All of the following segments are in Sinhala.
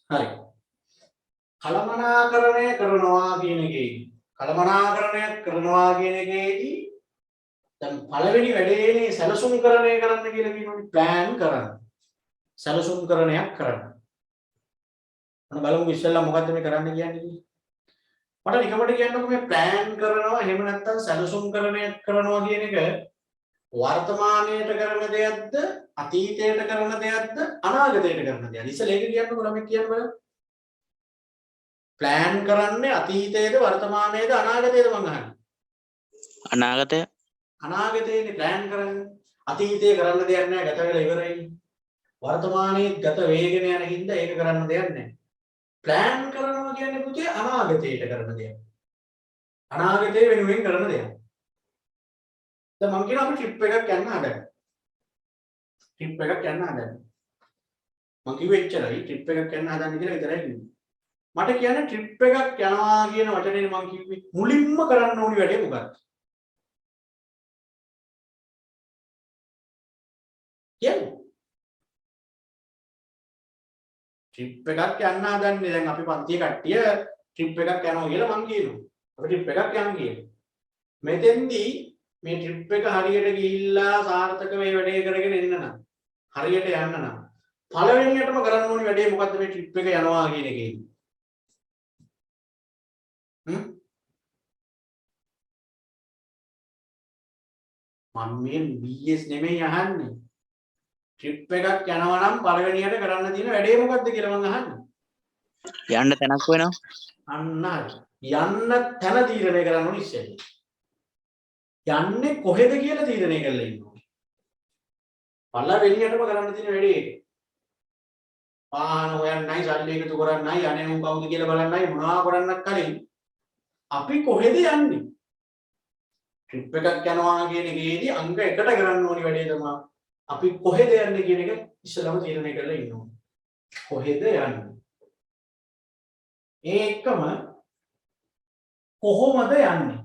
හරි. කළමනාකරණය කරනවා කියන එකේදී කළමනාකරණයක් කරනවා කියන එකේදී දැන් පළවෙනි වැඩේනේ සැලසුම්කරණය කරන්න කියලා කියනෝනේ ප්ලෑන් කරන්න. සැලසුම්කරණයක් කරන්න. මම බලමු ඉස්සෙල්ලා මොකද්ද මේ කරන්න කියන්නේ කියලා. මට නිකමට කියන්නකෝ මේ ප්ලෑන් කරනවා එහෙම නැත්නම් සැලසුම්කරණයක් කරනවා කියන එක වර්තමානයේට කරන දෙයක්ද අතීතයට කරන දෙයක්ද අනාගතයට කරන දෙයක්ද? ඉස්සෙල්ලා ඒක කියන්නකෝ ළමයි කියන්න බලන්න. ප්ලෑන් කරන්නේ අතීතයේද වර්තමානයේද අනාගතයේද මං අහන්නේ. අනාගතය. අනාගතයේනේ ප්ලෑන් කරන්නේ. අතීතයේ කරන්න දෙයක් නැහැ ගත වෙලා ඉවරයි. වර්තමානයේ ගත වේගන යන හින්දා ඒක කරන්න දෙයක් නැහැ. ප්ලෑන් කරනවා කියන්නේ පුතේ අනාගතයට කරන දෙයක්. අනාගතයේ වෙනුවෙන් කරන දෙයක්. දැන් මං කියන අපි ට්‍රිප් එකක් යන්න හදන්නේ. ට්‍රිප් එකක් යන්න හදන්නේ. මං කිව්වේ එච්චරයි ට්‍රිප් එකක් යන්න හදන්නේ කියලා විතරයි කිව්වේ. මට කියන්නේ ට්‍රිප් එකක් යනවා කියන වචනේ මං කිව්වේ මුලින්ම කරන්න ඕනි වැඩේ මොකක්ද? කියන්නේ ට්‍රිප් එකක් යන්න හදන්නේ දැන් අපි පන්තියේ කට්ටිය ට්‍රිප් එකක් යනවා කියලා මං කියනවා. අපි ට්‍රිප් එකක් යන්න කියනවා. මෙතෙන්දී මේ ට්‍රිප් එක හරියට ගිහිල්ලා සාර්ථක මේ වැඩේ කරගෙන එන්න නම් හරියට යන්න නම් පළවෙනියටම කරන්න ඕනි වැඩේ මොකද්ද මේ ට්‍රිප් එක යනවා කියන එකේදී? මම මේ BS නෙමෙයි අහන්නේ. ට්‍රිප් එකක් යනවා නම් පළවෙනියට කරන්න තියෙන වැඩේ මොකද්ද කියලා මම අහන්නේ. යන්න තැනක් වෙනවා. අන්න හරි. යන්න තැන තීරණය කරන්න ඕනේ ඉස්සෙල්ලා. යන්නේ කොහෙද කියලා තීරණය කරලා ඉන්න ඕනේ. පළවෙනියටම කරන්න තියෙන වැඩේ ඒක. වාහන හොයන්නයි, සල්ලි එකතු කරන්නයි, අනේ උන් කවුද කියලා බලන්නයි මොනවා කරන්නත් කලින් අපි කොහෙද යන්නේ? ට්‍රිප් එකක් යනවා කියන එකේදී අංග එකට කරන්න ඕනි වැඩේ තමයි අපි කොහෙද යන්නේ කියන එක ඉස්සෙල්ලාම තීරණය කරලා ඉන්න ඕනේ. කොහෙද යන්නේ? ඒකම කොහොමද යන්නේ?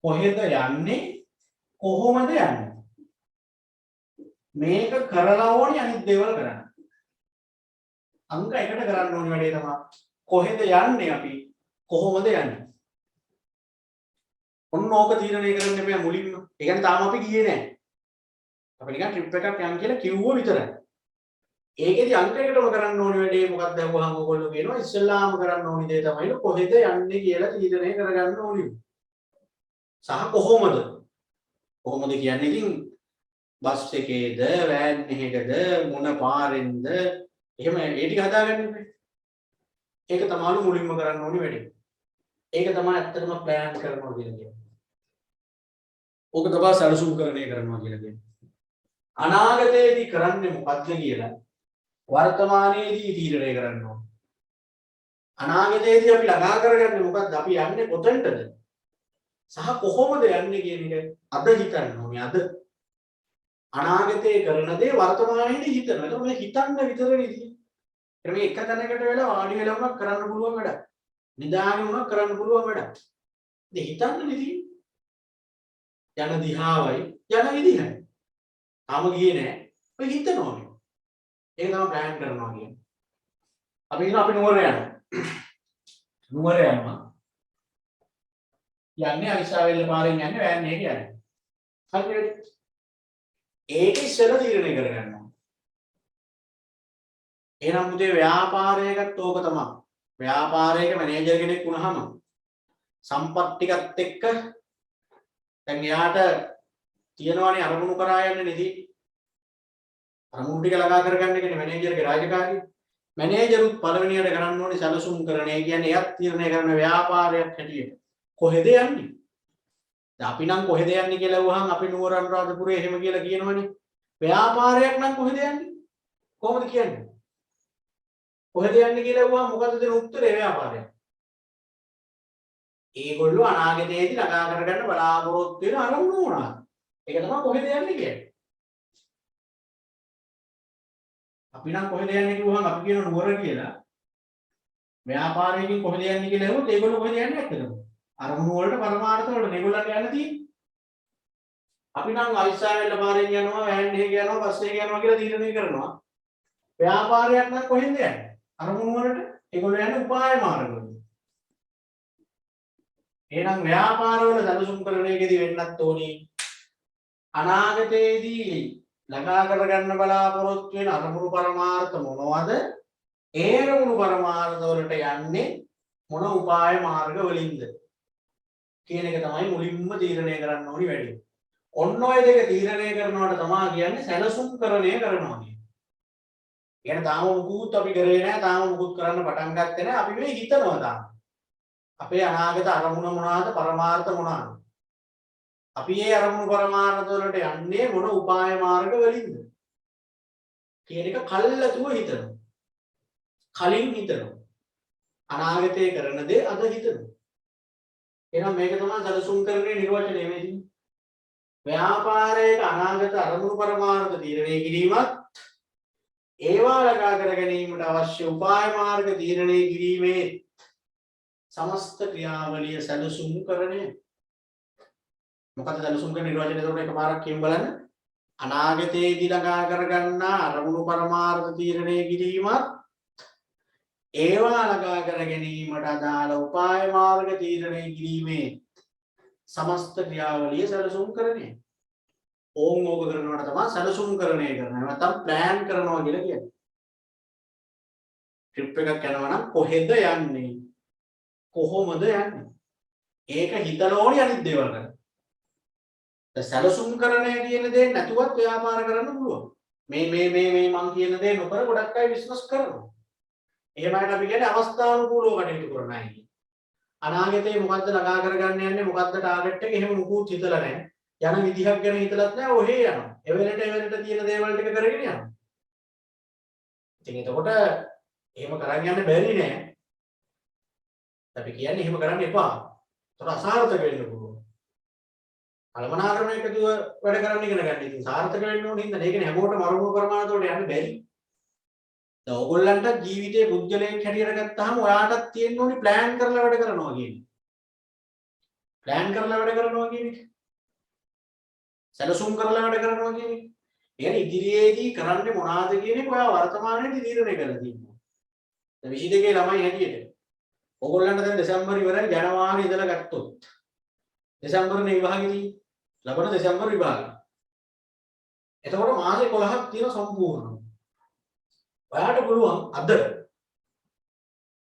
කොහෙද යන්නේ? කොහොමද යන්නේ? මේක කරලා ඕනි අනිත් දේවල් කරන්න. අංග එකට කරන්න ඕනි වැඩේ තමයි කොහෙද යන්නේ අපි කොහොමද යන්නේ? ඔන්න ඕක තීරණය කරන්න එපා මුලින්ම. ඒ කියන්නේ තාම අපි ගියේ නැහැ. අපි නිකන් ට්‍රිප් එකක් යන් කියලා කිව්වෝ විතරයි. ඒකෙදි අංක එකටම කරන්න ඕනි වැඩේ මොකක්ද අහුවහම ඕගොල්ලෝ කියනවා ඉස්සෙල්ලාම කරන්න ඕනි දේ තමයි කොහෙද යන්නේ කියලා තීරණය කරගන්න ඕනි. සහ කොහොමද? කොහොමද කියන්නේ ඉතින් බස් එකේද වෑන් එකකද මොන පාරෙන්ද එහෙම ඒ ටික හදාගන්න ඉන්නේ. ඒක තමයි මුලින්ම කරන්න ඕනි වැඩේ. ඒක තමයි ඇත්තටම ප්ලෑන් කරනවා කියලා කියන්නේ. ඕක තමයි සැලසුම්කරණය කරනවා කියලා කියන්නේ. අනාගතයේදී කරන්නේ මොකක්ද කියලා වර්තමානයේදී තීරණය කරන්න ඕනේ. අනාගතයේදී අපි ළඟා කරගන්නේ මොකක්ද? අපි යන්නේ කොතනටද? සහ කොහොමද යන්නේ කියන එක අද හිතන්න ඕනේ. අද අනාගතයේ කරන දේ වර්තමානයේදී හිතනවා. එතකොට මේ හිතන්න විතරනේ තියෙන්නේ. මේ එක තැනකට වෙලා වාඩි වෙලා වුණා කරන්න පුළුවන් වැඩක්. නිදාගෙන වුණා කරන්න පුළුවන් වැඩක්. ඉතින් හිතන්න නෙදී. යන දිහාවයි යන විදිහයි. තාම ගියේ නෑ. ඔය හිතනෝනේ. ඒක තමයි ප්ලෑන් කරනවා කියන්නේ. අපි ඉන්න අපි නුවර යනවා. නුවර යනවා. යන්නේ අවිස්සාවෙල්ල පාරෙන් යන්නේ වෑන් එකේ යන්නේ. හරිද? ඒක ඉස්සෙල්ලා තීරණය කරගන්නවා. එහෙනම් මුදේ ව්‍යාපාරයකට ඕක තමයි. ව්‍යාපාරයක මැනේජර් කෙනෙක් වුණාම සම්පත් ටිකත් එක්ක දැන් එයාට තියෙනවානේ අරමුණු කරා යන්නේ නෙදී. අරමුණු ටික ළඟා කරගන්න එකනේ මැනේජර්ගේ රාජකාරිය. මැනේජරුත් පළවෙනියට කරන්න ඕනේ සැලසුම්කරණය. ඒ කියන්නේ එයත් තීරණය කරන ව්‍යාපාරයක් හැටියට කොහෙද යන්නේ? දැන් අපි නම් කොහෙද යන්නේ කියලා අහුවහම අපි නුවර අනුරාධපුරේ එහෙම කියලා කියනවනේ. ව්‍යාපාරයක් නම් කොහෙද යන්නේ? කොහොමද කියන්නේ? කොහෙද යන්නේ කියලා අහුවහම මොකද්ද දෙන උත්තරේ? ව්‍යාපාරයක්. ඒගොල්ලෝ අනාගතයේදී ළඟා කරගන්න බලාපොරොත්තු වෙන අරමුණු වුණා. ඒක තමයි කොහෙද යන්නේ කියන්නේ. අපි නම් කොහෙද යන්නේ කිව්වහම අපි කියන නුවර කියලා. ව්‍යාපාරයෙන් කොහෙද යන්නේ කියලා අහුවොත් ඒගොල්ලෝ කොහෙද යන්නේ ඇත්තටම? අරමුණු වලට පරමාර්ථ වලට ඒගොල්ලන්ට යන්න තියෙන්නේ. අපි නම් අවිස්සාවෙල්ල පාරෙන් යනවා, වෑන් එකේ යනවා, බස් එකේ යනවා කියලා තීරණය කරනවා. ව්‍යාපාරයක් නම් කොහෙන්ද යන්නේ? අරමුණු වලට ඒගොල්ලෝ යන්නේ උපාය මාර්ග වලට. එහෙනම් ව්‍යාපාරවල සැලසුම් කරන එකේදී වෙන්නත් ඕනේ අනාගතයේදී ළඟා කරගන්න බලාපොරොත්තු වෙන අරමුණු පරමාර්ථ මොනවද? ඒ අරමුණු පරමාර්ථ වලට යන්නේ මොන උපාය මාර්ග වලින්ද කියන එක තමයි මුලින්ම තීරණය කරන්න ඕනි වැඩි. ඔන්න ඔය දෙක තීරණය කරනවට තමයි කියන්නේ සැලසුම්කරණය කරනවා කියන්නේ. يعني තාම මුකුත් අපි කරේ නැහැ, තාම මුකුත් කරන්න පටන් ගත්තේ නැහැ. අපි මේ හිතනවා තාම. අපේ අනාගත අරමුණ මොනවාද? පරමාර්ථ මොනවාද? අපි මේ අරමුණු පරමාර්ථ වලට යන්නේ මොන උපාය මාර්ග වලින්ද කියන එක කල්ලාතුව හිතනවා. කලින් හිතනවා. අනාගතයේ කරන දේ අද හිතනවා. එහෙනම් මේක තමයි සැලසුම්කරණයේ නිර්වචනය වෙන්නේ. ව්‍යාපාරයේ අනාගත අරමුණු පරමාර්ථ තීරණය කිරීමත් ඒවා ළඟා කර ගැනීමට අවශ්‍ය උපාය මාර්ග තීරණය කිරීමේ समस्त ක්‍රියාවලිය සැලසුම්කරණය. මොකද සැලසුම් කරන නිර්වචනය එතකොට එකපාරක් කියමු බලන්න. අනාගතයේදී ළඟා කරගන්න අරමුණු පරමාර්ථ තීරණය කිරීමත් ඒවා ළඟා කර ගැනීමට අදාළ උපාය මාර්ග තීරණය කිරීමේ समस्त ක්‍රියාවලිය සැලසුම්කරණය. ඕම් ඕක කරනවට තමයි සැලසුම්කරණය කරනවා. නැත්නම් ප්ලෑන් කරනවා කියලා කියන්නේ. ට්‍රිප් එකක් යනවා නම් කොහෙද යන්නේ? කොහොමද යන්නේ? ඒක හිතලා ඕනි අනිත් දේවල් කරන්න. සැලසුම්කරණය කියන දේ නැතුවත් ව්‍යාපාර කරන්න පුළුවන්. මේ මං කියන දේ නොකර ගොඩක් අය බිස්නස් කරනවා. එහෙමයි අපි කියන්නේ අවස්ථානුකූලව කටයුතු කරන අය. අනාගතේ මොකද්ද ළඟා කරගන්න යන්නේ මොකද්ද ටාගට් එක එහෙම මුකුත් හිතලා නැහැ. යන විදිහක් ගැන හිතලත් නැහැ. ඔහේ යනවා. එවෙලට තියෙන දේවල් ටික කරගෙන යනවා. ඉතින් එතකොට එහෙම කරන් යන්න බැරි නෑ. අපි කියන්නේ එහෙම කරන්න එපා. ඒතර අසාර්ථක වෙන්න පුළුවන්. කලමනාකරණයකදී වැඩ කරන්න ඉගෙන ගන්න. ඉතින් සාර්ථක වෙන්න ඕනේ හින්දා ඒකනේ හැමෝටම අරමුණු ප්‍රමාණයට යන්න බැරි. දැන් ඕගොල්ලන්ට ජීවිතේ පුද්ගලයෙක් හැටියට ගත්තාම ඔයාටත් තියෙන්න ඕනේ ප්ලෑන් කරලා වැඩ කරනවා කියන්නේ. ප්ලෑන් කරලා වැඩ කරනවා කියන්නේ. සැලසුම් කරලා වැඩ කරනවා කියන්නේ. يعني ඉදිරියේදී කරන්නේ මොනවාද කියන එක ඔයා වර්තමානයේදී තීරණය කරලා තියෙනවා. දැන් 22 ළමයි හැටියට ඕගොල්ලන්ට දැන් දෙසැම්බර් ඉවරයි ජනවාරි ඉඳලා ගත්තොත් දෙසැම්බර්නේ විභාගෙදී ලබන දෙසැම්බර් විභාගය. එතකොට මාස 11ක් තියෙන සම්පූර්ණ. ඔයාට පුළුවන් අද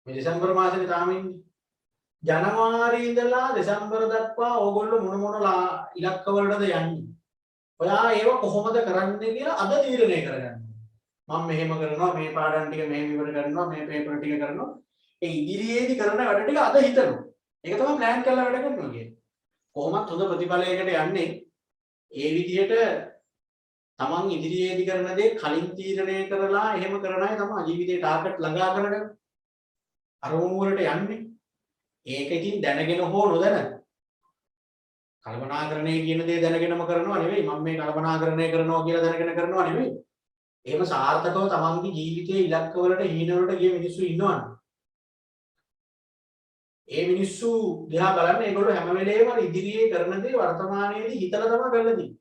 මේ දෙසැම්බර් මාසෙනේ තාම ඉන්නේ. ජනවාරි ඉඳලා දෙසැම්බර් දක්වා ඕගොල්ලෝ මොන ඉලක්ක වලටද යන්නේ? ඔයා ඒව කොහොමද කරන්නේ කියලා අද තීරණය කරගන්න. මම මෙහෙම කරනවා මේ පාඩම් ටික මෙහෙම ඉවර කරනවා මේ පේපර් ටික කරනවා. ඒ ඉදිරියේදී කරන වැඩ ටික අද හිතනවා. ඒක තමයි ප්ලෑන් කරලා වැඩ කරනවා කියන්නේ. කොහොමත් හොඳ ප්‍රතිඵලයකට යන්නේ ඒ විදිහට තමන් ඉදිරියේදී කරන දේ කලින් තීරණය කරලා එහෙම කරන අය තමයි ජීවිතේ ටාගට් ළඟා කරගන්න. අරමුණු වලට යන්නේ. ඒක ඉතින් දැනගෙන හෝ නොදැන කල්පනාකරණය කියන දේ දැනගෙනම කරනවා නෙවෙයි. මම මේ කල්පනාකරණය කරනවා කියලා දැනගෙන කරනවා නෙවෙයි. එහෙම සාර්ථකව තමන්ගේ ජීවිතයේ ඉලක්ක වලට හීන වලට ගිය මිනිස්සු ඉන්නවනේ. ඒ මිනිස්සු දිහා බලන්න ඒගොල්ලෝ හැම වෙලේම ඉදිරියේ කරන දේ වර්තමානයේදී හිතලා තමයි කරලා තියෙන්නේ.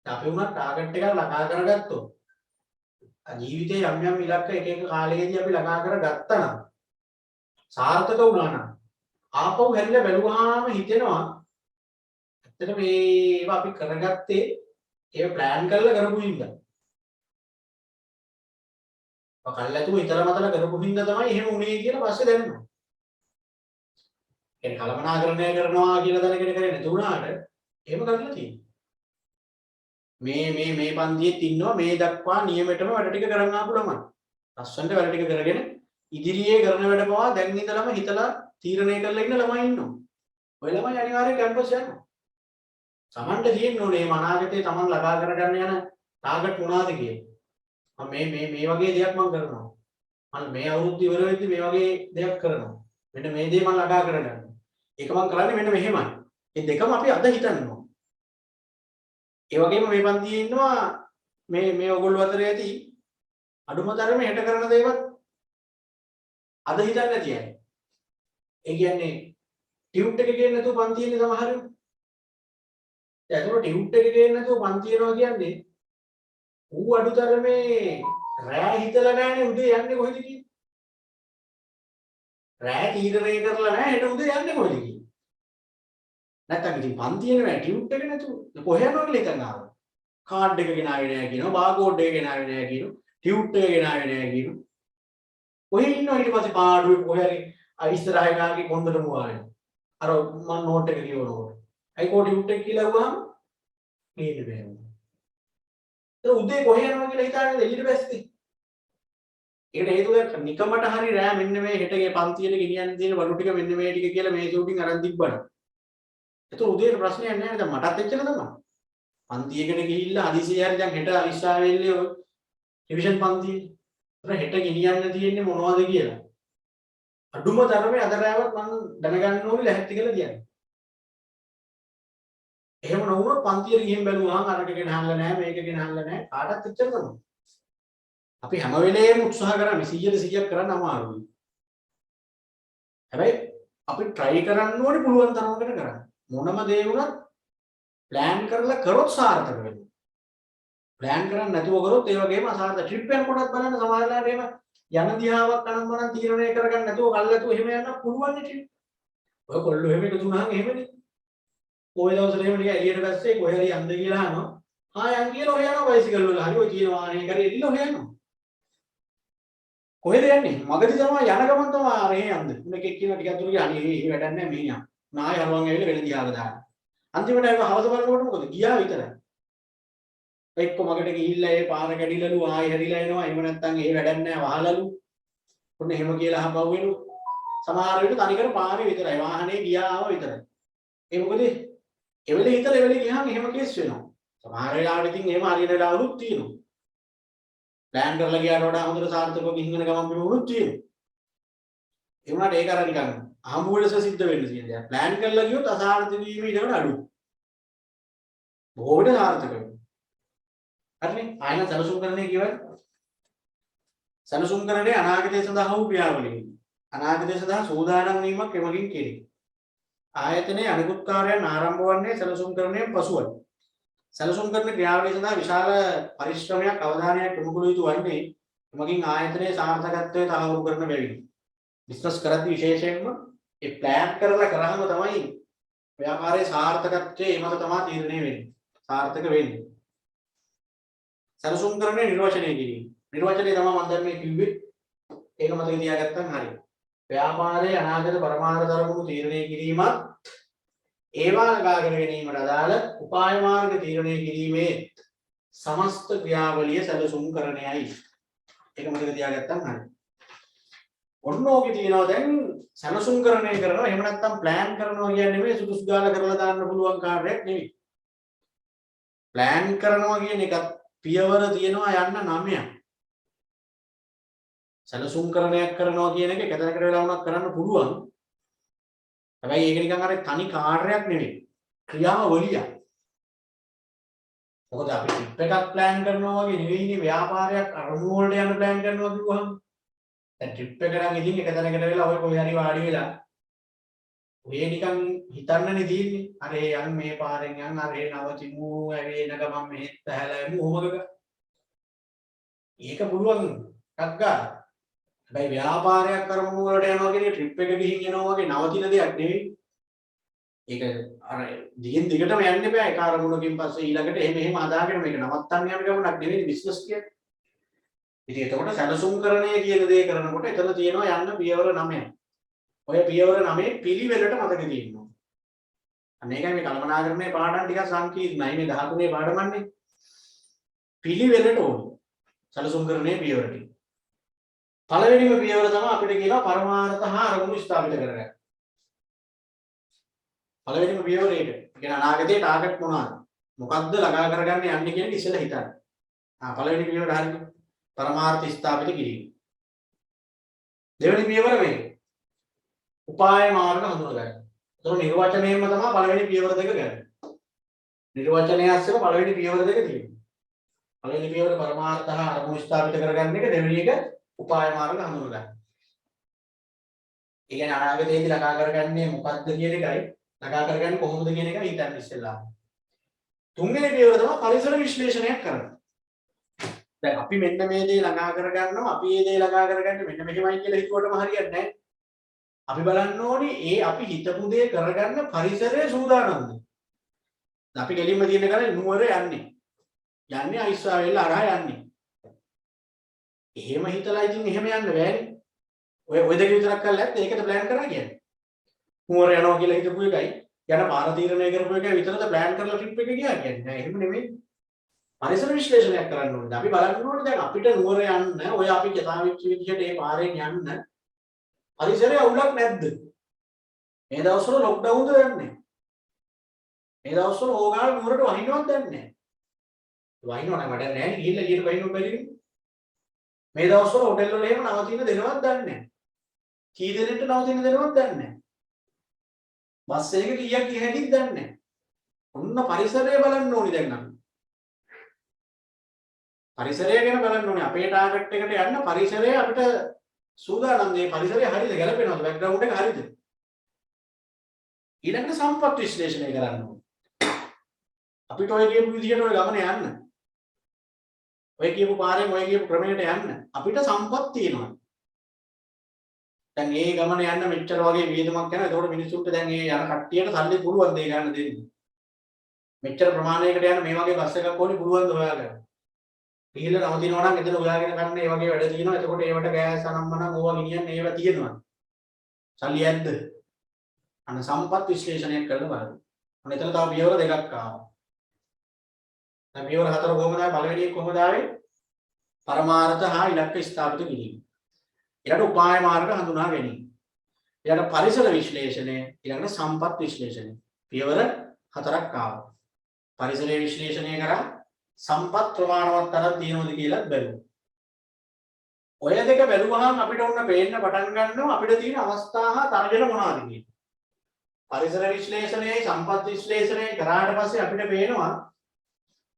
අපි උනත් ටාගට් එකක් ළඟා කරගත්තොත් ජීවිතේ යම් යම් ඉලක්ක එක එක කාලයකදී අපි ළඟා කරගත්තා නම් සාර්ථක වුණා නම් ආපහු හැරිලා බැලුවාම හිතෙනවා ඇත්තට මේවා අපි කරගත්තේ ඒ ප්ලෑන් කරලා කරපු හින්දා. කල්ලාතුම හිතලා මතලා කරපු හින්දා තමයි එහෙම උනේ කියලා පස්සේ දැනෙනවා. කියන්නේ කලමනාකරණය කරනවා කියලා දැනගෙන කරේ නැති වුණාට එහෙම කරලා තියෙනවා. මේ පන්තියෙත් ඉන්නවා මේ දක්වා නියමෙටම වැඩ ටික කරන්න ආපු ළමයි. ලස්සනට වැඩ ටික කරගෙන ඉදිරියේ කරන වැඩ පවා දැන් ඉඳලම හිතලා තීරණය කරලා ඉන්න ළමයි ඉන්නවා. ඔය ළමයි අනිවාර්යෙන් කැම්පස් යනවා. Tamanට තියෙන්න ඕනේ මේ අනාගතේ Taman ළඟා කරගන්න යන ටාගට් මොනවාද කියලා. මම මේ වගේ දෙයක් මම කරනවා. මම මේ අවුරුද්ද ඉවර වෙද්දි මේ වගේ දෙයක් කරනවා. මෙන්න මේ දේ මම ළඟා කරගන්නවා. ඒක මම කරන්නේ මෙන්න මෙහෙමයි. මේ දෙකම අපි අද හිතනවා. ඒ වගේම මේ පන්තියේ ඉන්නවා මේ ඔයගොල්ලෝ අතරේ ඇති අඩුම තරමේ හෙට කරන දේවත් අද හිතන්නේ නැති අය. ඒ කියන්නේ ටියුට් එක ගේන්න නැතුව පන්තියේ සමහරව. දැන් ඒක ටියුට් එක ගේන්න නැතුව පන්තියනවා කියන්නේ ඌ අඩුතරමේ රෑ හිතලා නැහැනේ උදේ යන්නේ කොහෙද කියන්නේ. රෑ තීරණය කරලා නැහැ හෙට උදේ යන්නේ කොහෙද කියලා. නැත්තම් ඉතින් පන්තියේ නෑ ටියුට් එක නැතුව කොහේ යනවා කියලා හිතන්න ආවා. කාඩ් එක ගෙනාවේ නෑ කියනවා, බාර්කෝඩ් එක ගෙනාවේ නෑ කියනවා, ටියුට් එක ගෙනාවේ නෑ කියනවා. කොහේ ඉන්නවා ඊට පස්සේ පාඩුවේ කොහේ හරි ඉස්සරහ එකාගේ කොන්දටම වාගෙන. අර මම නෝට් එක කියවනකොට. අයි කෝ ටියුට් එක කියලා වුවාම නේද බෑ. ඒක උදේ කොහේ යනවා කියලා හිතාගෙන එළියට බැස්සේ. ඒකට හේතුව නිකමට හරි රෑ මෙන්න මේ හෙටගේ පන්තියට ගෙනියන්න තියෙන වලු ටික මෙන්න මේ ටික කියලා මේ ෂූටින් අරන් තිබ්බනම්. ඒක උදේට ප්‍රශ්නයක් නැහැ නේද? මටත් එච්චර තමයි. පන්තියකට ගිහිල්ලා හදිසියෙ හරි දැන් හෙට අවිස්සාවෙල්ලේ රිවිෂන් පන්තියේ. ඒතර හෙට ගෙනියන්න තියෙන්නේ මොනවද කියලා. අඩුම තරමේ අද රෑවත් මම දැනගන්න ඕනේ ලැහැත්ති කියලා කියන්නේ. එහෙම නොවුනොත් පන්තියට ගිහින් බැලුවාම අරක ගෙනහල්ලා නැහැ මේක ගෙනහල්ලා නැහැ කාටවත් එච්චර තමයි. අපි හැම වෙලේම උත්සාහ කරන්නේ 100% කරන්න අමාරුයි. හැබැයි අපි try කරන්න ඕනේ පුළුවන් තරමකට කරන්න. මොනම දේ වුණත් plan කරලා කරොත් සාර්ථක වෙනවා. plan කරන්නේ නැතුව කරොත් ඒ වගේම අසාර්ථක. trip යනකොටත් බලන්න සමහරවිට එහෙම යන දිහාවක් අනම්මනම් තීරණය කරගන්න නැතුව කල්ලාතු එහෙම යන්න පුළුවන් නේ trip. ඔය කොල්ලෝ එහෙම එකතු වුණාම එහෙමනේ. ඔය දවස්වල එහෙම නිකන් එළියට බැස්සේ කොහේ හරි යන්න කියලා අහනවා. යන් කියලා ඔය යනවා බයිසිකල් වල. හරි ඔය තියෙන වාහනේ කරේ එළිය ඔය යනවා. කොහෙද යන්නේ? මගදී තමයි යන ගමන් තමයි අරේ යන්නේ. මේකෙක් කියන ටිකක් දුර ගියා. අනේ මේ වැඩක් නැහැ මේ යන්න. නාය හරුවන් ඇවිල්ලා වෙන දිහාක දාන්න. අන්තිමට ඒක හවස බලනකොට මොකද? ගියා විතරයි. එක්ක මගට ගිහිල්ලා ඒ පාර කැඩිලලු ආයෙ හැදිලා එනවා. එහෙම නැත්නම් ඒ වැඩක් නැහැ වහලලු. ඔන්න එහෙම කියලා අහපුවෙලු. සමහර විට තනිකර පාරේ විතරයි. වාහනේ ගියා ආව විතරයි. ඒ මොකද? එවෙලේ හිතලා එවෙලේ ගියාම එහෙම කේස් වෙනවා. සමහර වෙලාවට ඉතින් එහෙම හරියන වෙලාවලුත් තියෙනවා. ප්ලෑන් කරලා ගියාට වඩා හොඳට සාර්ථකව ගිහින් යන ගමන් බිම වුණොත් තියෙනවා. ඒ වුණාට ඒක අර නිකන් අහමු වෙලස සිද්ධ වෙන්න තියෙන දේ. ප්ලෑන් කරලා ගියොත් අසාර්ථක වීම ඊට වඩා අඩුයි. බොහෝ විට සාර්ථක වෙනවා. හරිනේ? ආයන සැලසුම්කරණය කියවනේ. සැලසුම්කරණයේ අනාගතය සඳහා වූ ක්‍රියාවලිය. අනාගතය සඳහා සූදානම් වීමක් එමගින් කෙරේ. ආයතනයේ අනිකුත් කාර්යයන් ආරම්භ වන්නේ සැලසුම්කරණයෙන් පසුවයි. සැලසුම් කරන ක්‍රියාවලිය සඳහා විශාල පරිශ්‍රමයක් අවධානයක් යොමු කළ යුතු වන්නේ එමගින් ආයතනයේ සාර්ථකත්වය තහවුරු කරන බැවිනි. බිස්නස් කරද්දී විශේෂයෙන්ම ඒ ප්ලෑන් කරලා කරාම තමයි ව්‍යාපාරයේ සාර්ථකත්වය එමග තමයි තීරණය වෙන්නේ. සාර්ථක වෙන්නේ. සැලසුම් කරන්නේ නිර්වචනය කිරීම. නිර්වචනය තමයි මම දැන් මේ කිව්වේ. ඒක මතක තියාගත්තම හරියි. ව්‍යාපාරයේ අනාගත පරමාර්ථ ධර්මණු තීරණය කිරීමත් ඒවා ලබා ගැනීමට අදාළ උපාය මාර්ග තීරණය කිරීමේ සමස්ත ක්‍රියාවලිය සැලසුම් කරණයයි. ඒක මතක තියාගත්තම හරියි. ඔන්න ඕකේ තියෙනවා දැන් සැලසුම් කරණය කරනවා. එහෙම නැත්නම් ප්ලෑන් කරනවා කියන්නේ මේ සුදුසු ගාලා කරලා දාන්න පුළුවන් කාර්යයක් නෙවෙයි. ප්ලෑන් කරනවා කියන එක පියවර තියෙනවා යන්න 9ක්. සැලසුම් කරණයක් කරනවා කියන එක එකතැනකට වෙලා වුණත් කරන්න පුළුවන්. හැබැයි ඒක නිකන් අර තනි කාර්යයක් නෙවෙයි. ක්‍රියාවලියක්. මොකද අපි ට්‍රිප් එකක් ප්ලෑන් කරනවා වගේ නෙවෙයිනේ ව්‍යාපාරයක් අරමුණු වලට යන ප්ලෑන් කරනවා කිව්වහම. දැන් ට්‍රිප් එක නම් ඉතින් එකතැනකට වෙලා ඔය කොහේ හරි වාඩි වෙලා ඔය නිකන් හිතන්නනේ තියෙන්නේ. අර යන් මේ පාරෙන් යන් අර නවතිමු ඇවිත් එන ගමන් මෙහෙත් පැහැලා යමු ඔහොමක. ඒක පුළුවන් ටක් ගන්න. හැබැයි ව්‍යාපාරයක් කරමු වලට යනවා කියන්නේ ට්‍රිප් එක ගිහින් එනවා වගේ නවතින දෙයක් නෙවෙයි. ඒක අර දිගින් දිගටම යන්න බෑ. ඒක අරමුණකින් පස්සේ ඊළඟට එහෙම හදාගෙන මේක නවත්තන්න යන ගමනක් නෙවෙයි බිස්නස් කියන්නේ. ඉතින් එතකොට සැලසුම්කරණය කියන දේ කරනකොට එතන තියෙනවා යන්න පියවර 9ක්. ඔය පියවර 9 පිළිවෙලට මතක තියෙනවා. අන්න ඒකයි මේ කල්පනාකරණයේ පාඩම් ටිකක් සංකීර්ණයි. මේ 13 පාඩමන්නේ පිළිවෙලට ඕනේ. සැලසුම්කරණයේ පියවර ටික. පළවෙනිම පියවර තමයි අපිට කියනවා පරමාර්ථ හා අරමුණු ස්ථාපිත කරගන්න. පළවෙනිම පියවර ඒක. කියන අනාගතයේ ටාගට් මොනවාද? මොකද්ද ළඟා කරගන්න යන්නේ කියන එක ඉස්සෙල්ලා හිතන්න. පළවෙනි පියවර හරියට පරමාර්ථ ස්ථාපිත කිරීම. දෙවෙනි පියවර මේ උපාය මාර්ග හඳුනගන්න. ඒක නිර්වචනයෙන්ම තමයි පළවෙනි පියවර දෙක ගන්න. නිර්වචනය ඇස්සෙම පළවෙනි පියවර දෙක තියෙනවා. පළවෙනි පියවර පරමාර්ථ හා අරමුණු ස්ථාපිත කරගන්න එක, දෙවෙනි එක උපාය මාර්ග හඳුනගන්න. ඒ කියන්නේ අනාගතයේදී ළඟා කරගන්නේ මොකද්ද කියන එකයි, ළඟා කරගන්නේ කොහොමද කියන එකයි හිතන්න ඉස්සෙල්ලා. තුන්වෙනි පියවර තමයි පරිසර විශ්ලේෂණයක් කරනවා. දැන් අපි මෙන්න මේ දේ ළඟා කරගන්නවා, අපි මේ දේ ළඟා කරගන්නේ මෙන්න මෙහෙමයි කියලා හිතුවටම හරියන්නේ නැහැ. අපි බලන්න ඕනේ ඒ අපි හිතපු දේ කරගන්න පරිසරයේ සූදානම්ද. අපි ගෙලින්ම තියෙන කරේ නුවර යන්නේ. යන්නේ අයිස්වාවෙල්ල අරහා යන්නේ. එහෙම හිතලා ඉතින් එහෙම යන්න බෑනේ. ඔය දෙක විතරක් කරලා නැත්නම් ඒකට ප්ලෑන් කරා කියන්නේ. නුවර යනවා කියලා හිතපු එකයි යන පාර තීරණය කරපු එකයි විතරද ප්ලෑන් කරලා ට්‍රිප් එක ගියා කියන්නේ. නෑ එහෙම නෙමෙයි. පරිසර විශ්ලේෂණයක් කරන්න ඕනේ. අපි බලන්න ඕනේ දැන් අපිට නුවර යන්න ඔය අපි කතාවෙච්ච විදිහට ඒ පාරෙන් යන්න පරිසරයේ අවුලක් නැද්ද? මේ දවස්වල ලොක්ඩවුන්ද දන්නේ. මේ දවස්වල ඕගාල නුවරට වහිනවද දන්නේ නැහැ. වහිනව නම් වැඩක් නැහැ නේ ගිහිල්ලා ගියට වහිනව බැරිනේ. මේ දවස්වල හොටෙල් වල එහෙම නවතින දෙනවද දන්නේ නැහැ. කී දෙනෙක්ට නවතින දෙනවද දන්නේ නැහැ. බස් එකක කීයක් ගිය හැටිත් දන්නේ නැහැ. ඔන්න පරිසරය බලන්න ඕනි දැන් අපි. පරිසරය ගැන බලන්න ඕනේ. අපේ ටාගට් එකට යන්න පරිසරය අපිට සූදානම් මේ පරිසරය හරියද ගැලපෙනවද බෑග්ග්‍රවුන්ඩ් එක හරියද? ඊළඟට සම්පත් විශ්ලේෂණය කරන්න ඕනේ. අපිට ඔය කියපු විදිහට ඔය ගමන යන්න. ඔය කියපු පාරෙන් ඔය කියපු ක්‍රමයට යන්න අපිට සම්පත් තියෙනවා. දැන් මේ ගමන යන්න මෙච්චර වගේ වියදමක් යනවා. ඒතකොට මිනිස්සුන්ට දැන් මේ යන කට්ටියට සල්ලි පුළුවන් දෙය ගන්න දෙන්න. මෙච්චර ප්‍රමාණයකට යන මේ වගේ බස් එකක් ඕනේ පුළුවන් ද හොයාගන්න. ගිහිල්ලා නවතිනවා නම් එතන හොයාගෙන ගන්න මේ වගේ වැඩ තියෙනවා. එතකොට ඒවට ගෑස් අනම්මනම් ඕවා ගෙනියන්න ඒවා තියෙනවා. සල්ලි ඇද්ද? අන්න සම්පත් විශ්ලේෂණයක් කරලා බලන්න. අන්න එතන තව පියවර දෙකක් ආවා. දැන් පියවර හතර කොහොමද ආවේ? පළවෙනි එක කොහොමද ආවේ? පරමාර්ථ හා ඉලක්ක ස්ථාපිත කිරීම. ඊළඟට උපාය මාර්ග හඳුනා ගැනීම. ඊළඟට පරිසර විශ්ලේෂණය, ඊළඟට සම්පත් විශ්ලේෂණය. පියවර හතරක් ආවා. පරිසරයේ විශ්ලේෂණය කරා සම්පත් ප්‍රමාණවත් තරම් තියෙනවද කියලා බැලුවා. ඔය දෙක බැලුවහම අපිට ඔන්න පේන්න පටන් ගන්නවා අපිට තියෙන අවස්ථා හා තර්ජන මොනවද කියලා. පරිසර විශ්ලේෂණයයි සම්පත් විශ්ලේෂණයයි කරාට පස්සේ අපිට පේනවා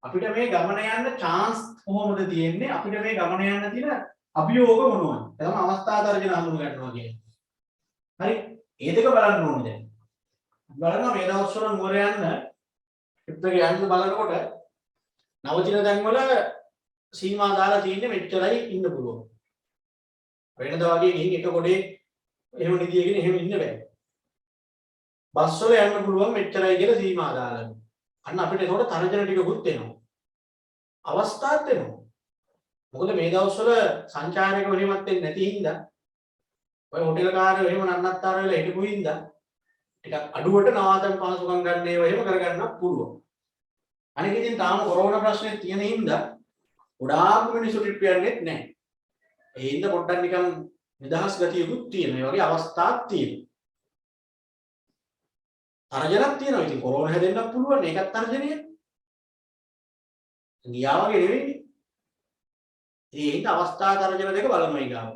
අපිට මේ ගමන යන්න chance කොහොමද තියෙන්නේ? අපිට මේ ගමන යන්න තියෙන අභියෝග මොනවද? එතම අවස්ථා තර්ජන හඳුන ගන්නවා කියන්නේ. හරි. මේ දෙක බලන්න ඕනේ දැන්. බලනවා මේ දවස්වල නුවර යන්න ඉතින් යන්න බලනකොට නවතින තැන්වල සීමා දාලා තියෙන්නේ මෙච්චරයි ඉන්න පුළුවන්. වෙනද වගේ ගිහින් එක කොටේ එහෙම නිදියගෙන එහෙම ඉන්න බෑ. බස් වල යන්න පුළුවන් මෙච්චරයි කියලා සීමා දාලා. අන්න අපිට ඒකට තර්ජන ටිකකුත් එනවා. අවස්ථාත් එනවා. මොකද මේ දවස්වල සංචාරකව එහෙමත් වෙන්නේ නැති හින්දා ඔය හොටෙල් කාර්යෝ එහෙම නන්නත්තර වෙලා හිටපු හින්දා ටිකක් අඩුවට නවාතන් පහසුකම් ගන්න ඒවා එහෙම කරගන්නත් පුළුවන්. අනික ඉතින් තාම කොරෝනා ප්‍රශ්නේ තියෙන හින්දා ගොඩාක් මිනිස්සු ට්‍රිප් යන්නේත් නැහැ. ඒ හින්දා පොඩ්ඩක් නිකන් නිදහස් ගතියකුත් තියෙන. මේ වගේ අවස්ථාවක් තියෙනවා. තර්ජනක් තියෙනවා. ඉතින් කොරෝනා හැදෙන්නත් පුළුවන්. ඒකත් තර්ජනයක්. ගියා වගේ නෙවෙයි. ඒ හින්දා අවස්ථා තර්ජන දෙක බලමු ඊගාව.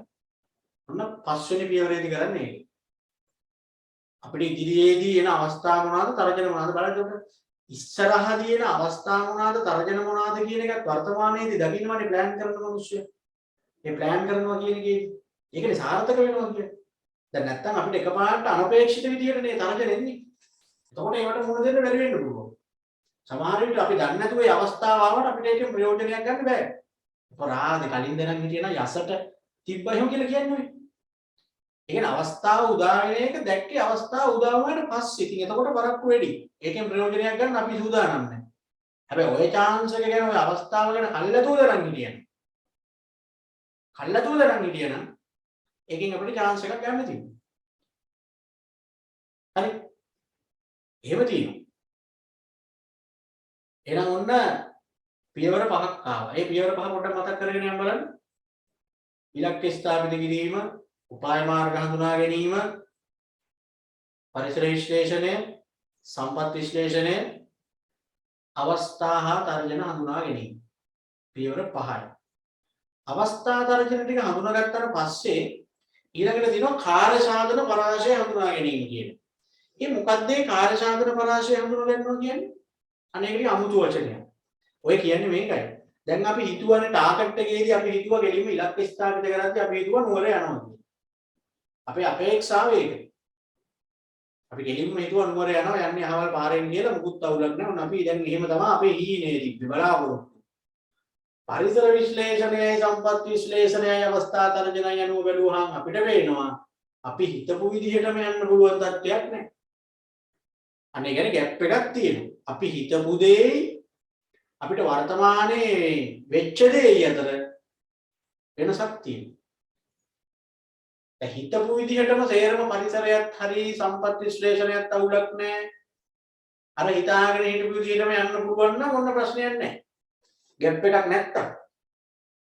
ඔන්න පස්වෙනි පියවරේදී කරන්නේ ඒක. අපිට ඉදිරියේදී එන අවස්ථා මොනවාද තර්ජන මොනවාද බලන්න. ඉස්සරහදී එන අවස්ථා මොනවාද තර්ජන මොනවාද කියන එකත් වර්තමානයේදී දකින්නවනේ ප්ලෑන් කරන මිනිස්සු. මේ ප්ලෑන් කරනවා කියන එකේ ඒකනේ සාර්ථක වෙනවා කියන්නේ. දැන් නැත්තම් අපිට එකපාරට අනපේක්ෂිත විදියට නේ තර්ජන එන්නේ. එතකොට ඒවට මුහුණ දෙන්න බැරි වෙන්න පුළුවන්. සමහර විට අපි දන්නේ නැතුව ඒ අවස්ථාව ආවට අපිට ඒකෙන් ප්‍රයෝජනයක් ගන්න බෑ. අපරාධ කලින් දෙනන් හිටියනම් යසට තිබ්බා එහෙම කියලා කියන්නේ. ඒ කියන්නේ අවස්ථාව උදා වෙන එක දැක්කේ අවස්ථාව උදා වුණාට පස්සේ. ඉතින් එතකොට පරක්කු වෙඩි. ඒකෙන් ප්‍රයෝජනයක් ගන්න අපි සූදානම් නැහැ. හැබැයි ওই chance එක ගැන ওই අවස්ථාව ගැන කල්ලාතුව දරන් හිටියනම්. කල්ලාතුව දරන් හිටියනම් ඒකෙන් අපිට chance එකක් ගන්න තියෙනවා. හරි. එහෙම තියෙනවා. එහෙනම් ඔන්න පියවර පහක් ආවා. ඒ පියවර පහ පොඩ්ඩක් මතක් කරගෙන යන්න බලන්න. ඉලක්ක ස්ථාපිත කිරීම, උපාය මාර්ග හඳුනා ගැනීම, පරිසර විශ්ලේෂණය, සම්පත් විශ්ලේෂණය, අවස්ථා හා තර්ජන හඳුනා ගැනීම. පියවර 5යි. අවස්ථා තර්ජන ටික හඳුනාගත්තාට පස්සේ ඊළඟට දිනවා කාර්ය සාධන පරාශය හඳුනා ගැනීම කියන්නේ. මේ මොකක්ද මේ කාර්ය සාධන පරාශය හඳුනා ගන්නවා කියන්නේ? අනේකේ අමුතු වචනයක්. ඔය කියන්නේ මේකයි. දැන් අපි හිතුවනේ ටාගට් එකේදී අපි හිතුවා ගෙලින්ම ඉලක්ක ස්ථාපිත කරද්දී අපි හිතුවා නුවර යනවා කියලා. අපේ අපේක්ෂාව ඒක. අපි ගෙලින්ම හිතුවා නුවර යනවා යන්නේ අහවල් පාරෙන් කියලා මුකුත් අවුලක් නැහැ. උන් අපි දැන් එහෙම තමයි අපේ හීනේ තිබ්බේ බලාපොරොත්තු. පරිසර විශ්ලේෂණයයි සම්පත් විශ්ලේෂණයයි අවස්ථා තර්ජනයයි අනුව බැලුවාම අපිට පේනවා අපි හිතපු විදිහටම යන්න පුළුවන් තත්ත්වයක් නැහැ. අනේ කියන්නේ ગેප් එකක් තියෙනවා. අපි හිතපු දේ අපිට වර්තමානයේ වෙච්ච දේ අතර වෙනසක් තියෙනවා. දැන් හිතපු විදිහටම සේරම පරිසරයත් හරි සම්පත් විශ්ලේෂණයත් අවුලක් නැහැ. අර හිතාගෙන හිටපු විදිහටම යන්න පුළුවන් නම් ඔන්න ප්‍රශ්නයක් නැහැ. ગેප් එකක් නැත්තම්.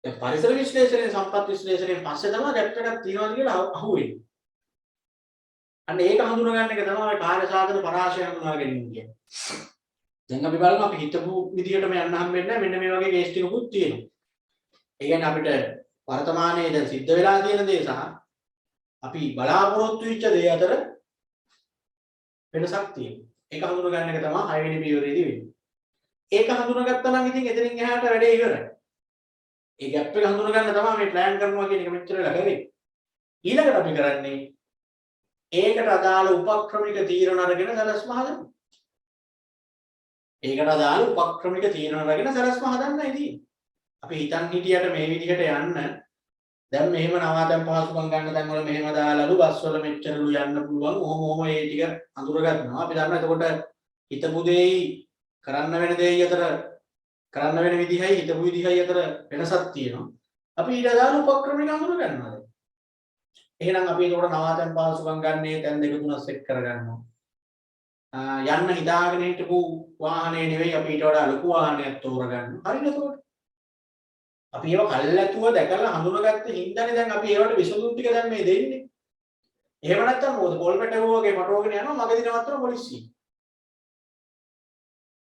දැන් පරිසර විශ්ලේෂණය සම්පත් විශ්ලේෂණයෙන් පස්සේ තමයි ગેප් එකක් තියෙනවද කියලා අහුවෙන්නේ. අන්න ඒක හඳුනා ගන්න එක තමයි කාර්ය සාධන පරාශය හඳුනා ගැනීම කියන්නේ. දැන් අපි බලමු අපි හිතපු විදිහටම යන්න හම්බෙන්නේ නැහැ. මෙන්න මේ වගේ කේස් ටිකකුත් තියෙනවා. ඒ කියන්නේ අපිට වර්තමානයේ දැන් සිද්ධ වෙලා තියෙන දේ සහ අපි බලාපොරොත්තු වෙච්ච දේ අතර වෙනසක් තියෙනවා. ඒක හඳුනා ගන්න එක තමයි 6 වෙනි පියවරේදී වෙන්නේ. ඒක හඳුනාගත්තා නම් ඉතින් එතනින් එහාට වැඩේ ඉවරයි. ඒ ગેප් එක හඳුනා ගන්න තමයි මේ ප්ලෑන් කරනවා කියන එක මෙච්චර වෙලා කරේ. ඊළඟට අපි කරන්නේ ඒකට අදාළ උපක්‍රමික තීරණ අරගෙන සැලැස්ම හදනවා. ඒකට අදාළ උපක්‍රමික තීරණ අරගෙන සැලැස්ම හදන්නයි තියෙන්නේ. අපි හිතන් හිටියට මේ විදිහට යන්න දැන් මෙහෙම නවාතැන් පහසුකම් ගන්න තැන් වල මෙහෙම දාලාලු බස් වල මෙච්චරලු යන්න පුළුවන්. ඔහොම ඒ ටික අඳුරගන්නවා. අපි දන්නවා එතකොට හිතපු දෙයි කරන්න වෙන දෙයි අතර කරන්න වෙන විදිහයි හිතපු විදිහයි අතර වෙනසක් තියෙනවා. අපි ඊට අදාළ උපක්‍රමික අඳුර ගන්නවා. එහෙනම් අපි ඒකට නවාතැන් පහසුකම් ගන්නේ තැන් දෙක තුනක් සෙට් කරගන්නවා. යන්න හිතාගෙන හිටපු වාහනේ නෙවෙයි අපි ඊට වඩා ලොකු වාහනයක් තෝරගන්නවා. හරිද එතකොට? අපි ඒව කල්ැතුව දැකලා හඳුනාගත්ත හින්දානේ දැන් අපි ඒවට විසඳුම් ටික දැන් මේ දෙන්නේ. එහෙම නැත්නම් මොකද පොල් පැටවෝ වගේ පටවගෙන යනවා මගදී නවත්තන පොලිසිය.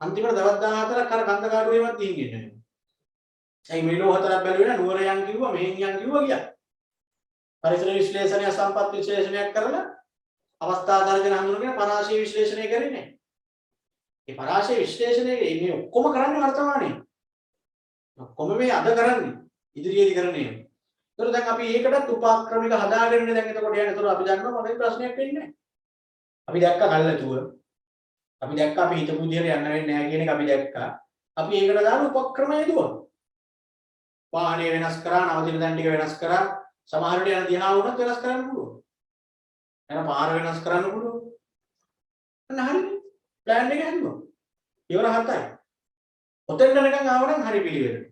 අන්තිමට දවස් 14ක් අර කන්ද කාඩුවේවත් දීන්නේ නැහැ. ඇයි මෙලෝ හතරක් බැලුවේ නෑ නුවර යන් කිව්වා මෙහෙන් යන් කිව්වා ගියා. පරිසර විශ්ලේෂණය සම්පත් විශ්ලේෂණයක් කරලා අවස්ථා දර්ශන හඳුනගෙන පරාශය විශ්ලේෂණය කරේ නැහැ. මේ පරාශය විශ්ලේෂණය මේ ඔක්කොම කරන්නේ වර්තමානයේ. ඔක්කොම මේ අද කරන්නේ ඉදිරියේදී කරන්නේ. ඒතර දැන් අපි ඒකටත් උපක්‍රමික හදාගෙන ඉන්නේ දැන් එතකොට යන්නේ. ඒතර අපි දන්නවා මොකද ප්‍රශ්නයක් වෙන්නේ නැහැ. අපි දැක්කා කල්ලාතුව. අපි දැක්කා අපි හිතපු විදිහට යන්න වෙන්නේ නැහැ කියන එක අපි දැක්කා. අපි ඒකට දාන උපක්‍රමය දුවනවා. වාහනේ වෙනස් කරා, නවතින තැන් ටික වෙනස් කරා, සමහර විට යන දිහා වුණත් වෙනස් කරන්න පුළුවන්. යන පාර වෙනස් කරන්න පුළුවන්. අන්න හරිනේ. ප්ලෑන් එක හදුවා. ඉවර 7යි. ඔතෙන් යනකම් ආවනම් හරි පිළිවෙල.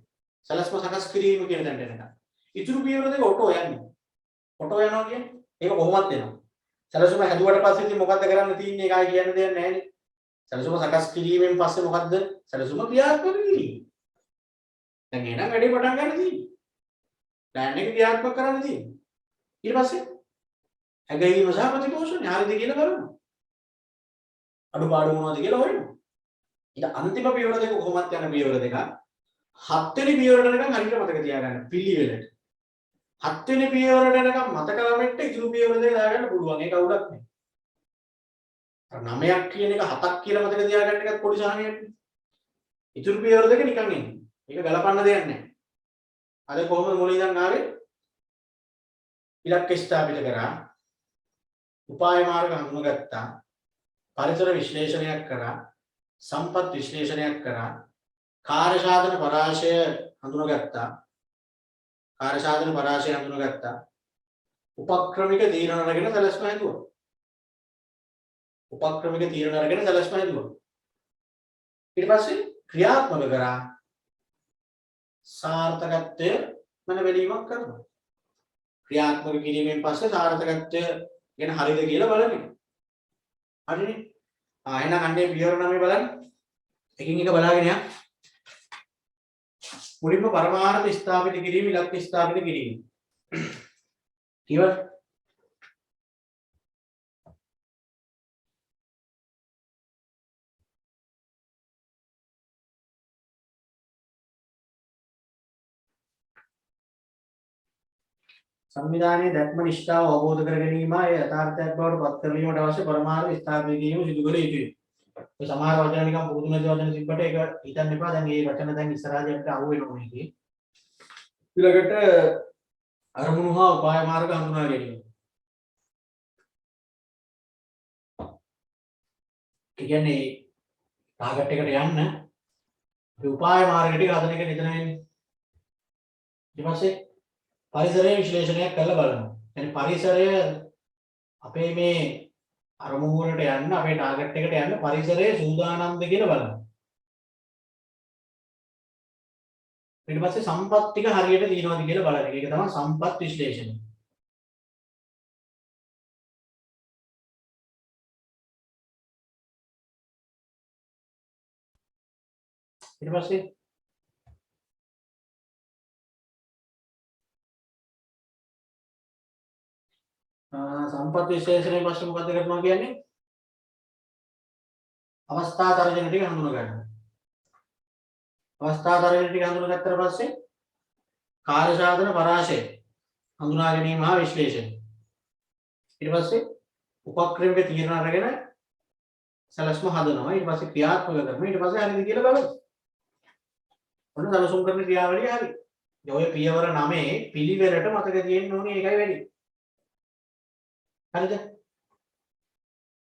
සලස්ම සකස් කිරීම කියන තැනට එනකම්. ඉතුරු පියවර දෙක ඔටෝ යන්නේ. ඔටෝ යනවා කියන්නේ ඒක කොහොමද එනවා. සලස්ම හැදුවට පස්සේ ඉතින් මොකද්ද කරන්න තියෙන්නේ ඒකයි කියන්න දෙයක් නැහැ නේ. සලස්ම සකස් කිරීමෙන් පස්සේ මොකද්ද? සලස්ම ක්‍රියාත්මක කිරීම. දැන් එහෙනම් වැඩේ පටන් ගන්න තියෙන්නේ. ප්ලෑන් එක ක්‍රියාත්මක කරන්න තියෙන්නේ. ඊට පස්සේ හැගීම සහ ප්‍රතිපෝෂණය හරිද කියලා බලමු. අඩුපාඩු මොනවද කියලා හොයමු. ඊට අන්තිම පියවර දෙක කොහොමද යන පියවර දෙක 7 වෙනි පියවරට යනකම් හරියට මතක තියාගන්න පිළිවෙලට 7 වෙනි පියවරට යනකම් මතක ළමෙට්ට ඉතුරු පියවර දෙක දාගන්න පුළුවන් ඒක අවුලක් නෑ අර 9ක් කියන එක 7ක් කියලා මතක තියාගන්න එකත් පොඩි සහනයක් ඉතුරු පියවර දෙක නිකන් ඉන්නේ ඒක ගලපන්න දෙයක් නෑ අද කොහොමද මුලින් ඉඳන් ආවේ ඉලක්ක ස්ථාපිත කරා උපාය මාර්ග හඳුනාගත්තා පරිසර විශ්ලේෂණයක් කරා සම්පත් විශ්ලේෂණයක් කරා කාර්ය සාධන පරාශය හඳුනාගත්තා උපක්‍රමික තීරණ අරගෙන සැලැස්ම හැදුවා ඊට පස්සේ ක්‍රියාත්මක කරා සාර්ථකත්වය මන බැලීමක් කරනවා ක්‍රියාත්මක කිරීමෙන් පස්සේ සාර්ථකත්වය ගැන හරිද කියලා බලන්න හරිනේ එහෙනම් අන්නේ පියවර 9 බලන්න එකින් එක බලාගෙන යන්න මුලින්ම පරමාර්ථ ස්ථාපිත කිරීම ඉලක්ක ස්ථාපිත කිරීම ඉවර සංවිධානයේ දැක්ම නිෂ්ඨාව අවබෝධ කර ගැනීමයි යථාර්ථයක් බවට පත් කරලීමට අවශ්‍ය පරමාර්ථ ස්ථාපිත කිරීම සිදු කළ යුතුයි. ඒ සමහර වචන නිකන් පුරුදු නැති වචන තිබ්බට ඒක හිතන්න එපා. දැන් මේ වචන දැන් ඉස්සරහදී අපිට අහු වෙනවා මේකේ. ඊළඟට අරමුණු හා උපාය මාර්ග හඳුනා ගැනීම. ඒ කියන්නේ ටාගට් එකට යන්න අපි උපාය මාර්ග ටික හදන එක නිතර වෙන්නේ. ඊට පස්සේ පරිසරයේ විශ්ලේෂණයක් කරලා බලනවා. يعني පරිසරය අපේ මේ අරමුණු වලට යන්න අපේ ටාගට් එකට යන්න පරිසරයේ සූදානම්ද කියලා බලන්න. ඊට පස්සේ සම්පත් ටික හරියට තියෙනවද කියලා බලන්න. ඒක තමයි සම්පත් විශ්ලේෂණය. ඊට පස්සේ සම්පත් විශ්ලේෂණය පස්සේ මොකද කරනවා කියන්නේ? අවස්ථා තර්ජන ටික හඳුනා ගන්නවා. අවස්ථා තර්ජන ටික හඳුනාගත්තට පස්සේ කාර්ය සාධන පරාශය හඳුනා ගැනීම හා විශ්ලේෂණය. ඊට පස්සේ උපක්‍රමයක තීරණ අරගෙන සැලැස්ම හදනවා. ඊට පස්සේ ක්‍රියාත්මක කරනවා. ඊට පස්සේ හරිද කියලා බලනවා. ඔන්න සැලසුම් කරන ක්‍රියාවලිය හරි. දැන් ඔය පියවර 9 පිළිවෙලට මතක තියෙන්න ඕනේ ඒකයි වැඩි. හරිද?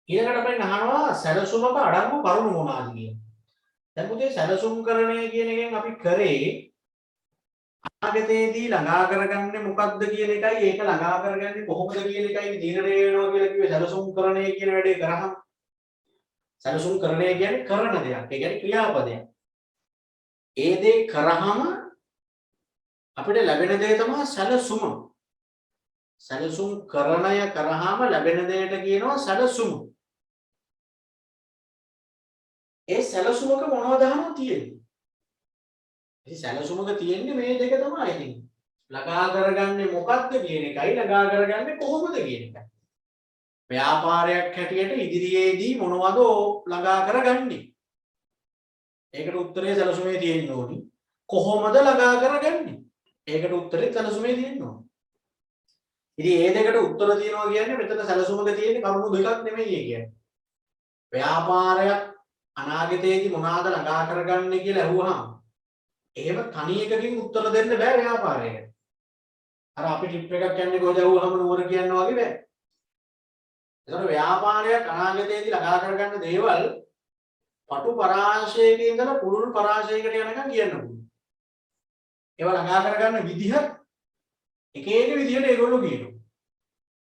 ඊළඟට අපෙන් අහනවා සැලසුමක අඩංගු කරුණු මොනවාද කියන. දැන් පුතේ සැලසුම්කරණය කියන එකෙන් අපි කරේ අනාගතයේදී ළඟා කරගන්නේ මොකක්ද කියන එකයි ඒක ළඟා කරගන්නේ කොහොමද කියන එකයි තීරණය වෙනවා කියලා කිව්වේ සැලසුම්කරණය කියන වැඩේ කරාම. සැලසුම්කරණය කියන්නේ කරන දෙයක්. ඒ කියන්නේ ක්‍රියාපදයක්. ඒ දේ කරාම අපිට ලැබෙන දේ තමයි සැලසුම. සැලසුම්කරණය කරාම ලැබෙන දෙයට කියනවා සැලසුම. ඒ සැලසුමක මොනවද අහනවා තියෙන්නේ? ඉතින් සැලසුමක තියෙන්නේ මේ දෙක තමයි ඉතින්. ළඟා කරගන්නේ මොකක්ද කියන එකයි ළඟා කරගන්නේ කොහොමද කියන එකයි. ව්‍යාපාරයක් හැටියට ඉදිරියේදී මොනවද ළඟා කරගන්නේ? ඒකට උත්තරේ සැලසුමේ තියෙන්න ඕනි. කොහොමද ළඟා කරගන්නේ? ඒකට උත්තරේ සැලසුමේ තියෙන්න ඕනි. ඉතින් මේ දෙකට උත්තර තියනවා කියන්නේ මෙතන සැලසුමක තියෙන කරුණු දෙකක් නෙමෙයි කියන්නේ. ව්‍යාපාරයක් අනාගතයේදී මොනවාද ළඟා කරගන්නේ කියලා අහුවාම එහෙම තනි එකකින් උත්තර දෙන්න බෑ ව්‍යාපාරයකට. අර අපි ටිප් එකක් යන්නේ කොහෙද අහුවාම නුවර කියනවා වගේ බෑ. ඒතකොට ව්‍යාපාරයක් අනාගතයේදී ළඟා කරගන්න දේවල් පටු පරාශයක ඉඳලා පුළුල් පරාශයකට යනකම් කියන්න පුළුවන්. ඒවා ළඟා කරගන්න විදිහ එක එක විදිහට ඒගොල්ලෝ කියනවා.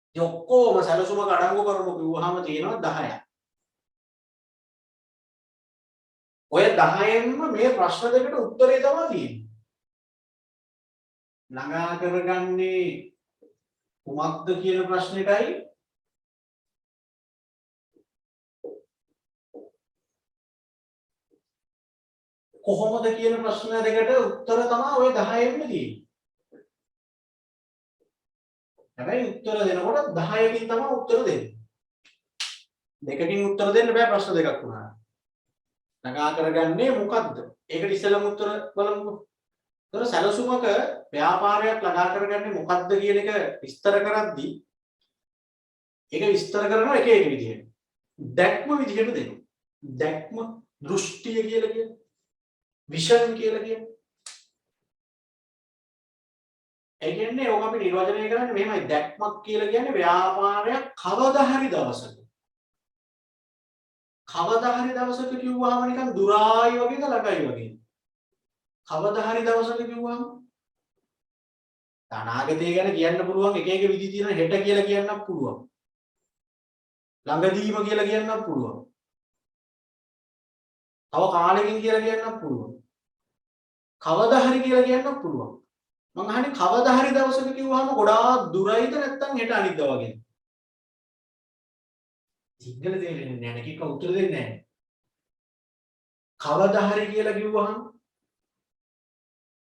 ඉතින් ඔක්කොම සැලසුමක අඩංගු කරමු කිව්වහම තියෙනවා 10ක්. ඔය 10න්ම මේ ප්‍රශ්න දෙකට උත්තරේ තමයි තියෙන්නේ. ළඟා කරගන්නේ කුමක්ද කියන ප්‍රශ්නෙටයි කොහොමද කියන ප්‍රශ්න දෙකට උත්තර තමයි ඔය 10න්ම තියෙන්නේ. හැබැයි උත්තර දෙනකොට 10කින් තමයි උත්තර දෙන්නේ. දෙකකින් උත්තර දෙන්න බෑ ප්‍රශ්න දෙකක් වුණා. ළඟා කරගන්නේ මොකද්ද? ඒකට ඉස්සෙල්ලම උත්තර බලමු. ඒතර සැලසුමක ව්‍යාපාරයක් ළඟා කරගන්නේ මොකද්ද කියන එක විස්තර කරද්දී ඒක විස්තර කරනවා එක එක විදිහට. දැක්ම විදිහට දෙනවා. දැක්ම දෘෂ්ටිය කියලා කියන්නේ. විෂන් කියලා කියන්නේ. ඒ කියන්නේ ඕක අපි නිර්වචනය කරන්නේ මෙහෙමයි දැක්මක් කියලා කියන්නේ ව්‍යාපාරයක් කවදා හරි දවසක කිව්වහම නිකන් දුරායි වගේද ළඟයි වගේද? කවදා හරි දවසක කිව්වහම අනාගතය ගැන කියන්න පුළුවන් එක එක විදි තියෙන හෙට කියලා කියන්නත් පුළුවන්. ළඟදීම කියලා කියන්නත් පුළුවන්. තව කාලෙකින් කියලා කියන්නත් පුළුවන්. කවදා හරි කියලා කියන්නත් පුළුවන්. මං අහන්නේ කවදා හරි දවසක කිව්වහම ගොඩාක් දුරයිද නැත්නම් හෙට අනිද්දා වගේද? සිංහල තේරෙන්නේ නැහැ නේ. කික උත්තර දෙන්නේ නැහැ. කවදා හරි කියලා කිව්වහම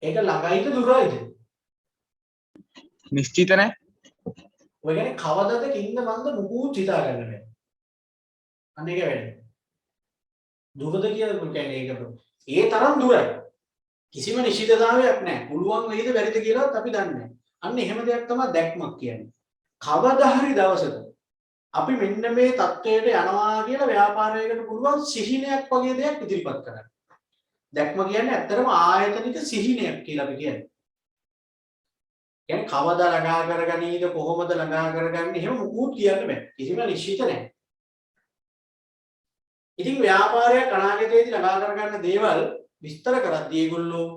ඒක ළඟයිද දුරයිද? නිශ්චිත නැහැ. ඔය කියන්නේ කවදද කින්ද මන්ද මුකුත් හිතා ගන්න බෑ. අන්න ඒක වෙන්නේ. දුරද කියලා කියන්නේ ඒක ඒ තරම් දුරයි. කිසිම නිශ්චිතතාවයක් නැහැ. පුළුවන් වෙයිද බැරිද කියලාත් අපි දන්නේ නැහැ. අන්න එහෙම දෙයක් තමයි දැක්මක් කියන්නේ. කවදා හරි දවසක අපි මෙන්න මේ தത്വයට යනවා කියලා ව්‍යාපාරයකට පුළුවන් සිහිනයක් වගේ දෙයක් ඉදිරිපත් කරන්න. දැක්ම කියන්නේ ඇත්තටම ආයතනික සිහිනයක් කියලා අපි කියන්නේ. කියන්නේ කවදා ළඟා කරගනීද කොහොමද ළඟා කරගන්නේ එහෙම මුකුත් කියන්න බෑ. කිසිම නිශ්චිත නැහැ. ඉතින් ව්‍යාපාරයක් අනාගතයේදී ළඟා කරගන්න දේවල් විස්තර කරද්දී ඒගොල්ලෝ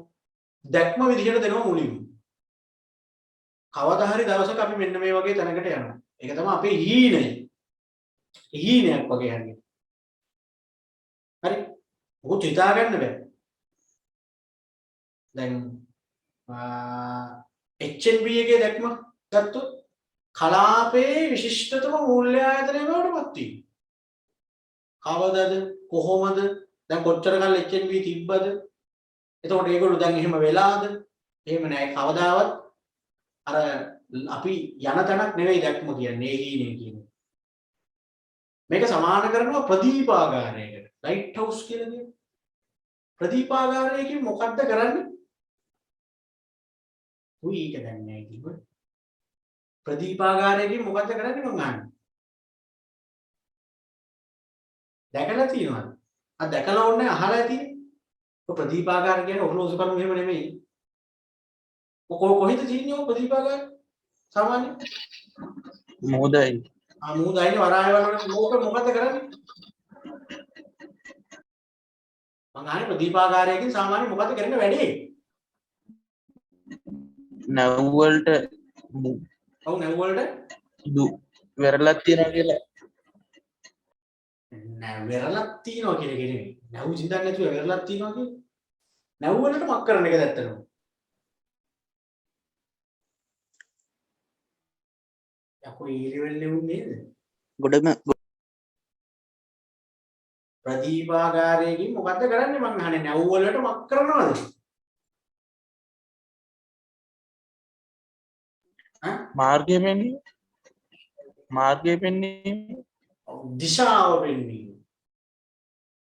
දැක්ම විදිහට දෙනවා මුලින්ම. කවදා හරි දවසක අපි මෙන්න මේ වගේ තැනකට යනවා. ඒක තමයි අපේ හීනය. හීනයක් වගේ හරියට. හරි. මොකද හිතා ගන්න බෑ. දැන් HNB එකේ දැක්ම ගත්තොත් කලාපයේ විශිෂ්ටතම මූල්‍ය ආයතනය බවටපත් වීම. කවදද කොහොමද දැන් කොච්චර කල් HNB තිබ්බද? එතකොට ඒගොල්ලෝ දැන් එහෙම වෙලාද? එහෙම නෑ කවදාවත් අර අපි යන තැනක් නෙවෙයි දැක්ම කියන්නේ ඒ හීනේ කියන්නේ. මේක සමාන කරනවා ප්‍රදීපාගාරයකට. ලයිට් හවුස් කියලා කියන්නේ. ප්‍රදීපාගාරයකින් මොකද්ද කරන්නේ? උයි ඒක දැන් නෑ කිව්වොත්. ප්‍රදීපාගාරයකින් මොකද්ද කරන්නේ මං අහන්නේ. දැකලා තියෙනවද? දැකලා ඕනේ අහලා ඇතිනේ. ඔය ප්‍රදීපාගාර කියන්නේ ඔරලෝසු කණු එහෙම නෙමෙයි. කොහෙද තියෙන්නේ ඔය ප්‍රදීපාගාර? සාමාන්‍ය මොහොතයි මුහුදයිනේ වරාය වල මොකද කරන්නේ? මං අහන්නේ ප්‍රදීපාගාරයකින් සාමාන්‍ය මොකද කරන්න වැඩේ? නැව් වලට ඔව් නැව් වලට වෙරළක් තියනවා කියලා නැව් වෙරළක් තියනවා කියන එක නෙමෙයි. නැව් සින්දක් නැතුව වෙරළක් තියනවා කියන්නේ. නැව් වලට මක් කරන එක දැත්තනවා. යකෝ ඒ ලෙවල් නෙවුනේ නේද? ගොඩම ප්‍රදීපාගාරයකින් මොකද්ද කරන්නේ මං අහන්නේ නැව් වලට මක් කරනවද? මාර්ගය පෙන්වීම දිශාව පෙන්වීම.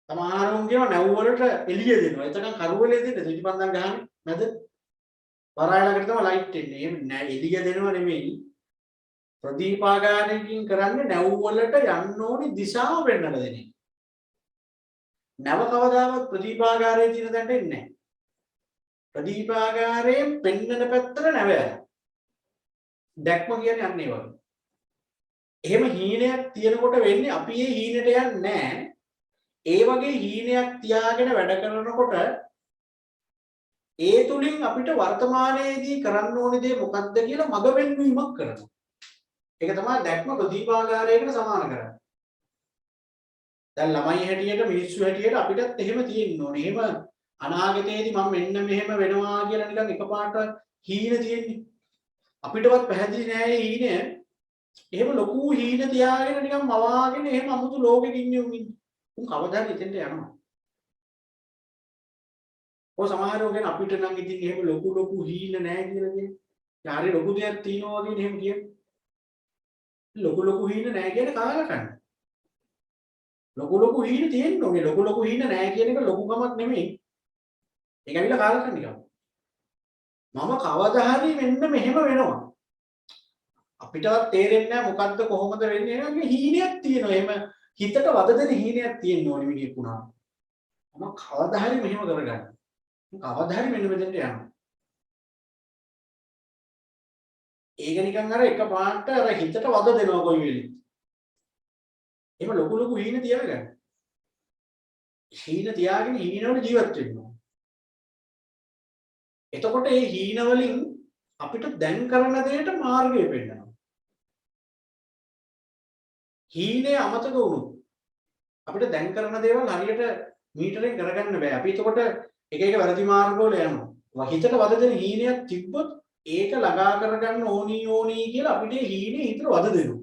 සමහරුන් කියනවා නැව් වලට එළිය දෙනවා. එතකන් කරුවලේ දෙන්න පිටිපන්දම් ගහන්නේ නැද? වරාය ළඟට තමයි ලයිට් එන්නේ. එහෙම නෑ එළිය දෙනව නෙමෙයි. ප්‍රදීපාගාරයකින් කරන්නේ නැව් වලට යන්න ඕනි දිශාව පෙන්වලා දෙන එක. නැව කවදාවත් ප්‍රදීපාගාරයේ තියෙන තැනට එන්නේ නැහැ. ප්‍රදීපාගාරයෙන් පෙන්වන පැත්තට නැව යනවා. දැක්ම කියන්නේ අන්න ඒ වගේ. එහෙම හීනයක් තියෙනකොට වෙන්නේ අපි ඒ හීනට යන්නේ නැහැ. ඒ වගේ හීනයක් තියාගෙන වැඩ කරනකොට ඒ තුලින් අපිට වර්තමානයේදී කරන්න ඕනේ දේ මොකක්ද කියලා මඟ පෙන්වීමක් කරනවා. ඒක තමයි දැක්ම ප්‍රදීපාගාරයකට සමාන කරන්නේ. දැන් ළමයි හැටියට මිනිස්සු හැටියට අපිටත් එහෙම තියෙන්න ඕනේ. එහෙම අනාගතයේදී මම මෙන්න මෙහෙම වෙනවා කියලා නිකන් එකපාරට හීන තියෙන්නේ. අපිටවත් පැහැදිලි නෑ මේ හීනය. එහෙම ලොකු හීන තියාගෙන නිකන් මවාගෙන එහෙම අමුතු ලෝකෙක ඉන්නේ උන් ඉන්නේ. උන් කවදා හරි එතෙන්ට යනවා. ඔය සමහරව ගැන අපිට නම් ඉතින් එහෙම ලොකු හීන නෑ කියලා කියන්නේ. යාරේ ලොකු දෙයක් තියෙනවා වගේ එහෙම කියන්නේ. ලොකු හීන නෑ කියන කාලකන්න. ලොකු හීන තියෙන්න ඕනේ. ලොකු හීන නෑ කියන එක ලොකුකමක් නෙමෙයි. ඒක ඇවිල්ලා කාලකන්න නිකන්. මම කවදා හරි මෙන්න මෙහෙම වෙනවා. අපිටවත් තේරෙන්නේ නැහැ මොකද්ද කොහොමද වෙන්නේ නේද හීනයක් තියෙනවා. එහෙම හිතට වද දෙන හීනයක් තියෙන්න ඕනේ මිනිහෙක් වුණා. මම කවදා හරි මෙහෙම කරගන්න. කවදා හරි මෙන්න මෙතෙන්ට යනවා. ඒක නිකන් අර එක පාට අර හිතට වද දෙනවා කොයි වෙලෙ. එහෙම ලොකු හීන තියාගන්න. හීන තියාගෙන හීනවල ජීවත් වෙන්න. එතකොට මේ හීන වලින් අපිට දැන් කරන දෙයට මාර්ගය පෙන්නනවා. හීනේ අමතක වුණොත් අපිට දැන් කරන දේවල් හරියට මීටරෙන් කරගන්න බෑ. අපි එතකොට එක වැරදි මාර්ගවල යනවා. හිතට වද දෙන හීනයක් තිබ්බොත් ඒක ළඟා කරගන්න ඕනි කියලා අපිට හීනේ හිතට වද දෙනවා.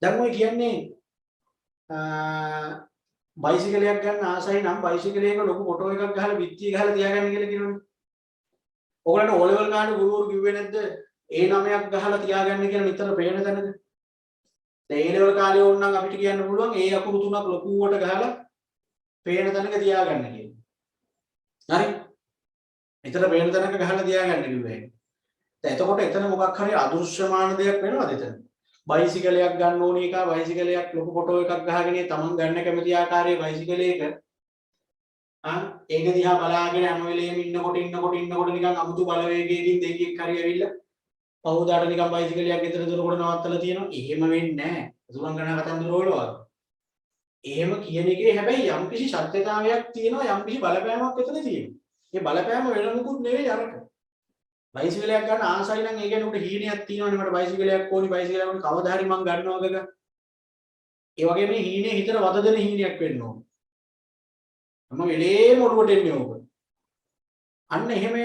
දැන් ඔය කියන්නේ බයිසිකලයක් ගන්න ආසයි නම් බයිසිකලයක ලොකු ෆොටෝ එකක් ගහලා පිටිය ගහලා තියාගන්න කියලා කියනවනේ. ඔයගලන්ට O level ගන්න ගුරුවරු කිව්වේ නැද්ද? A9ක් ගහලා තියාගන්න කියලා නිතර පේන තැනද? දැන් A level කාලේ ඕනනම් අපිට කියන්න පුළුවන් A අකුරු තුනක් ලොකුවට ගහලා පේන තැනක තියාගන්න කියලා. හරි? නිතර පේන තැනක ගහලා තියාගන්න කිව්වේ. දැන් එතකොට එතන මොකක් හරි අදෘශ්‍යමාන දෙයක් වෙනවද එතන? බයිසිකලයක් ගන්න ඕනේ එක බයිසිකලයක් ලොකු ෆොටෝ එකක් ගහගෙන තමන් ගන්න කැමති ආකාරයේ බයිසිකලයක ඒක දිහා බලාගෙන හැම වෙලේම ඉන්නකොට නිකන් අමුතු බලවේගයකින් දෙකෙක් හරි ඇවිල්ලා පහුදාට නිකන් බයිසිකලයක් ගෙදර දොරකට නවත්තලා තියෙනවා. එහෙම වෙන්නේ නැහැ. සුරංගනා කතන්දර වල වගේ. එහෙම කියන එකේ හැබැයි යම්කිසි සත්‍යතාවයක් තියෙනවා, යම්කිසි බලපෑමක් එතන තියෙනවා. ඒ බලපෑම වෙන මොකුත් නෙවෙයි අරක. බයිසිකලයක් ගන්න ආසයි නම් ඒ කියන්නේ උඩ හීනයක් තියෙනවනේ මට බයිසිකලයක් ඕනි බයිසිකලයක් ඕනි කවදා හරි මං ගන්නවා වගේක. ඒ වගේ මේ හීනේ හිතට වද දෙන හීනයක් වෙන්න ඕන. මම වෙලේම ඔළුවට එන්නේ ඕක. අන්න එහෙම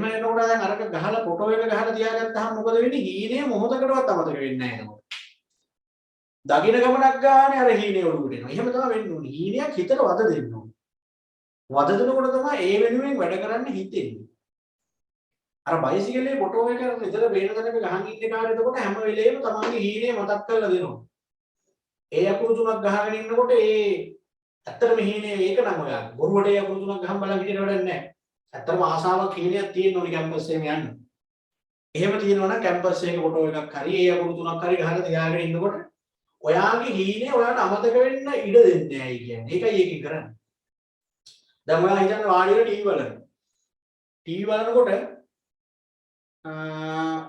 එනකොට දැන් අරක ගහලා ෆොටෝ එක ගහලා තියාගත්තාම මොකද වෙන්නේ? හීනේ මොහොතකටවත් අමතක වෙන්නේ නැහැ එතකොට. දකින්න ගමනක් ගානේ අර හීනේ ඔළුවට එනවා. එහෙම තමයි වෙන්න ඕනේ. හීනයක් හිතට වද දෙන්න ඕනේ. වද දෙනකොට තමයි ඒ වෙනුවෙන් වැඩ කරන්න හිතෙන්නේ. අර බයිසිකලේ ෆොටෝ එක විතර වේන තැනක ගහන් ඉන්න කාර්යය එතකොට හැම වෙලේම තමන්ගේ හීනේ මතක් කරලා දෙනවා. ඒ අකුරු තුනක් ගහගෙන ඉන්නකොට ඇත්තටම හීනේ ඒක නම් ඔයා බොරුවට ඒ අකුරු තුනක් ගහන් බලන් හිටියට වැඩක් නැහැ. ඇත්තටම ආසාවක් හීනයක් තියෙන්න ඕනේ කැම්පස් එකේම යන්න. එහෙම තියෙනවා නම් කැම්පස් එකේ ෆොටෝ එකක් හරි ඒ අකුරු තුනක් හරි ගහලා තියාගෙන ඉන්නකොට ඔයාගේ හීනේ ඔයාට අමතක වෙන්න ඉඩ දෙන්නේ නැහැ කියන්නේ. ඒකයි ඒකෙන් කරන්නේ. දැන් ඔයා හිතන්න වාඩි වෙලා ටීවී බලනවා. ටීවී බලනකොට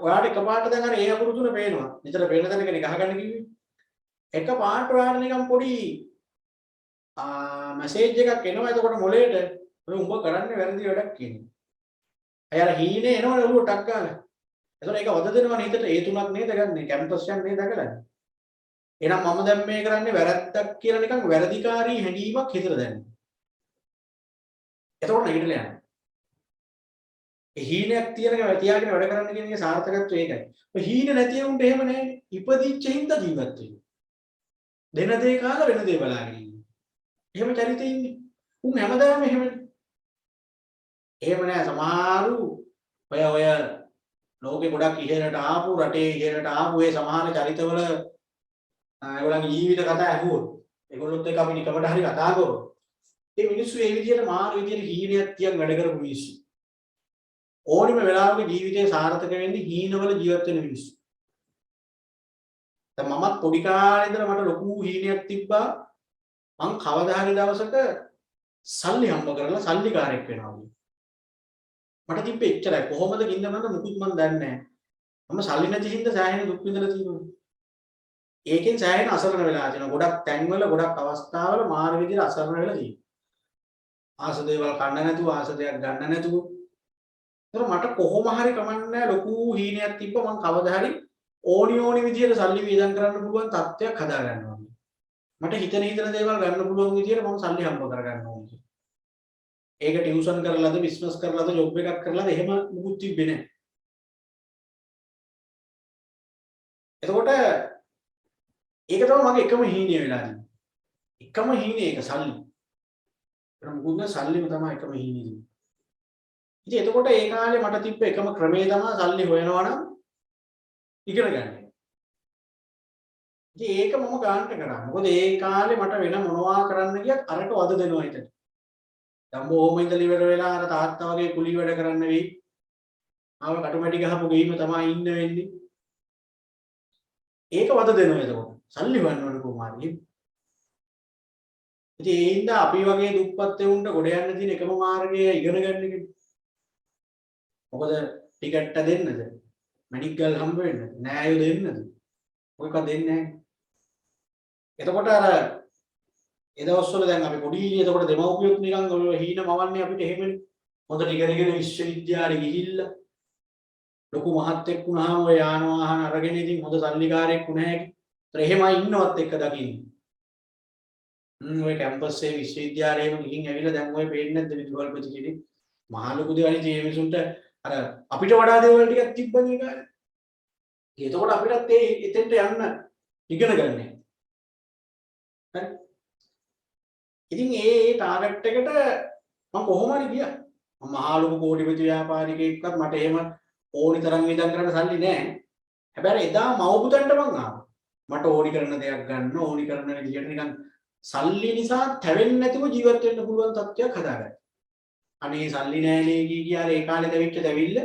ඔයාට එකපාරට දැන් අර ඒ අකුරු තුන පේනවා. නිතර පේන තැනකනේ ගහගන්න කිව්වේ. එකපාරට ඔයාට නිකන් පොඩි මැසේජ් එකක් එනවා. එතකොට මොලේට ඔය උඹ කරන්නේ වැරදි වැඩක් කියන්නේ. අය අර හීනේ එනවනේ ඔළුව ටක් ගාලා. එතකොට ඒක වද දෙනවනේ හිතට ඒ තුනක් නේද ගන්නෙ කැම්පස් එකක් නේද දකලා. එහෙනම් මම දැන් මේ කරන්නේ වැරද්දක් කියලා නිකන් වැරදිකාරී හැඟීමක් හිතට දැනෙනවා. එතකොට නැගිටලා යනවා. හීනයක් තියනක තියාගෙන වැඩ කරන්න කියන එකේ සාර්ථකත්වය ඒකයි. ඔය හීන නැති උන්ට එහෙම නැහැ. ඉපදිච්ච හින්දා ජීවත් වෙන්නේ. දෙන දේ කාලා වෙන දේ බලාගෙන ඉන්නේ. එහෙම චරිතේ ඉන්නේ. උන් හැමදාම එහෙමනේ. එහෙම නෑ සමහරු ඔය ලෝකේ ගොඩක් ඉහළට ආපු රටේ ඉහළට ආපු ඒ සමහර චරිතවල ඒගොල්ලන්ගේ ජීවිත කතා ඇහුවොත් ඒගොල්ලොත් එක්ක අපි නිකමට හරි කතා කරමු. මේ මිනිස්සු මේ විදිහට මාරු විදිහට හීනයක් තියන් වැඩ කරපු මිනිස්සු. ඕනිම වෙලාවක ජීවිතේ සාර්ථක වෙන්නේ හීනවල ජීවත් වෙන මිනිස්සු. දැන් මමත් පොඩි කාලේ ඉඳලා මට ලොකු හීනයක් තිබ්බා. මං කවදා හරි දවසක සල්ලි හම්බ කරලා සල්ලිකාරයෙක් වෙනවා කියලා. මට තිබ්බේ එච්චරයි. කොහොමද කින්දමද මුකුත් මන් දන්නේ නැහැ. මම සල්ලි නැති හින්දා සෑහෙන දුක් විඳලා තියෙනවා. ඒකෙන් සෑහෙන අසරණ වෙලා තියෙනවා. ගොඩක් තැන්වල ගොඩක් අවස්ථාවල මාර විදිහට අසරණ වෙලා තියෙනවා. ආස දේවල් කන්න නැතුව ආස දෙයක් ගන්න නැතුව. ඒතර මට කොහොම හරි කමන්නේ ලොකු හීනයක් තිබ්බ මං කවදා හරි ඕනි විදිහට සල්ලි වේදම් කරන්න පුළුවන් තත්ත්වයක් හදා ගන්නවා. මට හිතන දේවල් ගන්න පුළුවන් විදිහට මම සල්ලි හම්බ කර ගන්න ඕනේ. ඒක ටියුෂන් කරලාද බිස්නස් කරලාද ජොබ් එකක් කරලාද එහෙම මුකුත් තිබ්බේ නැහැ. එතකොට ඒක තමයි මගේ එකම හීනිය වෙලා තියෙන්නේ. එකම හීනිය ඒක සල්ලි. ඒක මුකුත් නෑ සල්ලිම තමයි එකම හීනිය. ඉතින් එතකොට ඒ කාලේ මට තිබ්බ එකම ක්‍රමය තමයි සල්ලි හොයනවා නම් ඉගෙන ගන්න. ඉතින් ඒක මම ගන්නට කරා. මොකද ඒ කාලේ මට වෙන මොනවා කරන්න ගියත් අරක වද දෙනවා හිතට. දැන් බොහොම ඉඳලා ඉවර වෙලා අර තාත්තා වගේ කුලි වැඩ කරන්න වෙයි. ආව කටුමැටි ගහපු ගෙයිම තමයි ඉන්න වෙන්නේ. ඒක වද දෙනවා එතකොට. සල්ලි හොයන්න ඕන කොහොමද? ඉතින් ඒ හින්දා අපි වගේ දුප්පත් වුන්ට ගොඩ යන්න තියෙන එකම මාර්ගය ඉගෙන ගන්න එකනේ. මොකද ටිකට් දෙන්නද? මෙඩිකල් හම්බ වෙන්නද? නෑයෝ දෙන්නද? මොකක් දෙන්නේ නැහැ. එතකොට අර ඒ දවස්වල දැන් අපි පොඩි එතකොට දෙමව්පියොත් නිකන් ඔය හීන මවන්නේ අපිට එහෙමනේ. හොඳට ඉගෙනගෙන විශ්වවිද්‍යාලෙ ගිහිල්ලා ලොකු මහත්ෙක් වුණාම ඔය යාන වාහන අරගෙන ඉතින් හොඳ සල්ලිකාරයෙක් වුණ හැකි. ඒතර එහෙමයි ඉන්නවත් එක්ක දකින්න. ඔය කැම්පස් එකේ විශ්වවිද්‍යාලයේම ගිහින් ඇවිල්ලා දැන් ඔය පේන්නේ නැද්ද විදුහල්පති කෙනෙක්? මහා ලොකු දේවල් ඉතින් මේ මිනිසුන්ට අර අපිට වඩා දේවල් ටිකක් තිබ්බනේ කාලේ. එතකොට අපිටත් ඒ එතෙන්ට යන්න ඉගෙන ගන්න. හරි. ඉතින් ඒ ටාගට් එකට මම කොහොම හරි ගියා. මම මහා ලොකු කෝටිපති ව්‍යාපාරිකයෙක්වත් මට එහෙම ඕනි තරම් විඳන් කරන්න සල්ලි නැහැ. හැබැයි එදා මව පුතන්ට මං ආවා. මට ඕනි කරන දෙයක් ගන්න ඕනි කරන විදියට නිකන් සල්ලි නිසා තැවෙන්නේ නැතිව ජීවත් වෙන්න පුළුවන් තත්ත්වයක් හදාගත්තා. අනේ සල්ලි නැහැනේ කියා ඒ කාලේ දැවිච්ච දැවිල්ල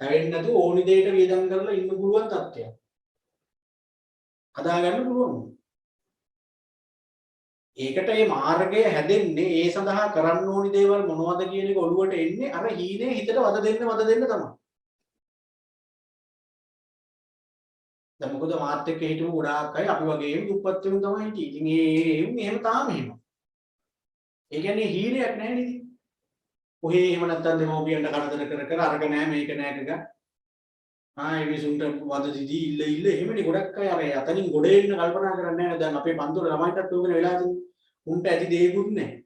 තැවෙන්නේ නැතුව ඕනි දෙයකට වියදම් කරලා ඉන්න පුළුවන් තත්ත්වයක් හදාගන්න පුළුවන්. ඒකට මේ මාර්ගය හැදෙන්නේ ඒ සඳහා කරන්න ඕනි දේවල් මොනවද කියන එක ඔළුවට එන්නේ අර හීනේ හිතට වද දෙන්න තමයි. දැන් මොකද මාත් එක්ක හිටපු ගොඩාක් අය අපි වගේම දුප්පත් වෙනු තමයි හිටියේ. ඉතින් ඒ එහෙම තාම එහෙම. ඒ කියන්නේ හීනයක් නැහැ නේද? ඔහේ එහෙම නැත්තම් දෙමෝපියන්ට කරදර කර කර අරක නෑ මේක නෑ එක ආ ඒ විසුන්ට වද දිදී ඉල්ල එහෙමනේ ගොඩක් අය අර අතනින් ගොඩ එන්න කල්පනා කරන්නේ නැහැ දැන් අපේ පන්තිවල ළමයින්ටත් උගෙන වෙලා තියෙන්නේ උන්ට ඇති දෙයක්වත් නැහැ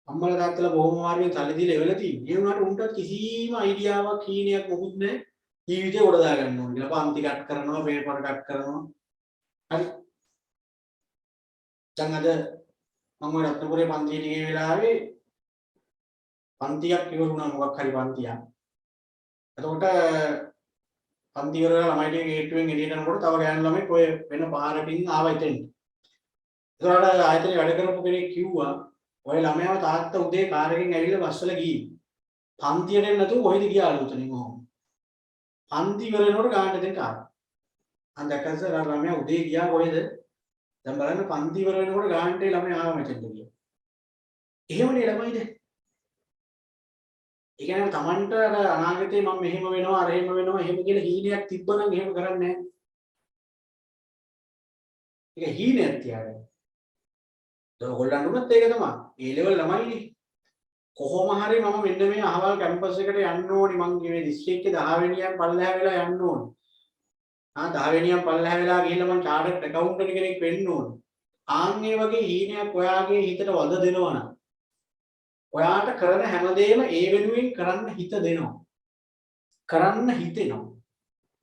අම්මලා තාත්තලා බොහොම මාර්ගෙන් සල්ලි දීලා එවලා තියෙන්නේ ඒ වුණාට උන්ට කිසිම අයිඩියාවක් හීනයක් මොකුත් නැහැ ජීවිතේ උඩ දා ගන්න ඕනේ කියලා පන්ති කට් කරනවා පේපර් කට් කරනවා හරි දැන් අද මම රත්නපුරේ පන්තියට ගිය වෙලාවේ පන්තියක් ඉවරුණා මොකක් හරි පන්තියක් එතකොට පන්ති ඉවර වෙලා ළමයිට ගේට්ටුවෙන් එළියට යනකොට තව ගෑනු ළමෙක් ඔය වෙන පාරකින් ආවා එතෙන්. ඒතරට ආයතනයේ වැඩ කරපු කෙනෙක් කිව්වා ඔය ළමයාව තාත්තා උදේ කාර් එකෙන් ඇවිල්ලා බස් වල ගිහින් පන්තියට එන්න නැතුව කොහෙද ගියාලු උතනින් ඔහොම. පන්ති ඉවර වෙනකොට ගානට දෙන්න ආවා. අන් දැක්කද සර් ළමයා උදේ ගියා කොහෙද? දැන් බලන්න පන්ති ඉවර වෙනකොට ගානට ළමයා ආවා මෙතෙන්ට ගියා. එහෙමනේ ළමයිද? ඒ කියන්නේ තමන්ට අර අනාගතේ මම මෙහෙම වෙනවා අර එහෙම වෙනවා එහෙම කියලා හීනයක් තිබ්බනම් එහෙම කරන්නේ නැහැ. ඒක හීනයක් තියාගන්න. ඒක ඔයගොල්ලන්ටුත් ඒක තමයි. ඒ ලෙවල් ළමයිනේ. කොහොම හරි මම මෙන්න මේ අහවල් කැම්පස් එකට යන්න ඕනි මං මේ දිස්ත්‍රික්කේ 10 වෙනියන් පල්ලෙහා වෙලා යන්න ඕනි. 10 වෙනියන් පල්ලෙහා වෙලා ගිහිල්ලා මං චාර්ටර්ඩ් ඇකවුන්ටන්ට් කෙනෙක් වෙන්න ඕනි. ආන් මේ වගේ හීනයක් ඔයාගේ හිතට වද දෙනවනම් ඔයාට කරන හැමදේම ඒ වෙනුවෙන් කරන්න හිත දෙනවා. කරන්න හිතෙනවා.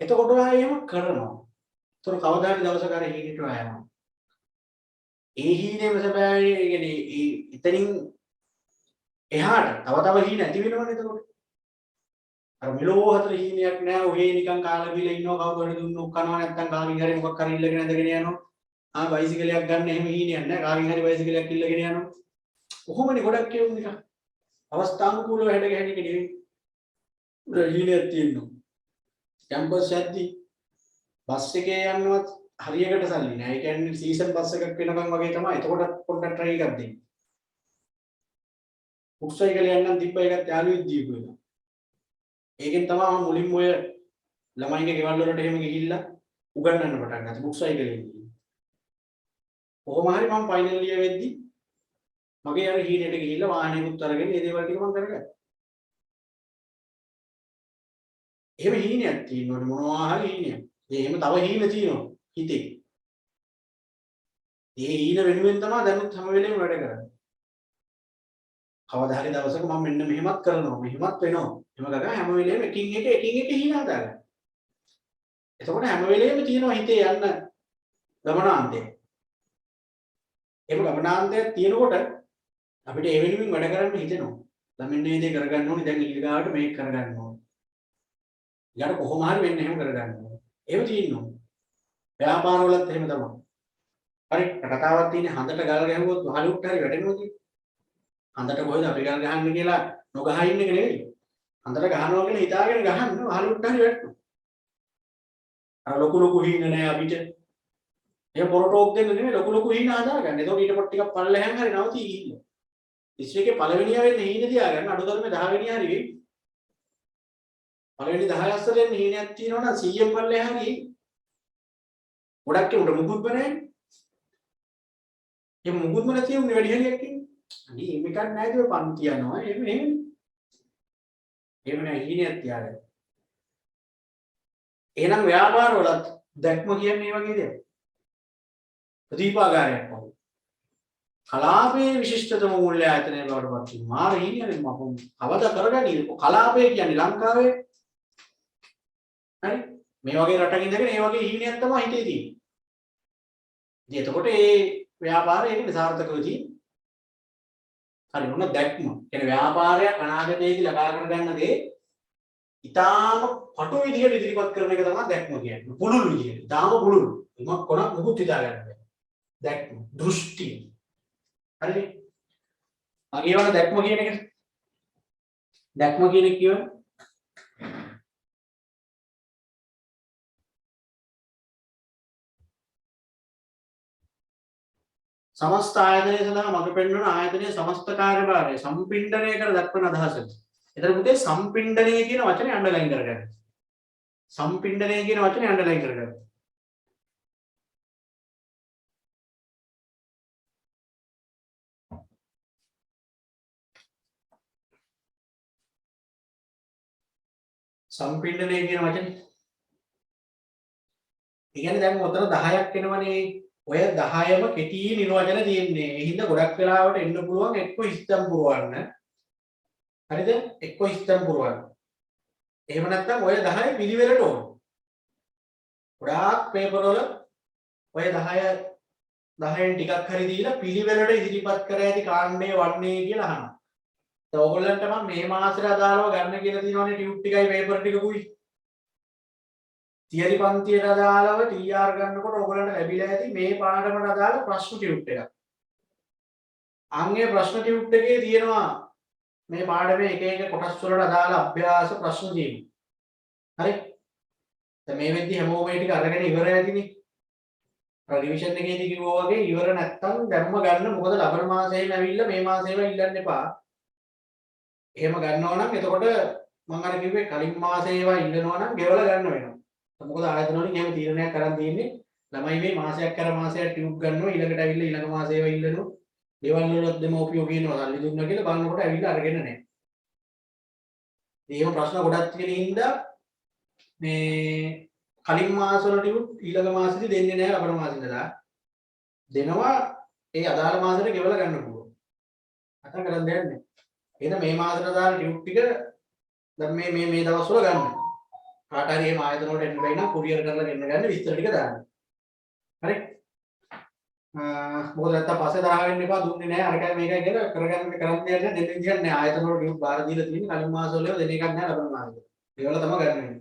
එතකොට ඔයා එහෙම කරනවා. ඒතර කවදා හරි දවසක අර හීනෙට ඔයා යනවා. ඒ හීනේම සැබෑ කියන්නේ එතනින් එහාට තව හීන ඇති වෙනවනේ එතකොට. අර මෙලෝ හතර හීනයක් නෑ ඔහේ නිකන් කාලා බිලා ඉන්නවා කවුරු හරි දුන්නු කනවා නැත්තම් කාගෙන් හරි මොකක් හරි ඉල්ලගෙන ඇඳගෙන යනවා. බයිසිකලයක් ගන්න එහෙම හීනයක් නෑ කාගෙන් හරි බයිසිකලයක් ඉල්ලගෙන යනවා. කොහොමනේ ගොඩක් කියමු නිකන්. අවස්ථානුකූලව හැඩ ගැහෙන එක නෙවෙයි. උඩ හීනයක් තියෙනවා. කැම්පස් යද්දි බස් එකේ යන්නවත් හරියකට සල්ලි නෑ. ඒ කියන්නේ සීසන් බස් එකක් වෙනකන් වගේ තමයි. එතකොට පොඩ්ඩක් try එකක් දෙන්න. මුක්සයිකලේ යන්නම් තිබ්බ එකත් යාළුවෙක් දීපු එක. ඒකෙන් තමයි මම මුලින්ම ඔය ළමයින්ගේ ගෙවල් වලට එහෙම ගිහිල්ලා උගන්වන්න පටන් ගත්තා මුක්සයිකලේ. කොහොම හරි මම ෆයිනල් ඉයර් වෙද්දි මගේ අර හීනෙට ගිහිල්ලා වාහනයකුත් අරගෙන මේ දේවල් ටික මම කරගත්තා. එහෙම හීනයක් තියෙනවනේ මොනවා හරි හීනයක්. එහෙම තව හීන තියෙනවා හිතේ. ඒ හීන වෙනුවෙන් තමයි දැනුත් හැම වෙලේම වැඩ කරන්නේ. කවදා හරි දවසක මම මෙන්න මෙහෙමත් කරනවා මෙහෙමත් වෙනවා. එහෙම කරලා හැම වෙලේම එකින් එක හීන හදාගන්න. එතකොට හැම වෙලේම තියෙනවා හිතේ යන්න ගමනාන්තය. එහෙම ගමනාන්තයක් තියෙනකොට අපිට ඒ වෙනුවෙන් වැඩ කරන්න හිතෙනවා. දැන් මෙන්න මේ දේ කරගන්න ඕනේ දැන් ඊළඟට මේක කරගන්න ඕනේ. ඊළඟ කොහොම හරි වෙන්න එහෙම කරගන්න ඕනේ. එහෙම තියෙනවා. ව්‍යාපාරවලත් එහෙම තමයි. හරි කතාවක් තියෙන්නේ හඳට ගල් ගැහුවොත් වහලුට්ට හරි වැටෙනවා කියන්නේ. හඳට කොහෙද අපි ගල් ගහන්නේ කියලා නොගහ ඉන්න එක නෙවෙයි. හඳට ගහනවා කියලා හිතාගෙන ගහන්න වහලුට්ට හරි වැටෙනවා. අර ලොකු හීන නෑ අපිට. ඒ පොරටෝක් දෙන්න නෙවෙයි ලොකු හීන හදාගන්න. එතකොට ඊට පස්සේ ටිකක් පල්ලෙහාන් හරි නවතී ගිහින්. ඉස්රේකේ පළවෙනියා වෙන්න හීන තියාගන්න අඩුතරමේ 10 වෙනියා හරි වෙයි. පළවෙනි 10 අස්සරෙන් හීනයක් තියෙනවා නම් 100න් පල්ලෙහා ගිහින්. ගොඩක් උඩ මුකුත්ම නැහැ. ඒ මුකුත්ම නැති උන්නේ වැඩි හරියක් ඉන්නේ. අනේ මේකක් නැයිද ඔය පන්ති යනවා. එහෙම නෑ හීනයක් තියාගන්න. එහෙනම් ව්‍යාපාරවලත් දැක්ම කියන්නේ මේ වගේ දෙයක්. ප්‍රතිපාගාරයක් වගේ. කලාපයේ විශිෂ්ටතම මූල්‍ය ආයතනය බවට පත් වීම. මාර හීනියනේ මම අවදා කරගන්නේ. කලාපය කියන්නේ ලංකාවේ හරි මේ වගේ රටක ඉඳගෙන මේ වගේ හීනයක් තමයි හිතේ තියෙන්නේ. ඉතින් එතකොට මේ ව්‍යාපාරය ඒකේ සාර්ථකව තියෙන්නේ. හරි මොන දැක්ම. කියන්නේ ව්‍යාපාරයක් අනාගතයේදී ලබා ගන්න දේ ඊටාම පටු විදිහට ඉදිරිපත් කරන එක තමයි දැක්ම කියන්නේ. පුළුල් විදිහට. ඊටාම පුළුල්. මොකක් කොනක් මුකුත් හිතා ගන්න බැහැ. දැක්ම, දෘෂ්ටි. හරිනේ. මගේ වල දැක්ම කියන එක. දැක්ම කියන එක කියවනේ. समस्त ආයතනය සඳහා මඟ පෙන්වන ආයතනයේ සමස්ත කාර්යභාරය සම්පින්ඩණය කර දක්වන අදහසයි. එතන පුතේ සම්පින්ඩණය කියන වචනේ අන්ඩර්ලයින් කරගන්න. සම්පින්ඩණය කියන වචනේ අන්ඩර්ලයින් කරගන්න. සම්පින්ඩනය කියන වචනේ. ඒ කියන්නේ දැන් උතන 10ක් එනවනේ. ඔය 10ම කෙටි නිර්වචන තියෙන්නේ. ඒ හින්දා ගොඩක් වෙලාවට එන්න පුළුවන් එක්ක ඉස්තම් පුරවන්න. හරිද? එක්ක ඉස්තම් පුරවන්න. එහෙම නැත්නම් ඔය 10 පිළිවෙලට ඕන. ගොඩාක් පේපර් වල ඔය 10න් ටිකක් හරි දීලා පිළිවෙලට ඉදිරිපත් කර ඇති කාණ්ඩය වන්නේ කියලා අහනවා. දැන් ඕගොල්ලන්ට මම මේ මාසෙට අදාළව ගන්න කියලා තියෙනවානේ ටියුබ් ටිකයි පේපර් ටිකකුයි. තියරි පන්තියට අදාළව TR ගන්නකොට ඔයගොල්ලන්ට ලැබිලා ඇති මේ පාඩමට අදාළ ප්‍රශ්න ටියුබ් එකක්. අංගේ ප්‍රශ්න ටියුබ් එකේ තියෙනවා මේ පාඩමේ එක එක කොටස් වලට අදාළ අභ්‍යාස ප්‍රශ්න තියෙනවා. හරි? දැන් මේ වෙද්දි හැමෝම මේ ටික අරගෙන ඉවර ඇතිනේ. රිවිෂන් එකේදී කිව්වා වගේ ඉවර නැත්තම් දැම්ම ගන්න. මොකද ලබන මාසෙම ඇවිල්ලා මේ මාසෙම ඉල්ලන්න එපා. එහෙම ගන්නවා නම් එතකොට මම අර කිව්වේ කලින් මාසේ ඒවා ඉල්ලනවා නම් ගෙවලා ගන්න වෙනවා. මොකද ආයතන වලින් එහෙම තීරණයක් කරන් තියෙන්නේ ළමයි මේ මාසයක් කර මාසයක් ටියුබ් ගන්නවා ඊළඟට ඇවිල්ලා ඊළඟ මාසේ ඒවා ඉල්ලනවා. දේවල් වලත් දෙමෝපියෝ කියනවා සල්ලි දුන්නා කියලා බලනකොට ඇවිල්ලා අරගෙන නැහැ. එහෙම ප්‍රශ්න ගොඩක් තියෙන හින්දා මේ කලින් මාසවලට ඊළඟ මාසෙදි දෙන්නේ නැහැ ලබන මාසෙ ඉඳලා. දෙනවා ඒ අදාළ මාසෙට ගෙවලා ගන්න පුළුවන්. අත කරන් දෙන්නේ නැහැ. එහෙනම් මේ මාසෙට අදාළ ටියුබ් ටික දැන් මේ දවස්වල ගන්න. කාට හරි එහෙම ආයතන වලට එන්න බැයි නම් කුරියර් කරලා ගෙන්න ගන්න විස්තර ටික දාන්න. හරි? මොකද නැත්තම් පස්සේ තරහ වෙන්න එපා දුන්නේ නැහැ අරකයි මේකයි කියලා කරන්න යන්න දෙන්න විදිහක් නැහැ. ආයතන වල ටියුබ් බාර දීලා තියෙන්නේ කලින් මාසවල ඒවා දෙන එකක් නැහැ ලබන මාසෙට. ඒවල තමයි ගන්න වෙන්නේ.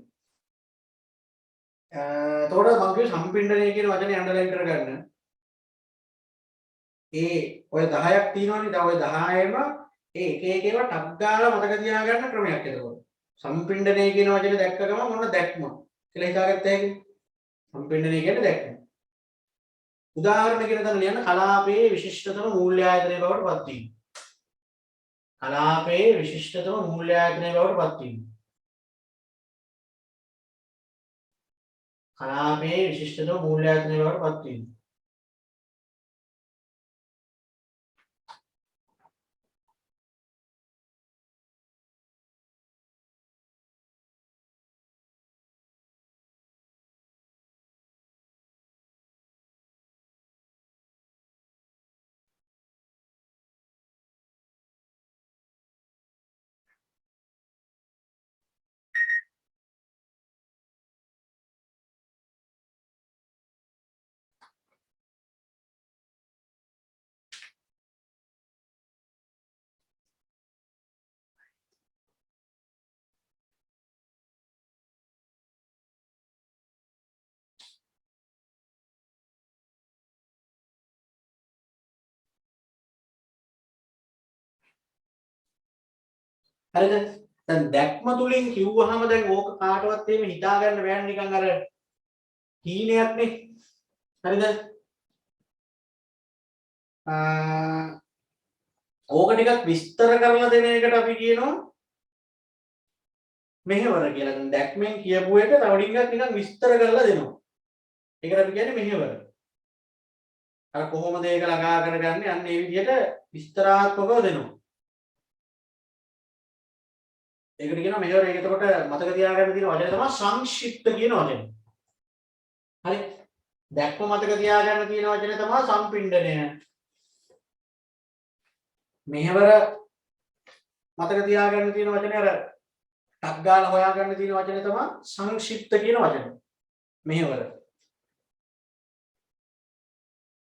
එතකොට මම කිව්වේ සම්පින්ඩනය කියන වචනේ අන්ඩර්ලයින් කරගන්න. ඒ ඔය 10ක් තියෙනවනේ. දැන් ඔය 10ෙම ඒ එක එක ඒවා ටක් ගාලා මතක තියාගන්න ක්‍රමයක් එතකොට. සම්පින්ඩනය කියන වචනේ දැක්ක ගමන් මොන දැක්ම කියලා හිතාගත්තා හැකි. සම්පින්ඩනය කියන්නේ දැක්ම. උදාහරණයකට දැන් ලියන්න කලාපයේ විශිෂ්ටතම මූල්‍ය ආයතනය බවට පත් වීම. කලාපයේ විශිෂ්ටතම මූල්‍ය ආයතනය බවට පත් වීම. කලාපයේ විශිෂ්ටතම මූල්‍ය ආයතනය බවට පත් වීම. හරිද? දැන් දැක්ම තුලින් කිව්වහම දැන් ඕක කාටවත් එහෙම හිතා ගන්න බෑනේ නිකන් අර හීනයක්නේ. හරිද? ඕක ටිකක් විස්තර කරලා දෙන එකට අපි කියනවා මෙහෙවර කියලා. දැන් දැක්මෙන් කියපු එක තව ටිකක් නිකන් විස්තර කරලා දෙනවා. ඒකට අපි කියන්නේ මෙහෙවර. අර කොහොමද ඒක ළඟා කරගන්නේ? අන්න ඒ විදිහට විස්තරාත්මකව දෙනවා. ඒකට කියනවා මෙහෙවර. ඒක එතකොට මතක තියාගන්න තියෙන වචනේ තමයි සංක්ෂිප්ත කියන වචනේ. හරි? දැක්ම මතක තියාගන්න තියෙන වචනේ තමයි සම්පින්ඩනය. මෙහෙවර මතක තියාගන්න තියෙන වචනේ අර ටක් ගාලා හොයාගන්න තියෙන වචනේ තමයි සංක්ෂිප්ත කියන වචනේ. මෙහෙවර.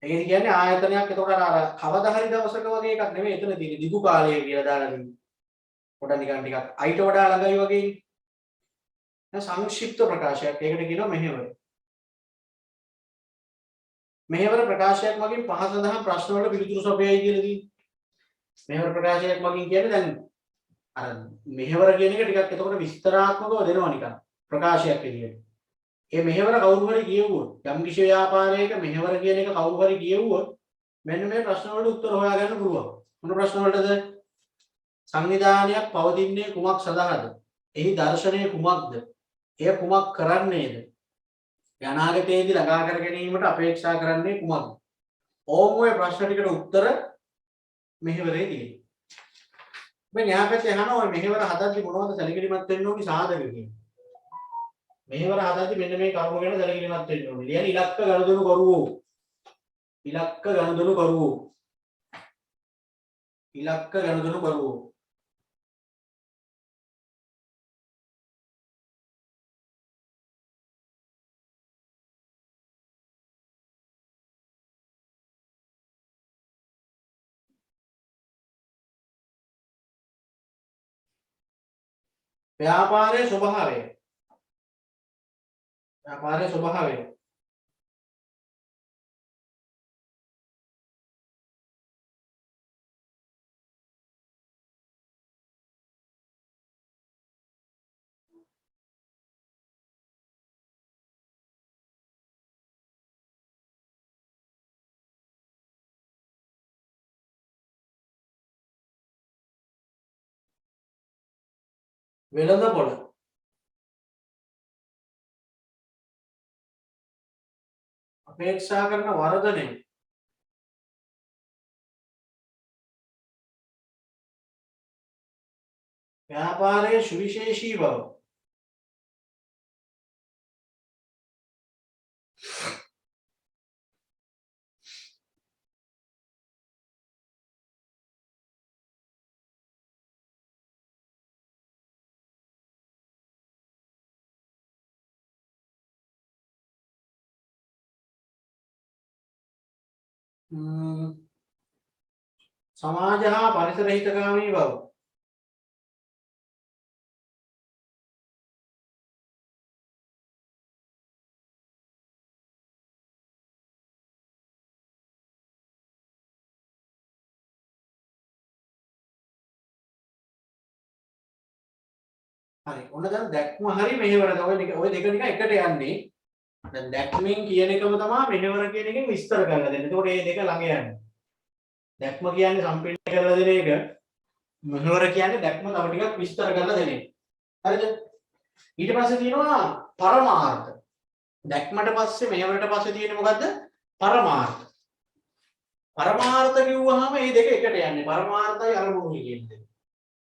ඒ කියන්නේ ආයතනයක් එතකොට අර කවදා හරි දවසක වගේ එකක් නෙමෙයි එතන තියෙන්නේ දිගු කාලය කියලා දාලා තියෙන්නේ. පොඩ නිකන් ටිකක් අයිට වඩා ළඟයි වගේ. සංක්ෂිප්ත ප්‍රකාශයක්. ඒකට කියනවා මෙහෙවර. මෙහෙවර ප්‍රකාශයක් මගින් පහ සඳහන් ප්‍රශ්න වලට පිළිතුරු සපයයි කියලා තියෙන්නේ. මෙහෙවර ප්‍රකාශයක් මගින් කියන්නේ දැන් අර මෙහෙවර කියන එක ටිකක් එතකොට විස්තරාත්මකව දෙනවා නිකන් ප්‍රකාශයක් විදියට. ඒ මෙහෙවර කවුරු හරි කියවුවොත් යම් කිසි ව්‍යාපාරයක මෙහෙවර කියන එක කවුරු හරි කියවුවොත් මෙන්න මේ ප්‍රශ්න වලට උත්තර හොයාගන්න පුළුවන්. මොන ප්‍රශ්න වලටද? සංවිධානයක් පවතින්නේ කුමක් සඳහාද? එහි දර්ශනය කුමක්ද? එය කුමක් කරන්නේද? අනාගතයේදී ළඟා කර ගැනීමට අපේක්ෂා කරන්නේ කුමක්ද? ඕම් ඔය ප්‍රශ්න ටිකට උත්තර මෙහෙවරේ තියෙනවා. මේ න්‍යායපත්‍ය අහනවා ඔය මෙහෙවර හදද්දි මොනවද සැලකිලිමත් වෙන්න ඕනි සාධක කියන්නේ. මෙහෙවර හදද්දි මෙන්න මේ කරුණු ගැන සැලකිලිමත් වෙන්න ඕනේ. ලියන ඉලක්ක ගනුදෙනු කරුවෝ. ඉලක්ක ගනුදෙනු කරුවෝ. ඉලක්ක ගනුදෙනු කරුවෝ. ව්‍යාපාරයේ ස්වභාවය. ව්‍යාපාරයේ ස්වභාවය. වෙළඳපොළ. අපේක්ෂා කරන වර්ධනය. ව්‍යාපාරයේ සුවිශේෂී බව. සමාජ හා පරිසර හිතකාමී බව. හරි. ඔන්න දැන් දැක්ම හරි මෙහෙවරද ඔය දෙක නිකන් එකට යන්නේ. දැන් දැක්මෙන් කියන එකම තමයි මෙහෙවර කියන එකෙන් විස්තර කරලා දෙන්නේ. එතකොට මේ දෙක ළඟ යන්නේ. දැක්ම කියන්නේ සම්පූර්ණ කරලා දෙන එක. මෙහෙවර කියන්නේ දැක්ම තව ටිකක් විස්තර කරලා දෙන එක. හරිද? ඊට පස්සේ තියෙනවා පරමාර්ථ. දැක්මට පස්සේ මෙහෙවරට පස්සේ තියෙන්නේ මොකද්ද? පරමාර්ථ. පරමාර්ථ කිව්වහම මේ දෙක එකට යන්නේ. පරමාර්ථයි අරමුණුයි කියන්නේ.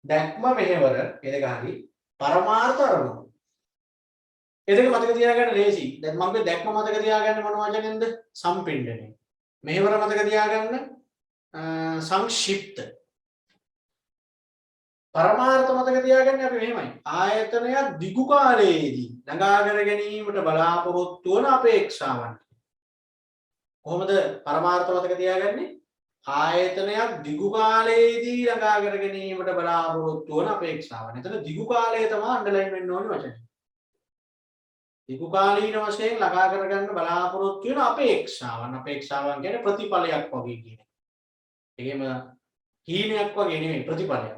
දැක්ම මෙහෙවර මේ දෙක හරි. පරමාර්ථ අරමුණු. ඒ දෙක මතක තියාගන්න ලේසි. දැන් මම මේ දැක්ම මතක තියාගන්න මොන වචනෙන්ද? සම්පින්ඩණය. මෙහෙවර මතක තියාගන්න සංක්ෂිප්ත. පරමාර්ථ මතක තියාගන්න අපි මෙහෙමයි. ආයතනයක් දිගු කාලයේදී ළඟා කර ගැනීමට බලාපොරොත්තු වන අපේක්ෂාවන්. කොහොමද පරමාර්ථ මතක තියාගන්නේ? ආයතනයක් දිගු කාලයේදී ළඟා කර ගැනීමට බලාපොරොත්තු වන අපේක්ෂාවන්. එතන දිගු කාලය තමයි අන්ඩර්ලයින් වෙන්න ඕනේ වචනේ. දිගු කාලීන වශයෙන් ළඟා කරගන්න බලාපොරොත්තු වෙන අපේක්ෂාවන්. අපේක්ෂාවන් කියන්නේ ප්‍රතිඵලයක් වගේ කියන එක. ඒකෙම හීනයක් වගේ නෙමෙයි ප්‍රතිඵලයක්.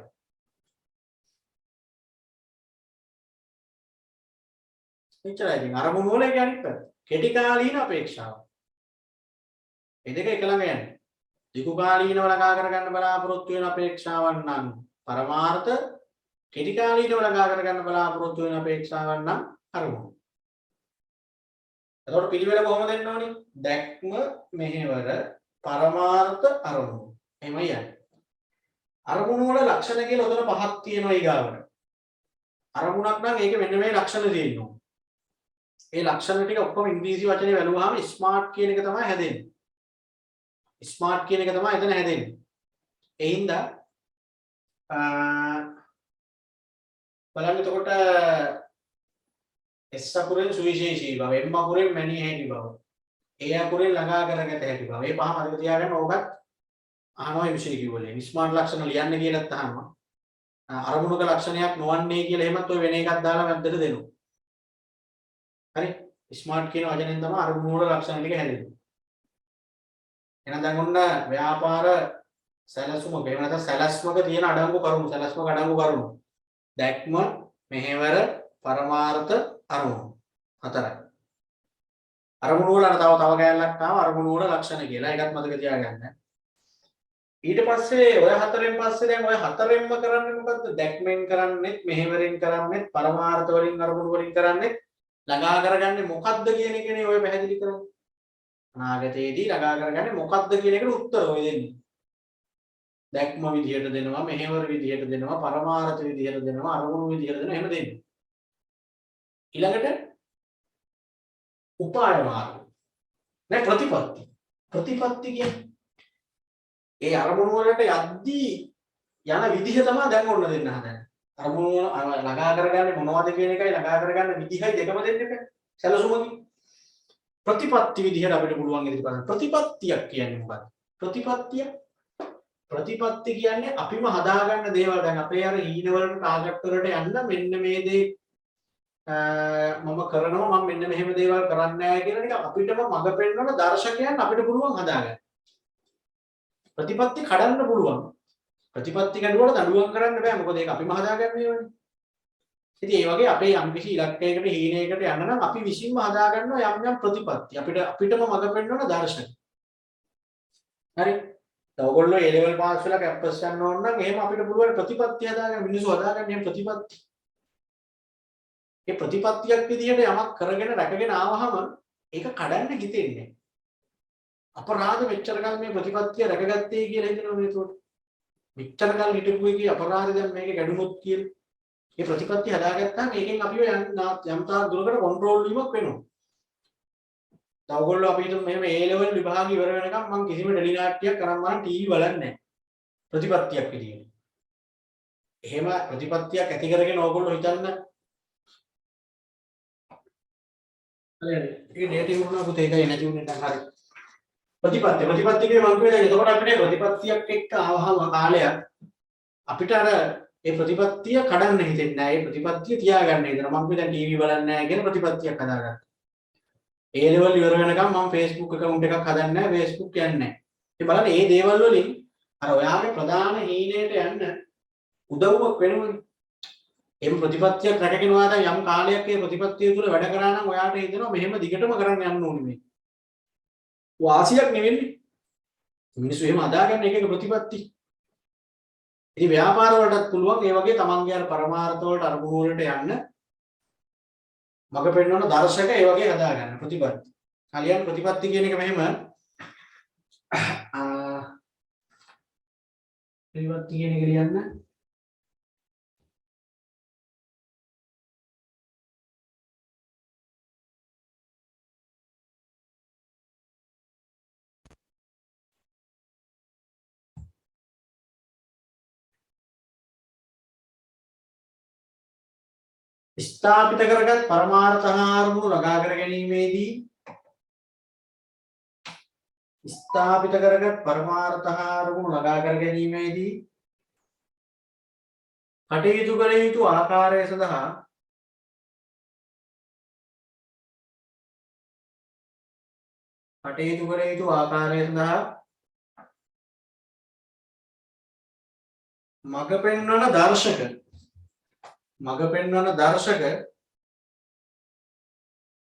එච්චරයි. ඉතින් අරමුණු වල කියන්නේ අනිත් පැත්ත. කෙටි කාලීන අපේක්ෂාව. මේ දෙක එක ළඟ යන්නේ. දිගු කාලීනව ළඟා කරගන්න බලාපොරොත්තු වෙන අපේක්ෂාවන් නම් පරමාර්ථ, කෙටි කාලීනව ළඟා කරගන්න බලාපොරොත්තු වෙන අපේක්ෂාවන් නම් අරමුණු. එතකොට පිළිවෙල කොහොමද දෙන්න ඕනේ? දැක්ම මෙහෙවර පරමාර්ථ අරමුණු. එහෙමයි යන්නේ. අරමුණු වල ලක්ෂණ කියලා උතන පහක් තියෙනවා ඊගාවට. අරමුණක් නම් ඒක මෙන්න මේ ලක්ෂණ තියෙනවා. ඒ ලක්ෂණ ටික ඔක්කොම ඉංග්‍රීසි වචනේ වැළුවාම ස්මාර්ට් කියන එක තමයි හැදෙන්නේ. ස්මාර්ට් කියන එක තමයි එතන හැදෙන්නේ. ඒ හින්දා බලන්න එතකොට S අකුරෙන් සුවිශේෂී බව, M අකුරෙන් මැනිය හැකි බව, A අකුරෙන් ළඟා කරගත හැකි බව. මේ පහ මතක තියාගන්න ඕකත් අහනවා විශේෂ කිව්වලේ. ස්මාර්ට් ලක්ෂණ ලියන්න කියලාත් අහනවා. අරමුණක ලක්ෂණයක් නොවන්නේ කියලා එහෙමත් ඔය වෙන එකක් දාලා මැද්දට දෙනවා. හරි? ස්මාර්ට් කියන වචනෙන් තමයි අරමුණු වල ලක්ෂණ ටික හැදෙන්නේ. එහෙනම් දැන් ඔන්න ව්‍යාපාර සැලසුමක එහෙම නැත්නම් සැලැස්මක තියෙන අඩංගු කරුණු, සැලැස්මක අඩංගු කරුණු. දැක්ම, මෙහෙවර, පරමාර්ථ, අරමුණු. හතරයි. අරමුණු වල තව කෑල්ලක් ආව අරමුණු වල ලක්ෂණ කියලා. ඒකත් මතක තියාගන්න. ඊට පස්සේ ඔය හතරෙන් පස්සේ දැන් ඔය හතරෙන්ම කරන්නේ මොකද්ද? දැක්මෙන් කරන්නේත්, මෙහෙවරෙන් කරන්නේත්, පරමාර්ථ වලින් අරමුණු වලින් කරන්නේත් ළඟා කරගන්නේ මොකද්ද කියන එකනේ ඔය පැහැදිලි කරන්නේ. අනාගතයේදී ළඟා කරගන්නේ මොකද්ද කියන එකට උත්තර ඔය දෙන්නේ. දැක්ම විදියට දෙනවා, මෙහෙවර විදියට දෙනවා, පරමාර්ථ විදියට දෙනවා, අරමුණු විදියට දෙනවා එහෙම දෙන්නේ. ඊළඟට උපාය මාර්ග. නෑ ප්‍රතිපත්ති. ප්‍රතිපත්ති කියන්නේ ඒ අරමුණු වලට යද්දී යන විදිහ තමයි දැන් ඔන්න දෙන්න හදන්නේ. අරමුණු ළඟා කරගන්නේ මොනවද කියන එකයි ළඟා කරගන්න විදිහයි දෙකම දෙන්න එක. සැලසුමකින්. ප්‍රතිපත්ති විදිහට අපිට පුළුවන් ඉදිරි බලන්න. ප්‍රතිපත්තියක් කියන්නේ මොකක්ද? ප්‍රතිපත්ති කියන්නේ අපිම හදාගන්න දේවල්. දැන් අපේ අර හීන වලට ටාගට් වලට යන්න මෙන්න මේ දේ මම කරනවා මම මෙන්න මෙහෙම දේවල් කරන්නේ නැහැ කියන එක අපිටම මඟ පෙන්වන දර්ශකයන් අපිට පුළුවන් හදාගන්න. ප්‍රතිපත්ති කඩන්න පුළුවන්. ප්‍රතිපත්ති කඩුවට දඬුවම් කරන්න බෑ. මොකද ඒක අපිම හදාගන්න ඒවානේ. ඉතින් ඒ වගේ අපේ යම්කිසි ඉලක්කයකට හීනයකට යන්න නම් අපි විසින්ම හදාගන්නවා යම් ප්‍රතිපත්ති. අපිටම මඟ පෙන්වන දර්ශන. හරි. දැන් ඔයගොල්ලෝ A level පාස් වෙලා කැම්පස් යන්න ඕන නම් එහෙම අපිට පුළුවන් ප්‍රතිපත්ති හදාගන්න මිනිස්සු හදාගන්න මේ ප්‍රතිපත්ති. මේ ප්‍රතිපත්තියක් විදිහට යමක් කරගෙන රැකගෙන ආවහම ඒක කඩන්න හිතෙන්නේ. අපරාධ මෙච්චර කල් මේ ප්‍රතිපත්තිය රැකගත්තේ කියලා හිතනවා නේද? මෙච්චර කල් හිටපු එකේ අපරාධ දැන් මේක ගැඩුනොත් කියලා. මේ ප්‍රතිපත්ති හදාගත්තාම මේකෙන් අපිව යම් තාක් දුරකට කන්ට්‍රෝල් වීමක් වෙනවා. දැන් ඔයගොල්ලෝ අපි හිතමු මෙහෙම A level විභාගය ඉවර වෙනකම් මම කිසිම ටෙලි නාට්‍යයක් කරන් මම ටීවී බලන්නේ නැහැ. ප්‍රතිපත්තියක් විදියට. එහෙම ප්‍රතිපත්තියක් ඇති කරගෙන ඔයගොල්ලෝ හිතන්න හරියනේ. ඒක නෙගටිව් වුණා පුතේ ඒකයි නැති වුනේ දැන් හරි. ප්‍රතිපත්ති කියන්නේ මම කියන්නේ එතකොට අපිට ප්‍රතිපත්තියක් එක්ක ආවහම කාලයක් අපිට අර ඒ ප්‍රතිපත්තිය කඩන්න හිතෙන්නේ නැහැ. ඒ ප්‍රතිපත්තිය තියාගන්න හිතෙනවා. මම දැන් ටීවී බලන්නේ නැහැ කියන ප්‍රතිපත්තියක් හදාගත්තා. A level ඉවර වෙනකම් මම Facebook account එකක් හදන්නේ නැහැ. Facebook යන්නේ නැහැ. ඉතින් බලන්න මේ දේවල් වලින් අර ඔයාගේ ප්‍රධාන හීනයට යන්න උදව්වක් වෙනවනේ. එම් ප්‍රතිපත්තියක් රැකගෙන ඔයා යම් කාලයක් ඒ ප්‍රතිපත්තිය තුල වැඩ කරා නම් ඔයාට හිතෙනවා මෙහෙම දිගටම කරන්න යන්න ඕනේ මේ. වාසියක් නෙවෙන්නේ. මිනිස්සු එහෙම හදාගන්න එක ප්‍රතිපත්ති. ඉතින් ව්‍යාපාර වලටත් පුළුවන් ඒ වගේ තමන්ගේ අර පරමාර්ථ වලට අරමුණු වලට යන්න මඟ පෙන්වන දර්ශක ඒ වගේ හදාගන්න ප්‍රතිපත්ති. කලියන් ප්‍රතිපත්ති කියන එක මෙහෙම ප්‍රතිපත්ති කියන එක ලියන්න ස්ථාපිත කරගත් පරමාර්ථ අරමුණු ළඟා කර ගැනීමේදී ස්ථාපිත කරගත් පරමාර්ථ අරමුණු ළඟා කර ගැනීමේදී කටයුතු කළ යුතු ආකාරය සඳහා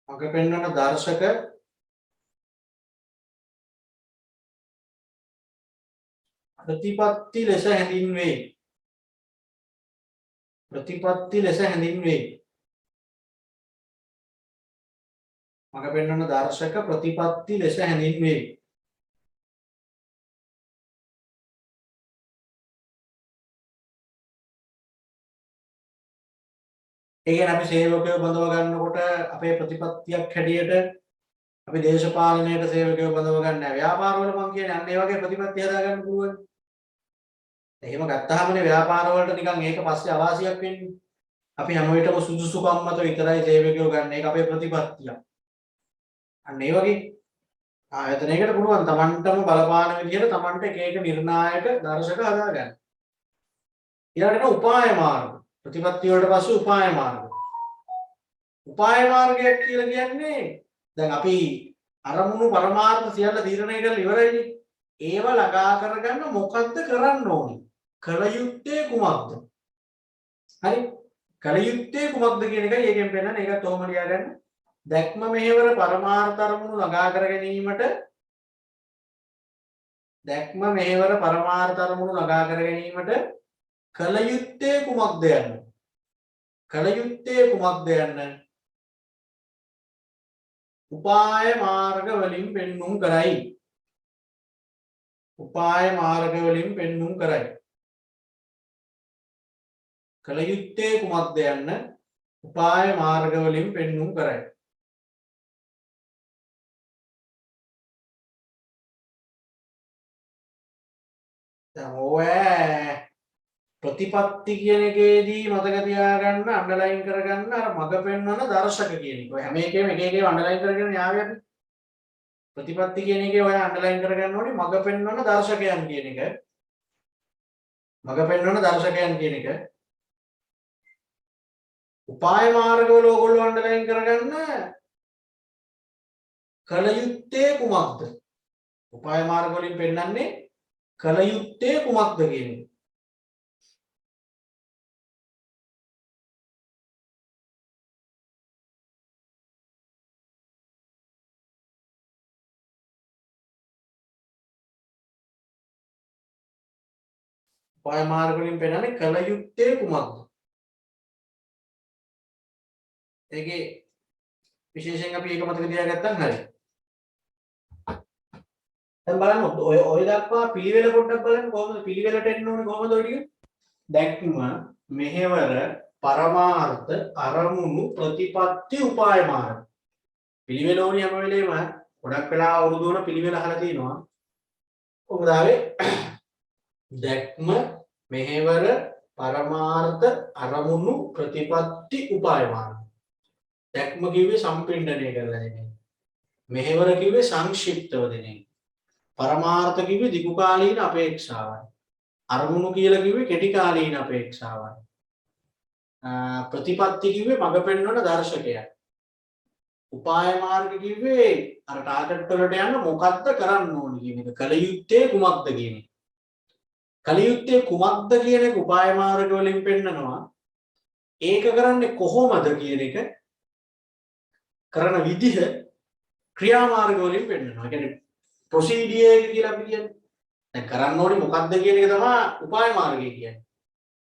මඟ පෙන්වන දර්ශක ප්‍රතිපත්ති ලෙස හැඳින්වේ. මඟ පෙන්වන දර්ශක ප්‍රතිපත්ති ලෙස හැඳින්වේ. ඒ කියන්නේ අපි සේවකයෝ බඳව ගන්නකොට අපේ ප්‍රතිපත්තියක් හැටියට අපි දේශපාලනයට සේවකයෝ බඳව ගන්න නැහැ. ව්‍යාපාර වල මං කියන්නේ අන්න ඒ වගේ ප්‍රතිපත්ති හදා ගන්න පුළුවන්. එහෙම ගත්තාමනේ ව්‍යාපාර වලට නිකන් ඒක පස්සේ අවාසියක් වෙන්නේ. අපි හැම විටම සුදුසුකම් මත විතරයි සේවකයෝ ගන්න. ඒක අපේ ප්‍රතිපත්තිය. අන්න ඒ වගේ ආයතනයකට පුළුවන් Tamanටම බලපාන විදිහට Tamanට එක එක නිර්ණායක දර්ශක හදා ගන්න. ඊළඟට උපාය මාර්ග. ප්‍රතිපත්ති වලට පස්සේ උපාය මාර්ගයක් කියලා කියන්නේ දැන් අපි අරමුණු පරමාර්ථ සියල්ල තීරණය කරලා ඉවරයිනේ. ඒව ළඟා කරගන්න මොකද්ද කරන්න ඕනේ? කල යුත්තේ කුමක්ද? හරි. කල යුත්තේ කුමක්ද කියන එකයි ඒකෙන් පෙන්නන්නේ. ඒකත් ඔහොම ලියාගන්න. දැක්ම මෙහෙවර පරමාර්ථ අරමුණු ළඟා කර ගැනීමට කල යුත්තේ කුමක්ද යන්න උපාය මාර්ග වලින් පෙන්눔 කරයි. කල යුත්තේ කුමක්ද යන්න උපාය මාර්ග වලින් පෙන්눔 කරයි. දැන් ඔය ප්‍රතිපත්ති කියන එකේදී මතක තියාගන්න අන්ඩර්ලයින් කරගන්න අර මග පෙන්වන දර්ශක කියන එක. ඔය හැම එකේම එක එක අන්ඩර්ලයින් කරගෙන යාවියක්. ප්‍රතිපත්ති කියන එකේ ඔය අන්ඩර්ලයින් කරගන්න ඕනේ මග පෙන්වන දර්ශකයන් කියන එක. මග පෙන්වන දර්ශකයන් කියන එක. උපාය මාර්ගවල ඕගොල්ලෝ අන්ඩර්ලයින් කරගන්න කල යුත්තේ කුමක්ද? උපාය මාර්ග වලින් පෙන්වන්නේ කල යුත්තේ කුමක්ද කියන එක. උපාය මාර්ග වලින් පෙන්වන්නේ කල යුත්තේ කුමක්ද? ඒකේ විශේෂයෙන් අපි ඒක මතක තියාගත්තම හරියි. දැන් බලන්න ඔය දක්වා පිළිවෙල පොඩ්ඩක් බලන්න කොහොමද පිළිවෙලට එන්න ඕනේ කොහොමද ඔය ටික? දැක්ම මෙහෙවර පරමාර්ථ අරමුණු ප්‍රතිපත්ති උපාය මාර්ග. පිළිවෙල ඕනේ හැම වෙලේම ගොඩක් වෙලා අවුරුදු වල පිළිවෙල අහලා තිනවා. කොහොමද ආවේ? දැක්ම මෙහෙවර පරමාර්ථ අරමුණු ප්‍රතිපත්ති උපාය මාර්ග. දැක්ම කිව්වේ සම්පින්ඩණය කරලා දෙන එක. මෙහෙවර කිව්වේ සංක්ෂිප්තව දෙන එක. පරමාර්ථ කිව්වේ දිගු කාලීන අපේක්ෂාවයි. අරමුණු කියලා කිව්වේ කෙටි කාලීන අපේක්ෂාවයි. ප්‍රතිපත්ති කිව්වේ මඟ පෙන්වන දර්ශකයක්. උපාය මාර්ග කිව්වේ අර ටාගට් වලට යන්න මොකක්ද කරන්න ඕනේ කියන එක. කල යුත්තේ කුමක්ද කියන එක. කල යුත්තේ කුමක්ද කියන එක උපාය මාර්ග වලින් පෙන්නනවා. ඒක කරන්නේ කොහොමද කියන එක කරන විදිහ ක්‍රියාමාර්ග වලින් පෙන්නනවා. ඒ කියන්නේ ප්‍රොසීඩියර් එක කියලා අපි කියන්නේ. දැන් කරන්න ඕනේ මොකක්ද කියන එක තමයි උපාය මාර්ගය කියන්නේ.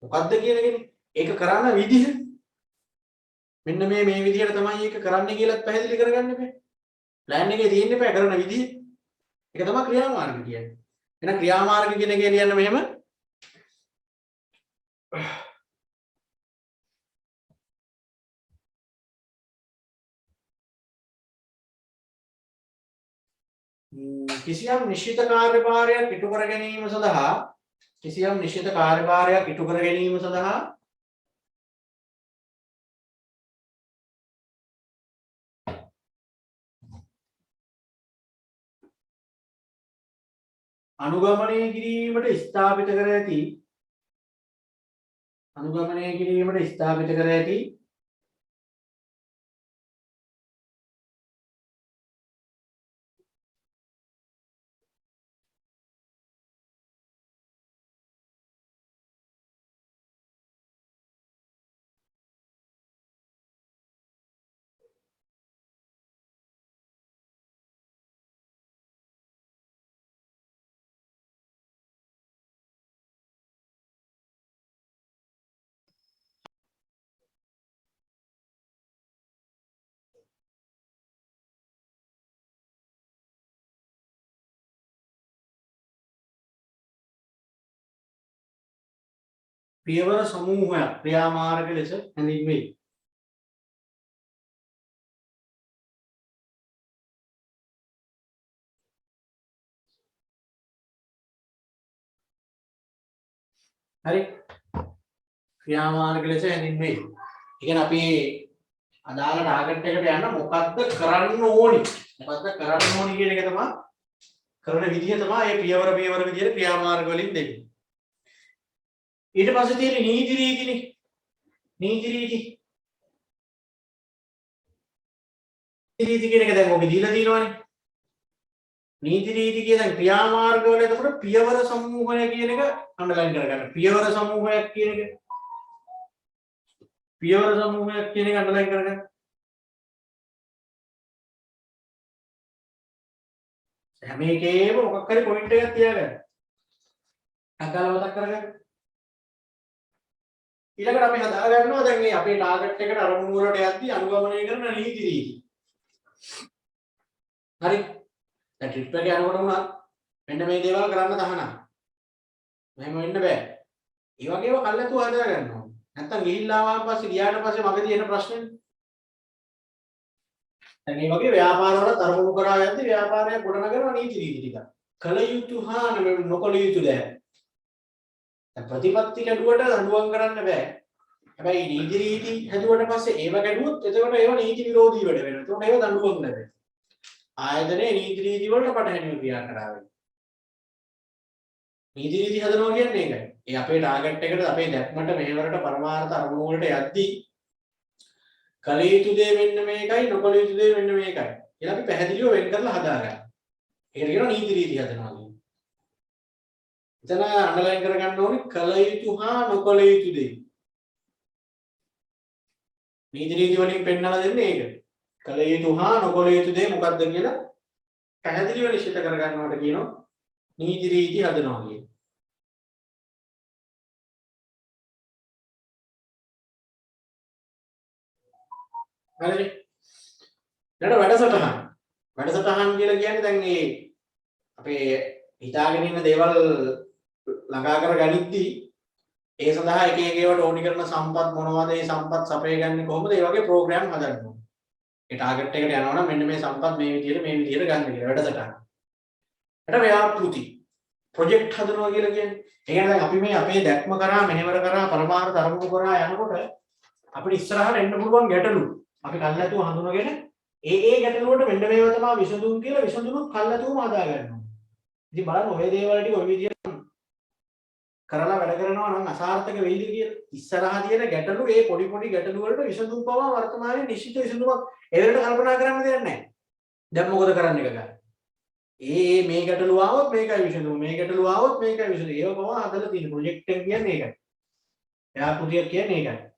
මොකක්ද කියන එකනේ. ඒක කරන විදිහ මෙන්න මේ විදිහට තමයි ඒක කරන්න කියලා පැහැදිලි කරගන්න බෑ. ප්ලෑන් එකේ තියෙන්න බෑ කරන විදිහ. ඒක තමයි ක්‍රියාමාර්ග කියන්නේ. එහෙනම් ක්‍රියාමාර්ග කියන එක කියන්නේ මෙහෙම කිසියම් නිශ්චිත කාර්යභාරයක් ඉටු කර ගැනීම සඳහා අනුගමනය කිරීමට ස්ථාපිත කර ඇති පියවර සමූහයක් ක්‍රියාමාර්ග ලෙස හැඳින්වෙයි. හරි ක්‍රියාමාර්ග ලෙස හැඳින්වෙයි. ඒ කියන්නේ අපි අදාළ ටාගට් එකට යන්න මොකක්ද කරන්න ඕනි කියන එක තමයි කරන විදිහ තමයි මේ පියවර විදිහට ක්‍රියාමාර්ග වලින් දෙන්නේ. ඊට පස්සේ තියෙන නීති රීතිනේ. නීති කියන එක දැන් ඔබ දීලා තියෙනවානේ. නීති රීති කියන ක්‍රියාමාර්ග වල එතකොට පියවර සමූහය කියන එක අන්ඩර්ලයින් කරගන්න. පියවර සමූහයක් කියන එක අන්ඩර්ලයින් කරගන්න. හැම එකේම මොකක් හරි පොයින්ට් එකක් තියාගන්න. අකල මතක් කරගන්න. ඊළඟට අපි හදා ගන්නවා දැන් මේ අපේ ටාගට් එකට අරමුණු වලට යද්දී අනුගමනය කරන නීති රීති. හරි. දැන් ට්‍රිප් එක යනකොට උනත් මෙන්න මේ දේවල් කරන්න තහනම්. මෙහෙම වෙන්න බෑ. ඒ වගේම කල්ලාතුව හදා ගන්නවා. නැත්තම් ගිහිල්ලා ආවන් පස්සේ ගියාට පස්සේ මගදී එන ප්‍රශ්නේ. දැන් මේ වගේ ව්‍යාපාර වල තරමුණු කරා යද්දී ව්‍යාපාරය ගොඩනගන නීති රීති ටික. කල යුතු හා නොකල යුතු දෑ. ප්‍රතිපත්ති කැඩුවට දඬුවම් කරන්න බෑ. හැබැයි නීති රීති හැදුවට පස්සේ ඒව කැඩුවොත් එතකොට ඒව නීති විරෝධී වැඩ වෙනවා. එතකොට ඒව දඬුවම් නැහැ. ආයතනයේ නීති රීති වලට පටහැනිව ක්‍රියා කරාවේ. නීති රීති හදනවා කියන්නේ ඒකයි. ඒ අපේ ටාගට් එකට අපේ දැක්මට මෙහෙවරට පරමාර්ථ අරමුණු වලට යද්දී කල යුතු දේ මෙන්න මේකයි නොකල යුතු දේ මෙන්න මේකයි. කියලා අපි පැහැදිලිව වෙන් කරලා හදාගන්න. ඒකට කියනවා නීති රීති හදනවා කියන්නේ. එතන අන්ඩර්ලයින් කරගන්න ඕනේ කල යුතු හා නොකල යුතු දේ. නීති රීති වලින් පෙන්නලා දෙන්නේ ඒක. කල යුතු හා නොකල යුතු දේ මොකක්ද කියලා පැහැදිලිව නිශ්චිත කරගන්නවට කියනවා නීති රීති හදනවා කියන්නේ. හරිද? ඊට වැඩසටහන් කියලා කියන්නේ දැන් මේ අපේ හිතාගෙන ඉන්න දේවල් ළඟා කර ගනිද්දී ඒ සඳහා එක එක ඒවාට ඕනි කරන සම්පත් මොනවද ඒ සම්පත් සපයගන්නේ කොහොමද ඒ වගේ ප්‍රෝග්‍රෑම් හදන්න ඕනේ. ඒ ටාගට් එකට යනවා නම් මෙන්න මේ සම්පත් මේ විදිහට ගන්න කියලා වැඩසටහන. ඊට ව්‍යාපෘති ප්‍රොජෙක්ට් හදනවා කියලා කියන්නේ. ඒ කියන්නේ දැන් අපි මේ අපේ දැක්ම කරා මෙහෙවර කරා පරමාර්ථ අරමුණු කරා යනකොට අපිට ඉස්සරහට එන්න පුළුවන් ගැටලු අපි කල්ැතුව හඳුනගෙන ඒ ගැටලු වලට මෙන්න මේවා තමයි විසඳුම් කියලා විසඳුම් කල්ැතුවම හදා ගන්නවා. ඉතින් බලන්න ඔය දේවල් ටික ඔය විදිහට කරලා වැඩ කරනවා නම් අසාර්ථක වෙයිද කියලා. ඉස්සරහා තියෙන ගැටලු ඒ පොඩි පොඩි ගැටලු වලට විසඳුම් පවා වර්තමානයේ නිශ්චිත විසඳුමක් ඒවලට කල්පනා කරන්න දෙයක් නැහැ. දැන් මොකද කරන්න එක ගන්න. මේ ගැටලු ආවොත් මේකයි විසඳුම. මේ ගැටලු ආවොත් මේකයි විසඳුම. ඒව පවා හදලා තියෙන ප්‍රොජෙක්ට් එක කියන්නේ ඒකයි. ව්‍යාපෘතිය කියන්නේ ඒකයි.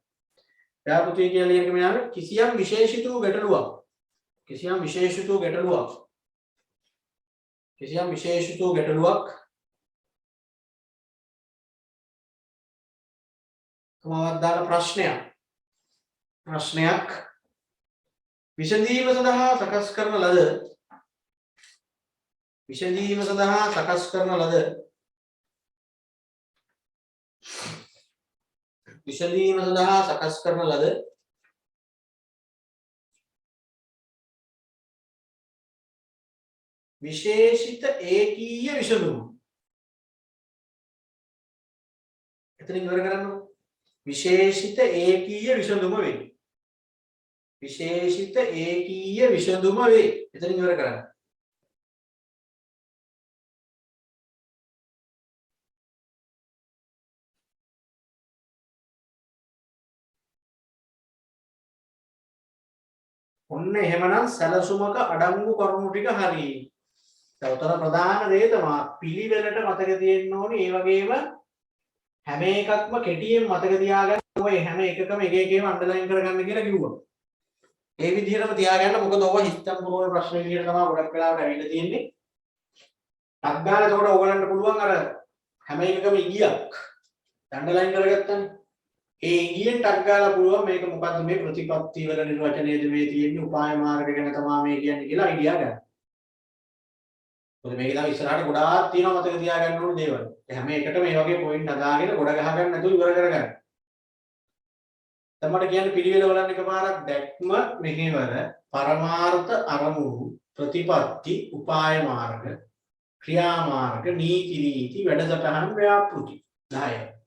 ව්‍යාපෘතිය කියලා කියන්නේ කිසියම් විශේෂිත වූ ගැටලුවක්. කිසියම් විශේෂිත වූ ගැටලුවක් කොහොමද දාන ප්‍රශ්නයක් විසඳීම සඳහා සකස් කරන ලද විශේෂිත ඒකීය විසඳුම. එතනින් ඉවර කරන්න. විශේෂිත ඒකීය විසඳුම වේ. එතනින් ඉවර කරන්න. ඔන්න එහෙමනම් සැලසුමක අඩංගු කරුණු ටික හරි. උතර ප්‍රධාන දේ තමයි පිළිවෙලට මතක තියෙන්න ඕනේ. ඒ වගේම හැම එකක්ම කෙටියෙන් මතක තියාගන්න. ඔය හැම එකකම එක එකේම අන්ඩර්ලයින් කරගන්න කියලා කිව්වා. ඒ විදිහටම තියාගන්න. මොකද ඔය හිතම් පුරවන ප්‍රශ්න විදිහට තමයි ගොඩක් වෙලාවට ඇවිල්ලා තියෙන්නේ. අත්ගාන එතකොට ඕගලන්ට පුළුවන් අර හැම එකකම ඉගියක් අන්ඩර්ලයින් කරගත්තනේ. ඒ ඉගියෙන් ටක් ගාලා පුළුවන් මේක මොකද්ද මේ ප්‍රතිපත්ති වල නිර්වචනයේද මේ තියෙන්නේ උපාය මාර්ග ගැන තමයි මේ කියන්නේ කියලා අයිඩියා ගන්න. මොකද මේක තමයි ඉස්සරහට ගොඩාක් තියෙනවා මතක තියාගන්න ඕන දේවල්. හැම එකටම මේ වගේ පොයින්ට් හදාගෙන ගොඩ ගහ ගන්න නැතුව ඉවර කරගන්න. දැන් මට කියන්න පිළිවෙල වලන් එකපාරක් දැක්ම මෙහෙවර පරමාර්ථ අරමුණු ප්‍රතිපත්ති උපාය මාර්ග ක්‍රියා මාර්ග නීති රීති වැඩසටහන් ව්‍යාපෘති 10.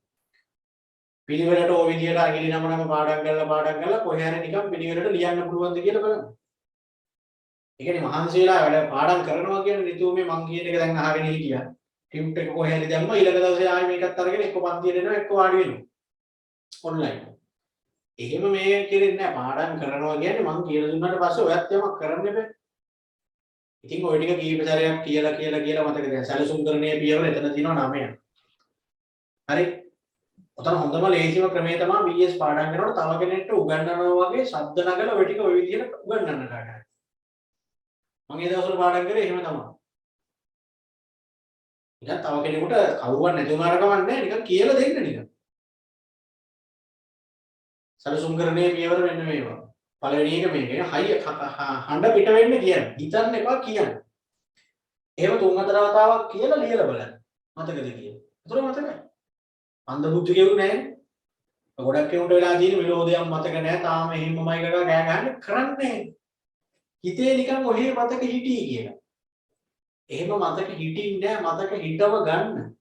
පිළිවෙලට ඔය විදියට අගිලි නම පාඩම් කරලා කොහේ හරි නිකන් පිළිවෙලට ලියන්න පුළුවන්ද කියලා බලන්න. ඒ කියන්නේ මහන්සියලා වැඩ පාඩම් කරනවා කියන්නේ නිතුමේ මං කියන එක දැන් අහගෙන හිටියා. ටියුට් එක කොහේ හරි දැම්මා ඊළඟ දවසේ ආයෙ මේකත් අරගෙන එක්ක පන්තියට එනවා එක්ක වාඩි වෙනවා. ඔන්ලයින්. එහෙම මේ කෙරෙන්නේ නැහැ. පාඩම් කරනවා කියන්නේ මං කියලා දුන්නාට පස්සේ ඔයත් යමක් කරන්න බෑ. ඉතින් ඔය ටික කීප සැරයක් කියලා මතක තියාගන්න. සැලසුම් කරන්නේ පියවර එතන තියෙනවා 9. හරි. ඔතන හොඳම ලේසිම ක්‍රමය තමයි VS පාඩම් කරනකොට තව කෙනෙක්ට උගන්වනවා වගේ ශබ්ද නගලා ඔය ටික ඔය විදිහට උගන්වන්න ගන්නවා. මම ඒ දවස්වල පාඩම් කරේ එහෙම තමයි. නිකන් තව කෙනෙකුට කවුරුවත් නැති වුණාට කමක් නැහැ නිකන් කියලා දෙන්න නිකන්. සැලසුම් කරන්නේ පියවර වෙන්න මේවා. පළවෙනි එක මේක. හඬ පිට වෙන්න කියන්නේ. හිතන්න එපා කියන්න. එහෙම 3-4 වතාවක් කියලා ලියලා බලන්න. මතකද කියලා. ඒතර මතකයි. අන්ධ බුද්ධිකෙවු නැහැ. ගොඩක් කෙනෙකුට වෙලා තියෙන විරෝධයක් මතක නැහැ. තාම එහෙමමයි කරලා ගෑ ගන්න කරන්නේ. හිතේ නිකන් ඔහේ මතක හිටී කියලා. එහෙම මතක හිටින්නේ නැහැ. මතක හිටව ගන්න.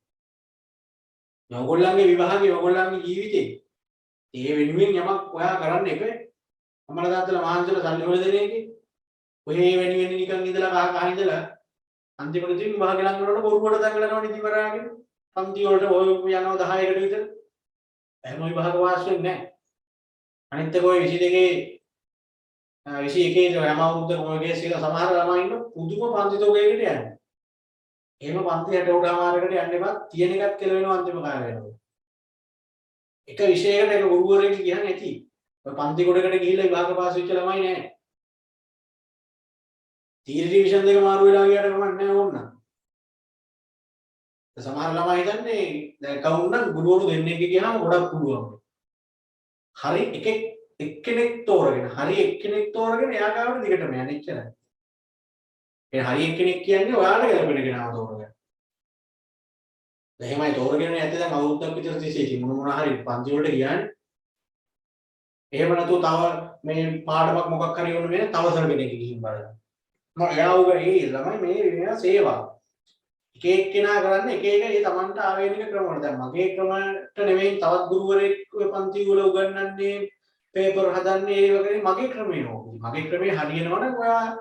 ඔයගොල්ලන්ගේ විභාගේ ඔයගොල්ලන්ගේ ජීවිතේ ඒ වෙනුවෙන් යමක් ඔයා කරන්න එපා. අම්මලා තාත්තලා මහන්සිලා සල්ලි හොයලා දෙන එකේ. ඔය වෙනුවෙන් නිකන් ඉඳලා කහ ඉඳලා අන්තිමට ඉතින් විභාගේ ලඟ වෙනකොට බොරුවට දඟලනවා ඉතින් වරාගෙන. පන්ති වලට ඔය යනවා 10කට විතර. එහෙම විභාග වාස් වෙන්නේ නැහැ. අනිත් එක ඔය 22 21 හැම අවුරුද්දකම ඔය කේස් එක සමහර ළමයි ඉන්න පුදුම පන්ති තෝගයකට යනවා. එහෙම පන්ති 60 උඩමාරකට යන්න එපා. තියෙන එකත් කියලා වෙනවා අන්තිම කාලේ වෙනකොට. එක විෂයයකට එක ගුරුවරයෙක් කියන්නේ නැති. ඔය පන්ති කොටකට ගිහිල්ලා විභාග පාස් වෙච්ච ළමයි නැහැ. තීර ඩිවිෂන් දෙක මාරු වෙලා ගියට කමක් නැහැ ඕන්න. සමහර ළමයි හිතන්නේ දැන් කවුරුන් නම් ගුරුවරු දෙන්නෙක් ගියාම ගොඩක් පුළුවන්. හරි එක්කෙනෙක් තෝරගෙන හරි එක්කෙනෙක් තෝරගෙන එයා ගාවට දිගටම යන්න ඉච්චරයි. ඒ හරි එක්කෙනෙක් කියන්නේ ඔයාලට ගැලපෙන කෙනාව තෝරගන්න. එහෙමයි තෝරගෙන නැත්නම් දැන් අවුරුද්දක් විතර තිස්සේ ඉතින් මොන හරි පන්ති වලට ගියානේ. එහෙම නැතුව තව මේ පාඩමක් මොකක් හරි වුණ වෙන තව සර කෙනෙක් ගිහින් බලන්න. මම එයාවගේ ඒ ළමයි මේ සේවා. එක එක්කෙනා කරන්නේ එක එක ඒ Tamanට ආවේනික ක්‍රම වල. දැන් මගේ ක්‍රමයට නෙමෙයි තවත් ගුරුවරයෙක් ඔය පන්ති වල උගන්වන්නේ පේපර් හදන්නේ ඒ වගේ මගේ ක්‍රමය ඕක. මගේ ක්‍රමය හරියනවනම් ඔයා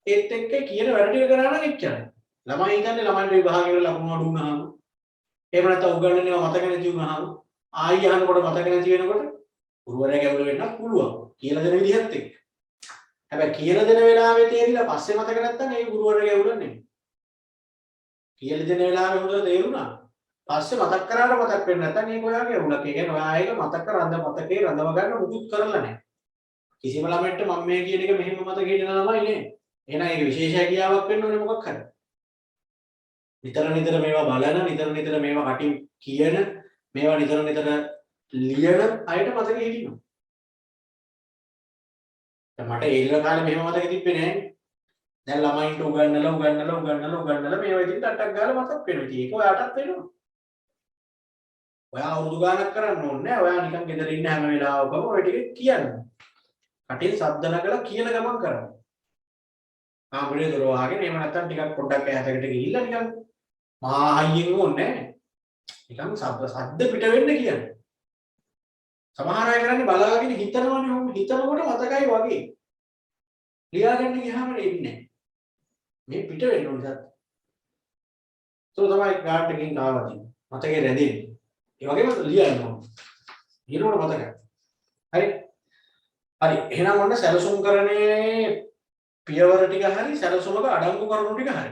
ඒත් එක්ක කියන වැඩ ටික කරා නම් එච්චරයි. ළමයි හිතන්නේ ළමයින්ට විභාගය වල ලකුණු අඩු වුණාම එහෙම නැත්නම් උගන්වන්නේව මතක නැති වුණාම ආයි අහනකොට මතක නැති වෙනකොට ගුරුවරයා ගැඹුරු වෙන්නත් පුළුවන් කියලා දෙන විදිහත් එක්ක. හැබැයි කියලා දෙන වෙලාවේ තේරිලා පස්සේ මතක නැත්නම් ඒ ගුරුවරයා ගැඹුරු නෙමෙයි. කියලා දෙන වෙලාවේ හොඳට තේරුණා. පස්සේ මතක් කරාට මතක් වෙන්නේ නැත්නම් ඒක ඔයාගේ ගැඹුරක්. ඒ කියන්නේ ඔයා ඒක මතක මතකේ රඳව ගන්න මුකුත් කරලා නැහැ. කිසිම ළමෙක්ට මම මේ කියන එක මෙහෙම මතක හිටින ළමයි නේ. එහෙනම් ඒක විශේෂ හැකියාවක් වෙන්න ඕනේ මොකක් හරි. නිතර නිතර මේවා බලන නිතර නිතර මේවා කටින් කියන මේවා නිතර නිතර ලියන අයට මතක හිටිනවා. දැන් මට ඒ ඉන්න කාලේ මෙහෙම මතක තිබ්බේ නෑනේ. දැන් ළමයින්ට උගන්නලා මේවා ඉතින් ටට්ටක් ගාලා මතක් වෙනවා. ඉතින් ඒක ඔයාටත් වෙනවා. ඔයා අවුරුදු ගානක් කරන්න ඕනේ නෑ. ඔයා නිකන් ගෙදර ඉන්න හැම වෙලාවකම ඔය ටික කියන්න. කටින් ශබ්ද නගලා කියන ගමන් කරන්න. ආඹුලේ දොර වහගෙන එහෙම නැත්නම් ටිකක් පොඩ්ඩක් ඈතකට ගිහිල්ලා නිකන් මහා හයියෙන් ඕනේ නෑ. නිකන් සද්ද පිට වෙන්න කියන්නේ. සමහර අය කරන්නේ බලාගෙන හිතනවනේ ඔහොම හිතනකොට මතකයි වගේ. ලියාගන්න ගියාම එන්නේ නෑ. මේ පිට වෙන්න ඕනේ සද්ද. ඒක තමයි ගාඩ් එකකින් ආවදී. මතකේ රැඳෙන්නේ. ඒ වගේම ලියන්න ඕනේ. ඊළඟට මතකයි. හරි. හරි. එහෙනම් ඔන්න සැලසුම්කරණයේ පියවර ටික හරි සැලසුමක අඩංගු කරුණු ටික හරි.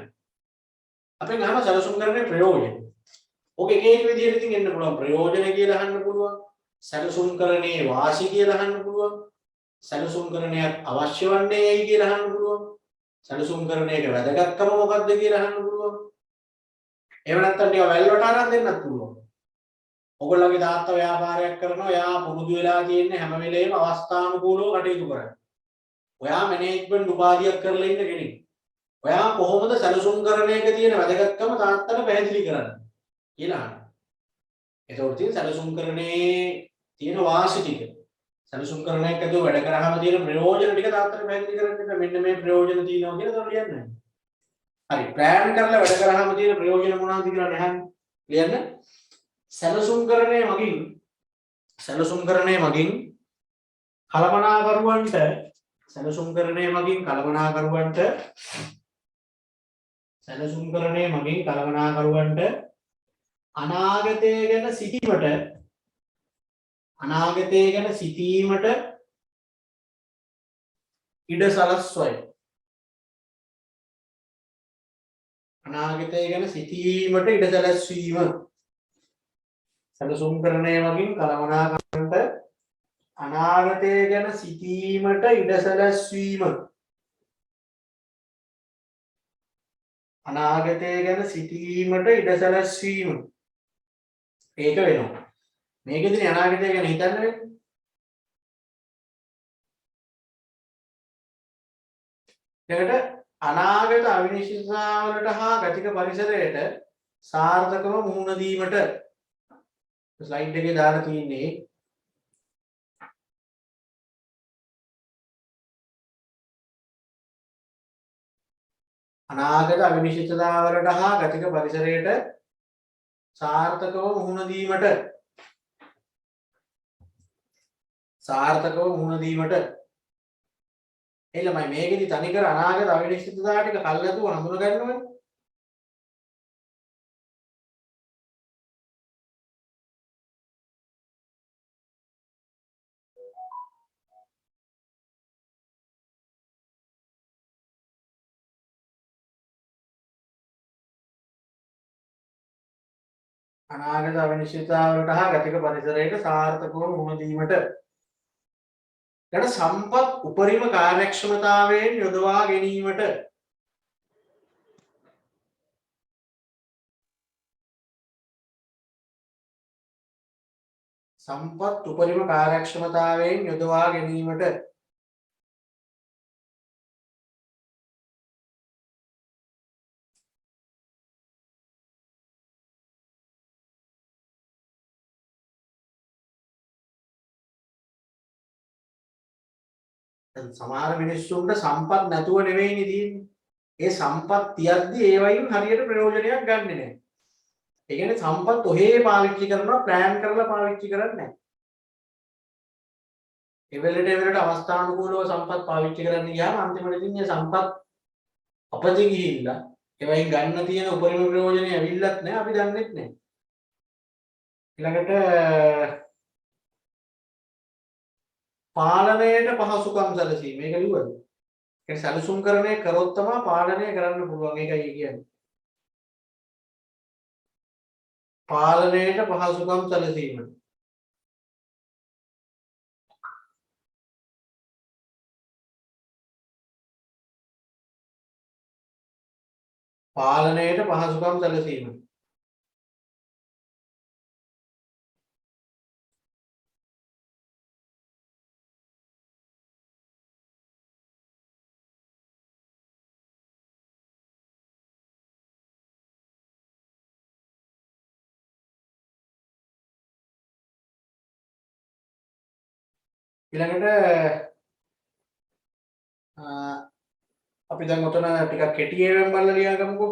අපෙන් අහන සැලසුම්කරණයේ ප්‍රයෝජන. ඔක එක එක විදිහට ඉතින් එන්න පුළුවන්. ප්‍රයෝජන කියලා අහන්න පුළුවන්. සැලසුම්කරණයේ වාසි කියලා අහන්න පුළුවන්. සැලසුම්කරණයක් අවශ්‍ය වන්නේ ඇයි කියලා අහන්න පුළුවන්. සැලසුම්කරණයක වැදගත්කම මොකක්ද කියලා අහන්න පුළුවන්. එහෙම නැත්නම් ටික වැල්වට අරන් දෙන්නත් පුළුවන්. ඔයගොල්ලෝගේ තාත්තා ව්‍යාපාරයක් කරනවා. එයා පුරුදු වෙලා තියෙන්නේ හැම වෙලේම අවස්ථානුකූලව කටයුතු කරන්න. ඔයා මැනේජ්මන්ට් උපාධියක් කරලා ඉන්න කෙනෙක්. ඔයා කොහොමද සැලසුම්කරණයක තියෙන වැදගත්කම තාත්තට පැහැදිලි කරන්නේ කියලා අහන්න. එතකොට තියෙන සැලසුම්කරණයේ තියෙන වාසි ටික. සැලසුම්කරණයක් ඇතුව වැඩ කරාම තියෙන ප්‍රයෝජන ටික තාත්තට පැහැදිලි කරන්න. මෙන්න මේ ප්‍රයෝජන තියෙනවා කියලා තමයි ලියන්නේ. හරි. ප්ලෑන් කරලා වැඩ කරාම තියෙන ප්‍රයෝජන මොනවද කියලා නහන්න. ලියන්න. සැලසුම්කරණය මගින් කලමනාකරුවන්ට අනාගතය ගැන සිතීමට ඉඩ සලස්වයි. අනාගතය ගැන සිතීමට ඉඩ සැලැස්වීම. සැලසුම්කරණය මගින් කලමනාකරුවන්ට අනාගතය ගැන සිතීමට ඉඩ සැලැස්වීම. අනාගතය ගැන සිතීමට ඉඩ සැලැස්වීම. ඒක වෙනවා. මේකෙදී අනාගතය ගැන හිතන්න වෙන්නේ. එතකොට අනාගත අවිනිශ්චිතතාවලට හා ගතික පරිසරයට සාර්ථකව මුහුණ දීමට ස්ලයිඩ් එකේ දාලා තියෙන්නේ අනාගත අවිනිශ්චිතතාවලට හා ගතික පරිසරයට සාර්ථකව මුහුණ දීමට එළමයි මේකෙදි තනිකර අනාගත අවිනිශ්චිතතාව ටික කල්ලාතුව හඳුන ගන්නවනේ. අනාගත අවිනිශ්චිතතාවලට හා ගතික පරිසරයක සාර්ථකව මුහුණ දීමට ඊට සම්පත් උපරිම කාර්යක්ෂමතාවයෙන් යොදවා ගැනීමට සමහර මිනිස්සුන්ට සම්පත් නැතුව නෙවෙයිනේ තියෙන්නේ. ඒ සම්පත් තියද්දි ඒවයින් හරියට ප්‍රයෝජනයක් ගන්නෙ නැහැ. ඒ කියන්නේ සම්පත් ඔහේ පාවිච්චි කරනවා ප්ලෑන් කරලා පාවිච්චි කරන්නේ නැහැ. එවලට අවස්ථානුකූලව සම්පත් පාවිච්චි කරන්න ගියාම අන්තිමට ඉතින් මේ සම්පත් අපතේ ගිහිල්ලා ඒවයින් ගන්න තියෙන උපරිම ප්‍රයෝජනෙ ඇවිල්ලත් නැහැ අපි දන්නෙත් නැහැ. ඊළඟට පාලනයට පහසුකම් සැලසීම. මේක ලියුවද? ඒ සැලසුම්කරණය කරොත් තමයි පාලනය කරන්න පුළුවන්. ඒකයි කියන්නේ. පාලනයට පහසුකම් සැලසීම. පාලනයට පහසුකම් සැලසීම. ඊළඟට අපි දැන් ඔතන ටිකක් කෙටියෙන් බලලා ලියාගමුකෝ.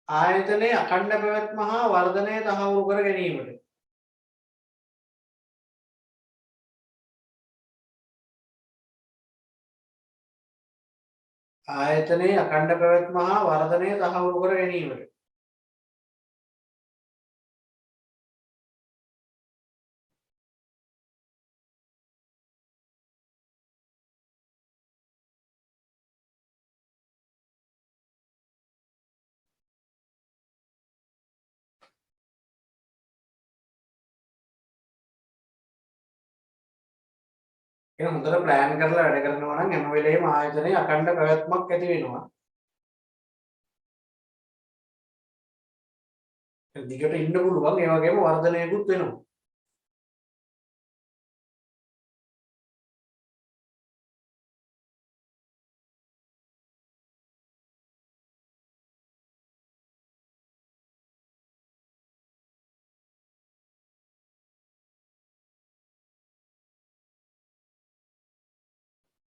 ආයතනයේ අඛණ්ඩ පැවැත්ම හා වර්ධනය තහවුරු කර ගැනීමට ආයතනයේ අඛණ්ඩ පැවැත්ම හා වර්ධනය තහවුරු කර ගැනීමට ඒක හොඳට ප්ලෑන් කරලා වැඩ කරනවා නම් හැම වෙලේම ආයතනයේ අඛණ්ඩ පැවැත්මක් ඇති වෙනවා. ඒක දිගට ඉන්න පුළුවන්. ඒ වගේම වර්ධනයකුත් වෙනවා.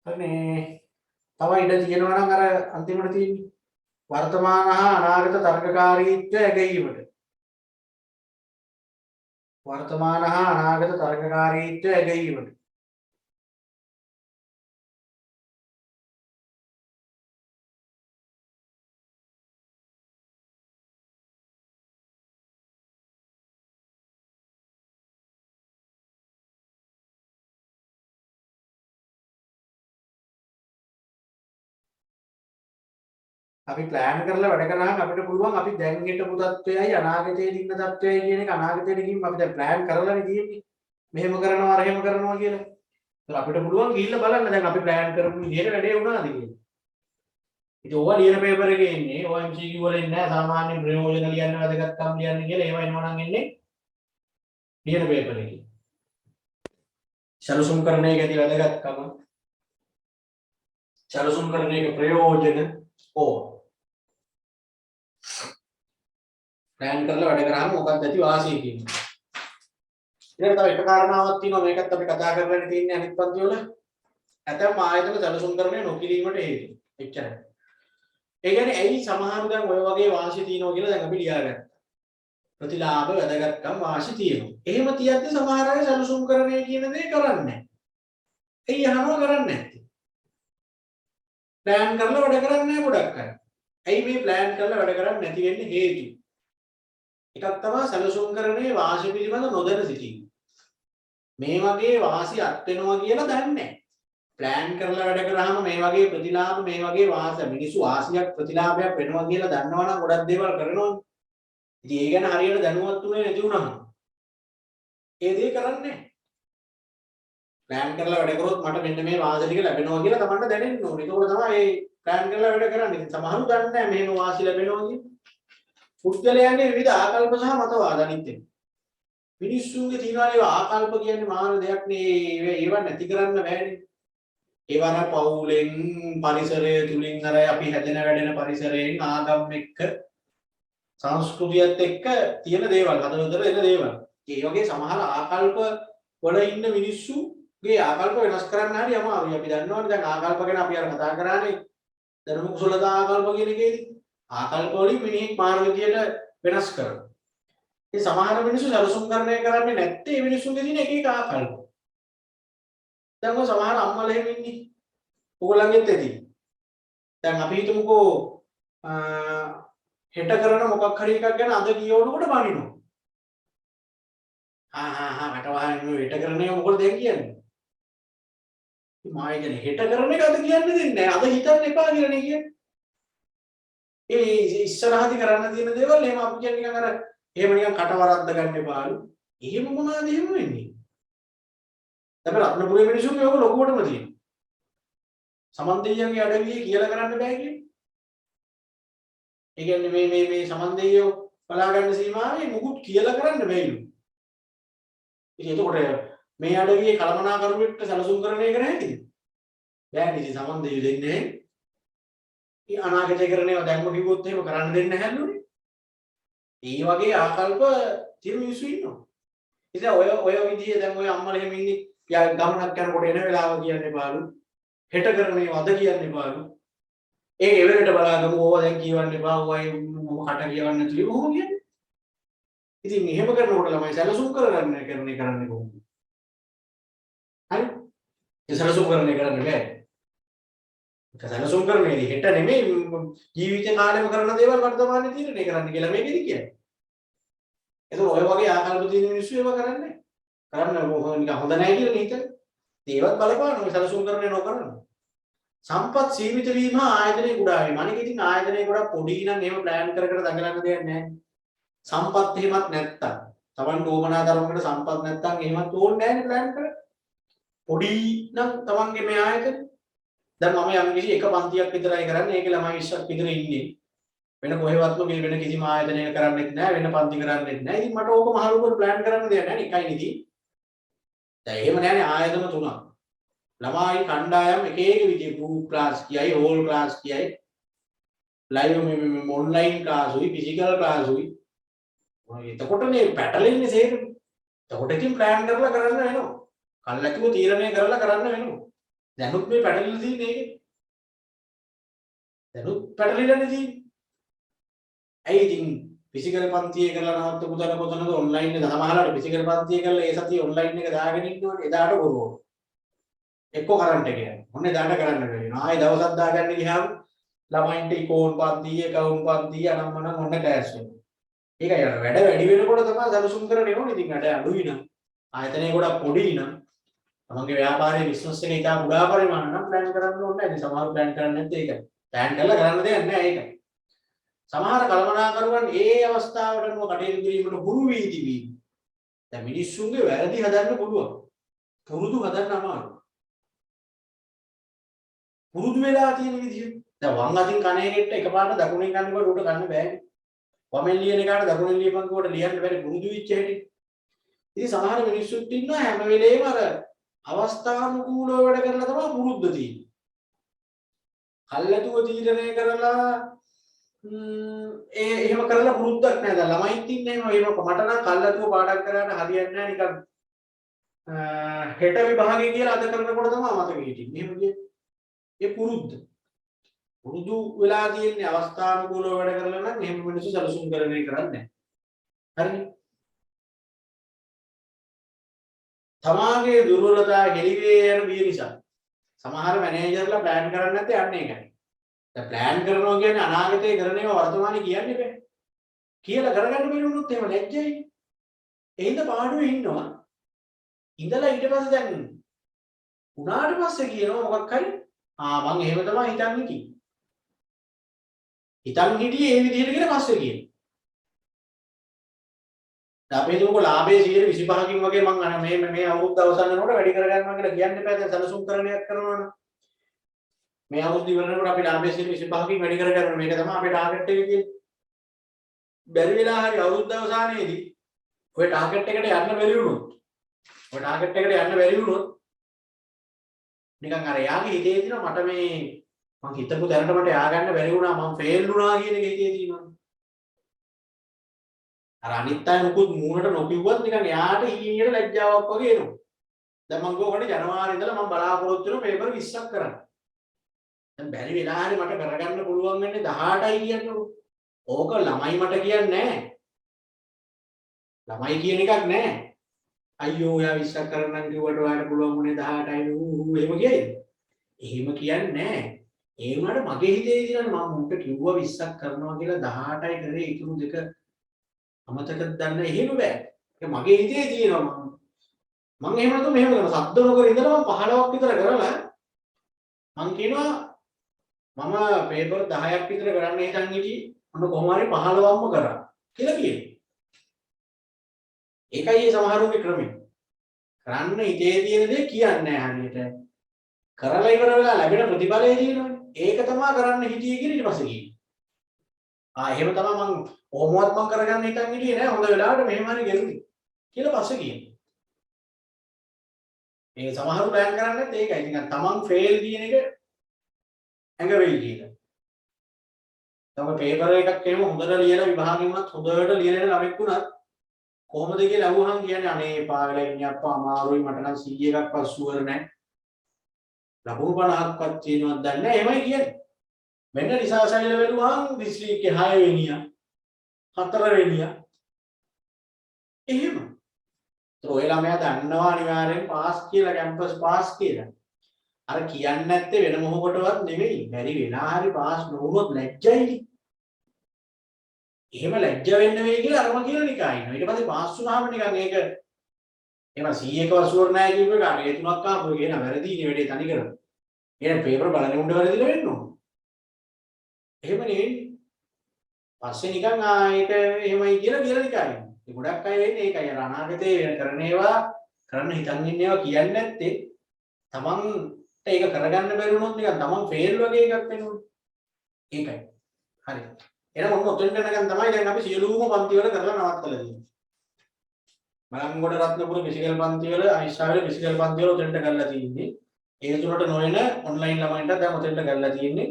මේ තව ඉඩ තියෙනවා නම් අර අන්තිමට තියෙන්නේ වර්තමාන හා අනාගත තර්කකාරීත්වය ඇගීමට. වර්තමාන හා අනාගත තර්කකාරීත්වය ඇගීමට. අපි ප්ලෑන් කරලා වැඩ කරාම අපිට පුළුවන් අපි දැන් හිටපු තත්ත්වයයි අනාගතයේ ඉන්න තත්ත්වයයි කියන එක අනාගතයට ගිහින් අපි දැන් ප්ලෑන් කරලානේ තියෙන්නේ. මෙහෙම කරනවා අරහෙම කරනවා කියලා. ඒත් අපිට පුළුවන් ගිහිල්ලා බලන්න දැන් අපි ප්ලෑන් කරපු විදිහට වැඩේ වුණාද කියලා. ඉතින් ඕවා ලියන පේපර් එකේ ඉන්නේ ඕවා MCQ වල ඉන්නේ නැහැ. සාමාන්‍ය ප්‍රයෝජන ලියන්න වැදගත්කම් ලියන්න කියලා ඒවා එනවා නම් එන්නේ ලියන පේපර් එකේ. සැලසුම්කරණයේ ඇති වැදගත්කම සැලසුම්කරණයේ ප්‍රයෝජන ඕවා ප්ලෑන් කරලා වැඩ කරාම මොකක්ද ඇති වාසිය කියන්නේ. ඊට තව එක කාරණාවක් තියෙනවා මේකත් අපි කතා කරගෙන තියෙන්නේ අනිත් පන්ති වල. ඇතැම් ආයතන සැලසුම්කරණය නොකිරීමට හේතු. එච්චරයි. ඒ කියන්නේ ඇයි සමහර දැන් ඔය වගේ වාසිය තියෙනවා කියලා දැන් අපි ලියාගත්තා. ප්‍රතිලාභ වැදගත්කම් වාසි තියෙනවා. එහෙම තියද්දි සමහර අය සැලසුම් කරන්නේ කියන දේ කරන්නේ නැහැ. ඇයි අහනවා කරන්නේ නැත්තේ? ප්ලෑන් කරලා වැඩ කරන්නේ නැහැ ගොඩක් අය. ඇයි මේ ප්ලෑන් කරලා වැඩ කරන්නේ නැති වෙන්නේ හේතු? එකක් තමයි සැලසුම් කරන්නේ වාසි පිළිබඳ නොදැන සිටීම. මේ වගේ වාසි අත් වෙනවා කියලා දන්නේ නැහැ. ප්ලෑන් කරලා වැඩ කරාම මේ වගේ ප්‍රතිලාභ මේ වගේ මිනිස්සු වාසියක් ප්‍රතිලාභයක් වෙනවා කියලා දන්නවනම් ගොඩක් දේවල් කරනවනේ. ඉතින් ඒ ගැන හරියට දැනුවත් උනේ නැති වුණාම ඒ දේ කරන්නේ නැහැ. ප්ලෑන් කරලා වැඩ කරොත් මට මෙන්න මේ වාසි ටික ලැබෙනවා කියලා තමන්ට දැනෙන්න ඕනේ. ඒක තමයි මේ ප්ලෑන් කරලා වැඩ කරන්නේ. ඉතින් සමහරු දන්නේ නැහැ මෙහෙම වාසි ලැබෙනවා කියලා. පුද්ගලයන්ගේ විවිධ ආකල්ප සහ මතවාද අනිත් එක. මිනිස්සුන්ගේ තියෙනවා ආකල්ප කියන්නේ මාන දෙයක් නේ. ඒව නැති කරන්න බෑනේ. ඒවන පවුලෙන් පරිසරය තුලින් අර අපි හැදෙන වැඩෙන පරිසරයෙන් ආගම් එක්ක සංස්කෘතියත් එක්ක තියෙන දේවල් හදවතට එන දේවල්. ඒ වගේ සමහර ආකල්ප වල ඉන්න මිනිස්සුගේ ආකල්ප වෙනස් කරන්න හරි අමාරුයි. අපි දන්නවනේ දැන් ආකල්ප ගැන අපි අර කතා කරානේ. ධර්ම කුසලතා ආකල්ප කියන එකේදී ආකල්ප වලින් මිනිහෙක් මාන විදියට වෙනස් කරනවා. ඒ සමහර මිනිස්සු සරසුම්කරණය කරන්නේ නැත්තේ මේ මිනිස්සුන්ගේ තියෙන එක එක ආකල්ප. දැන් ඔය සමහර අම්මලා එහෙම ඉන්නේ. ඕගොල්ලන්ගෙත් ඇති. දැන් අපි හිතමුකෝ හෙට කරන මොකක් හරි එකක් ගැන අද කියවනකොට බනිනවා. මට වහන්නේ හෙට කරන්නේ මොකද දැන් කියන්නේ? මම කියන්නේ හෙට කරන එක අද කියන්න දෙන්නේ නැහැ. අද හිතන්න එපා කියලා නේ කියන්නේ. ඒ ඉස්සරහදී කරන්න තියෙන දේවල් එහෙම අපි කියන්නේ නිකන් අර එහෙම නිකන් කට වරද්ද ගන්න එපාලු. එහෙම මොනවද එහෙම වෙන්නේ? දැන් රත්නපුරේ මිනිස්සුන්ගේ ඔක ලොකුවටම තියෙනවා. සමන්දේයන්ගේ අඩවියේ කියලා කරන්න බෑ කියන්නේ. ඒ කියන්නේ මේ සමන්දේයෝ බලා ගන්න සීමාවේ මුකුත් කියලා කරන්න බෑලු. ඉතින් එතකොට මේ අඩවියේ කළමනාකරුවෙක්ට සැලසුම් කරන එක නැහැද? බෑනේ ඉතින් සමන්දේයෝ දෙන්නේ නැහැ. ඒ අනාගතේ කරනේවා දැන්ම කිව්වොත් එහෙම කරන්න දෙන්නේ නැහැලුනේ. ඒ වගේ ආකල්ප තියෙන මිනිස්සු ඉන්නවා. ඉතින් ඔය විදිහේ දැන් ඔය අම්මලා එහෙම ඉන්නේ ගමනක් යනකොට එන වෙලාව කියන්න එපාලු. හෙට කරන්නේ වද කියන්න එපාලු. ඒ එවෙලට බලාගමු ඕවා දැන් කියවන්න එපා. ඕවයි මම කට කියවන්න නැතුව කොහොම කියන්නේ? ඉතින් එහෙම කරනකොට ළමයි සැලසුම් කරන්නේ කොහොමද? හරි? ඒ සැලසුම් කරන්නේ කරන්නේ බෑ. ඒක සැලසුම් කරන්නේ හෙට නෙමෙයි ජීවිත කාලෙම කරන දේවල් වර්තමානයේ තීරණය කරන්න කියලා මේකෙදි කියන්නේ. ඒක ඔය වගේ ආකල්ප තියෙන මිනිස්සු ඒව කරන්නේ. කරන්න නිකන් හොඳ නැහැ කියලා හිතන්නේ. ඒවත් බලපාන ඔය සැලසුම් කරන්නේ නොකරන. සම්පත් සීමිත වීම ආයතනයේ ගොඩා වීම. අනික ඉතින් ආයතනයේ ගොඩක් පොඩි නම් එහෙම ප්ලෑන් කර දඟලන්න දෙයක් නැහැ. සම්පත් එහෙමත් නැත්තම් Taman ඕමනා තරමකට සම්පත් නැත්තම් එහෙමත් ඕනේ නැහැ නේ ප්ලෑන් කරන්න. පොඩි නම් Tamanගේ මේ ආයතන දැන් මම යම් කිසි එක පන්තියක් විතරයි කරන්නේ. ඒකේ ළමයි 20ක් විතර ඉන්නේ. වෙන කොහෙවත්ම මේ වෙන කිසිම ආයතනයක කරන්නෙත් නැහැ. වෙන පන්ති කරන්නෙත් නැහැ. ඉතින් මට ඕක මහලුකට ප්ලෑන් කරන්න දෙයක් නැහැ නේ. එකයි නේ. දැන් එහෙම නැහැනේ ආයතන තුනක්. ළමයි කණ්ඩායම් එක එක විදිහේ ගෲප් ක්ලාස් කියයි, හෝල් ක්ලාස් කියයි, ලයිව් මේ ඔන්ලයින් ක්ලාස් උයි, ෆිසිකල් ක්ලාස් උයි. එතකොටනේ පැටලෙන්නේ සේරම. එතකොට ඉතින් ප්ලෑන් කරලා කරන්න වෙනවා. කල්ැතුව තීරණය කරලා කරන්න වෙනවා. දැනුත් මේ පැටලෙලා තියෙන්නේ ඒකේ. දැනුත් පැටලෙලා තියෙන්නේ. ඇයි ඉතින් ෆිසිකල් පන්තියේ කරලා නවත්තපු තැන කොතනද ඔන්ලයින් එක සමහරවිට ෆිසිකල් පන්තියේ කරලා ඒ සතිය ඔන්ලයින් එක දාගෙන ඉන්නවනේ එදාට බොරුව. එක්කෝ කරන්ට් එක යනවා. මොන්නේ එදාට කරන්න බැරි වෙනවා. ආයෙ දවසක් දාගන්න ගියාම ළමයින්ට ඉකෝන් පන්තිය, කවුන් පන්තිය අනම්මනම් ඔන්න ක්ලාස් වෙනවා. ඒකයි අර වැඩ වැඩි වෙනකොට තමයි සැලසුම් කරන්නේ ඕනේ. ඉතින් වැඩ අඩුයි නම් ආයතනයේ ගොඩක් පොඩි නම් තමන්ගේ ව්‍යාපාරයේ බිස්නස් එක ඉතා කුඩා පරිමාණ නම් ප්ලෑන් කරන්න ඕනේ නැහැ. ඉතින් සමහරව ප්ලෑන් කරන්නේ නැත්නම් ඒකයි. ප්ලෑන් කරලා කරන්න දෙයක් නැහැ ඒකයි. සමහර කල්පනාකරුවන් ඒ අවස්ථාවටම කටයුතු කිරීමට හුරු වී තිබීම. දැන් මිනිස්සුන්ගේ වැරදි හදන්න පුළුවන්. පුරුදු හදන්න අමාරුයි. පුරුදු වෙලා තියෙන විදිහ. දැන් වම් අතින් කනේ ගෙට්ට එකපාරට දකුණෙන් කනකොට උඩ කන්න බෑනේ. වමෙන් ලියන එකට දකුණෙන් ලියපන් කොට ලියන්න බැරි පුරුදු වෙච්ච හැටි. ඉතින් සමහර මිනිස්සුත් ඉන්නවා හැම වෙලේම අර අවස්ථානුකූලව වැඩ කරලා තමයි පුරුද්ද තියෙන්නේ. කල්ැතුව තීරණය කරලා එහෙම කරලා පුරුද්දක් නැහැ. දැන් ළමයිත් ඉන්නේ එහෙම මට නම් කල්ැතුව පාඩම් කරාට හරියන්නේ නැහැ නිකන් හෙට විභාගේ කියලා අද කරනකොට තමයි මතක හිටින්නේ. එහෙම කියන්නේ ඒ පුරුදු වෙලා තියෙන්නේ අවස්ථානුකූලව වැඩ කරලා නම් එහෙම මිනිස්සු සැලසුම් කරන්නේ නැහැ. හරිනේ. තමාගේ දුර්වලතා හෙළිවේ යන බිය නිසා සමහර මැනේජර්ලා ප්ලෑන් කරන්නේ නැත්තේ යන්නේ ඒකයි. දැන් ප්ලෑන් කරනවා කියන්නේ අනාගතේ කරන ඒවා වර්තමානයේ කියන්නේ බෑ. කියලා කරගන්න බැරි වුණොත් එහෙම ලැජ්ජයි. එහෙනම් පාඩුවේ ඉන්නවා. ඉඳලා ඊට පස්සේ දැන් උනාට පස්සේ කියනවා මොකක් හරි මං එහෙම තමයි හිතන් හිටියේ. හිතන් හිටියේ ඒ විදිහට කියලා පස්සේ කියනවා. අපි හිතමුකෝ ලාභයේ 125කින් වගේ මං අර මේ අවුරුද්ද අවසන් වෙනකොට වැඩි කරගන්නවා කියලා කියන්න එපා. දැන් සැලසුම් කරණයක් කරනවනේ. මේ අවුරුද්ද ඉවර වෙනකොට අපි ලාභයේ 125කින් වැඩි කරගන්නවා. මේක තමයි අපේ ටාගට් එක කියන්නේ. බැරි වෙලා හරි අවුරුද්ද අවසානයේදී ඔය ටාගට් එකට යන්න බැරි වුණොත් නිකන් අර යාගේ හිතේ තියෙන මට මේ මං හිතපු දැනට මට යා ගන්න බැරි වුණා මං ෆේල් වුණා කියන එක හිතේ තියෙනවා. අර අනිත් අය මුකුත් මූණට නොකියුවත් නිකන් යාට ඊයේ ලැජ්ජාවක් වගේ එනවා. දැන් මං ගෝකට ජනවාරි ඉඳලා මං බලාපොරොත්තු වෙන පේපර් 20ක් කරන්න. දැන් බැරි වෙලා හරි මට කරගන්න පුළුවන් වෙන්නේ 18යි කියන්නකො. ඕක ළමයි මට කියන්නේ නැහැ. ළමයි කියන එකක් නැහැ. අයියෝ ඔයා 20ක් කරන්නම් කිව්වට ඔයාලට පුළුවන් වුණේ 18යි එහෙම කියයිද? එහෙම කියන්නේ නැහැ. ඒ වුණාට මගේ හිතේ තියෙනවා මම මුන්ට කිව්වා 20ක් කරනවා කියලා 18යි කරේ ඉතුරු දෙක අමතකද දන්න එහෙම බෑ. ඒක මගේ හිතේ තියෙනවා මම එහෙම නැතුව මෙහෙම කරනවා. සද්ද නොකර ඉඳලා මම 15ක් විතර කරලා මම කියනවා මම පේපර් 10ක් විතර කරන්න හිතන් හිටියේ මොන කොහොම හරි 15ක්ම කරා කියලා කියනවා. ඒකයි මේ සමහරුගේ ක්‍රමය. කරන්න හිතේ තියෙන දේ කියන්නේ නැහැ හරියට. කරලා ඉවර වෙලා ලැබෙන ප්‍රතිඵලය තියෙනවනේ. ඒක තමයි කරන්න හිතියේ කියලා ඊට පස්සේ කියනවා. එහෙම තමයි මම කොහොමවත් මම කරගන්න හිතන් හිටියේ නෑ. හොඳ වෙලාවට මෙහෙම හරි ගෙරුනේ කියලා පස්සේ කියනවා. මේ සමහරු ප්ලෑන් කරන්නේත් ඒකයි. ඉතින් තමන් ෆේල් කියන එක ඇඟ වෙයි කියලා. තමයි පේපර් එකක් එහෙම හොඳට ලියලා විභාගෙ වුණත් හොඳට ලියලා ළමෙක් වුණත් කොහොමද කියලා අහුවහන් කියන්නේ අනේ පාගල ඉන්නේ අප්පා අමාරුයි මට නම් 100ක්වත් ෂුවර් නැහැ. ලකුණු 50ක්වත් තියෙනවද දන්නේ නැහැ. එහෙමයි කියන්නේ. මෙන්න රිසර්ච් වෙලුවාන් දිස්ත්‍රික්කේ 6 වෙනියා 4 වෙනියා එහෙම. ඔය ළමයා දන්නවා අනිවාර්යෙන් පාස් කියලා කැම්පස් පාස් කියලා. අර කියන්නේ නැත්තේ වෙන මොහොකටවත් නෙවෙයි. බැරි වෙලා හරි පාස් නොවුනොත් ලැජ්ජයිනේ. එහෙම ලැජ්ජ වෙන්න වෙයි කියලා අරම කියලා නිකන් ඉන්නවා. ඊට පස්සේ පාස් වුණාම නිකන් ඒක එහෙම 100ක වසුවර නැහැ කියපු එක අර ඒ තුනක් ආපු එක එන වැරදිනේ වැඩේ තනි කරලා. එහෙනම් පේපර් බලන්නේ උණ්ඩ වැරදිලා වෙන්න ඕන. එහෙම නෙවෙයි. පස්සේ නිකන් ඒක එහෙමයි කියලා නිකන් ඉන්නවා. ඒ ගොඩක් අය වෙන්නේ ඒකයි. අර අනාගතේ කරන ඒවා කරන්න හිතන් ඉන්න ඒවා කියන්නේ නැත්තේ තමන්ට ඒක කරගන්න බැරි වුණොත් නිකන් තමන් ෆේල් වගේ එකක් වෙනවා. ඒකයි. හරි. එහෙනම් ඔන්න ඔතෙන්ට යනකම් තමයි දැන් අපි සියලුම පන්ති වල කරලා නවත්තලා තියෙන්නේ. බලංගොඩ රත්නපුර ෆිසිකල් පන්ති වල අයිස්සාවල ෆිසිකල් පන්ති වල ඔතෙන්ට කරලා තියෙන්නේ. ඒ තුනට නොවන ඔන්ලයින් ළමයින්ට දැන් ඔතෙන්ට කරලා තියෙන්නේ.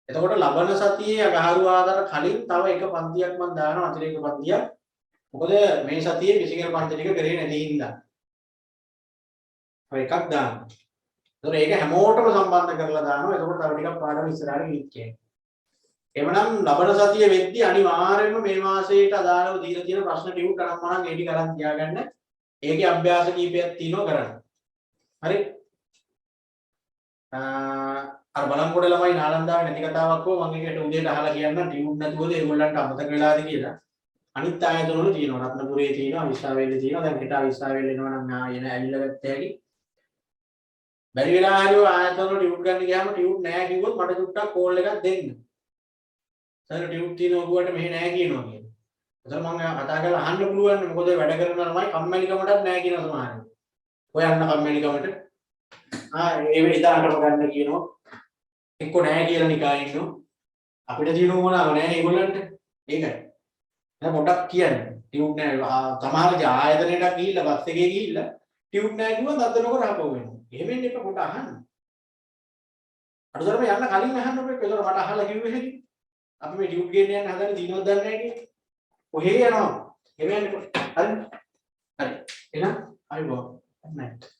එතකොට ලබන සතියේ අගහරු ආදාර කලින් තව එක පන්තියක් මම දානවා අතිරේක පන්තියක්. මොකද මේ සතියේ ෆිසිකල් පන්ති ටික කරේ නැති හින්දා. ඔය එකක් දාන්න. ඒතකොට ඒක හැමෝටම සම්බන්ධ කරලා දානවා. එතකොට තව ටිකක් පාඩම ඉස්සරහට ගිහින් එවනම් ලබන සතිය වෙද්දී අනිවාර්යයෙන්ම මේ මාසයට අදාළව දීලා තියෙන ප්‍රශ්න ටියුට් අනම්මනම් ඒ ටික අරන් තියාගන්න. ඒකේ අභ්‍යාස කීපයක් තියෙනවා කරන්න. හරි? අර බලංගොඩ ළමයි නාලන්දාවේ නැති කතාවක් කො මම ඒකට උදේට අහලා කියන්න ටියුට් නැතුවද ඒගොල්ලන්ට අමතක වෙලාද කියලා. අනිත් ආයතන වල තියෙනවා. රත්නපුරේ තියෙනවා, විශ්වාවෙල්ලේ තියෙනවා. දැන් හිතා විශ්වාවෙල්ලේ එනවා නම් එන ඇවිල්ලා ගත්ත හැකි. බැරි වෙලා හරි ඔය ආයතන වල ටියුට් ගන්න ගියාම ටියුට් නැහැ කිව්වොත් මට චුට්ටක් කෝල් එකක් දෙන්න. සර් ටියුට් තියෙනවා ගුවට මෙහෙ නැහැ කියනවා කියන්නේ. ඒතර මම කතා කරලා අහන්න පුළුවන් මොකද වැඩ කරන ළමයි කම්මැලිකමටත් නැහැ කියන සමහරව. හොයන්න කම්මැලිකමට ඒ එදාටම ගන්න කියනවා. එක්ක නැහැ කියලා නිකන් ඉන්නවා. අපිට තියෙනව මොනවාම නැහැ ඒගොල්ලන්ට. ඒකයි. දැන් පොඩක් කියන්න. ටියුට් නැහැ. සමහර ආයතනයකට ගිහිල්ලා බස් එකේ ගිහිල්ලා ටියුට් නැහැ කිව්වොත් අතනක රහපව වෙනවා. එහෙම වෙන්න එපා පොඩ අහන්න. අඩුතරම යන්න කලින් අහන්න ඔබ ඒකවල මට අහලා කිව්වේ හැටි. අපි මේ ටියුට් ගේන්න යන්න හදන්නේ දිනවද දන්නේ නැහැ කියේ. කොහේ යනවා? එහෙම යන්න. හරි. හරි. එහෙනම් අයිබෝ. good night.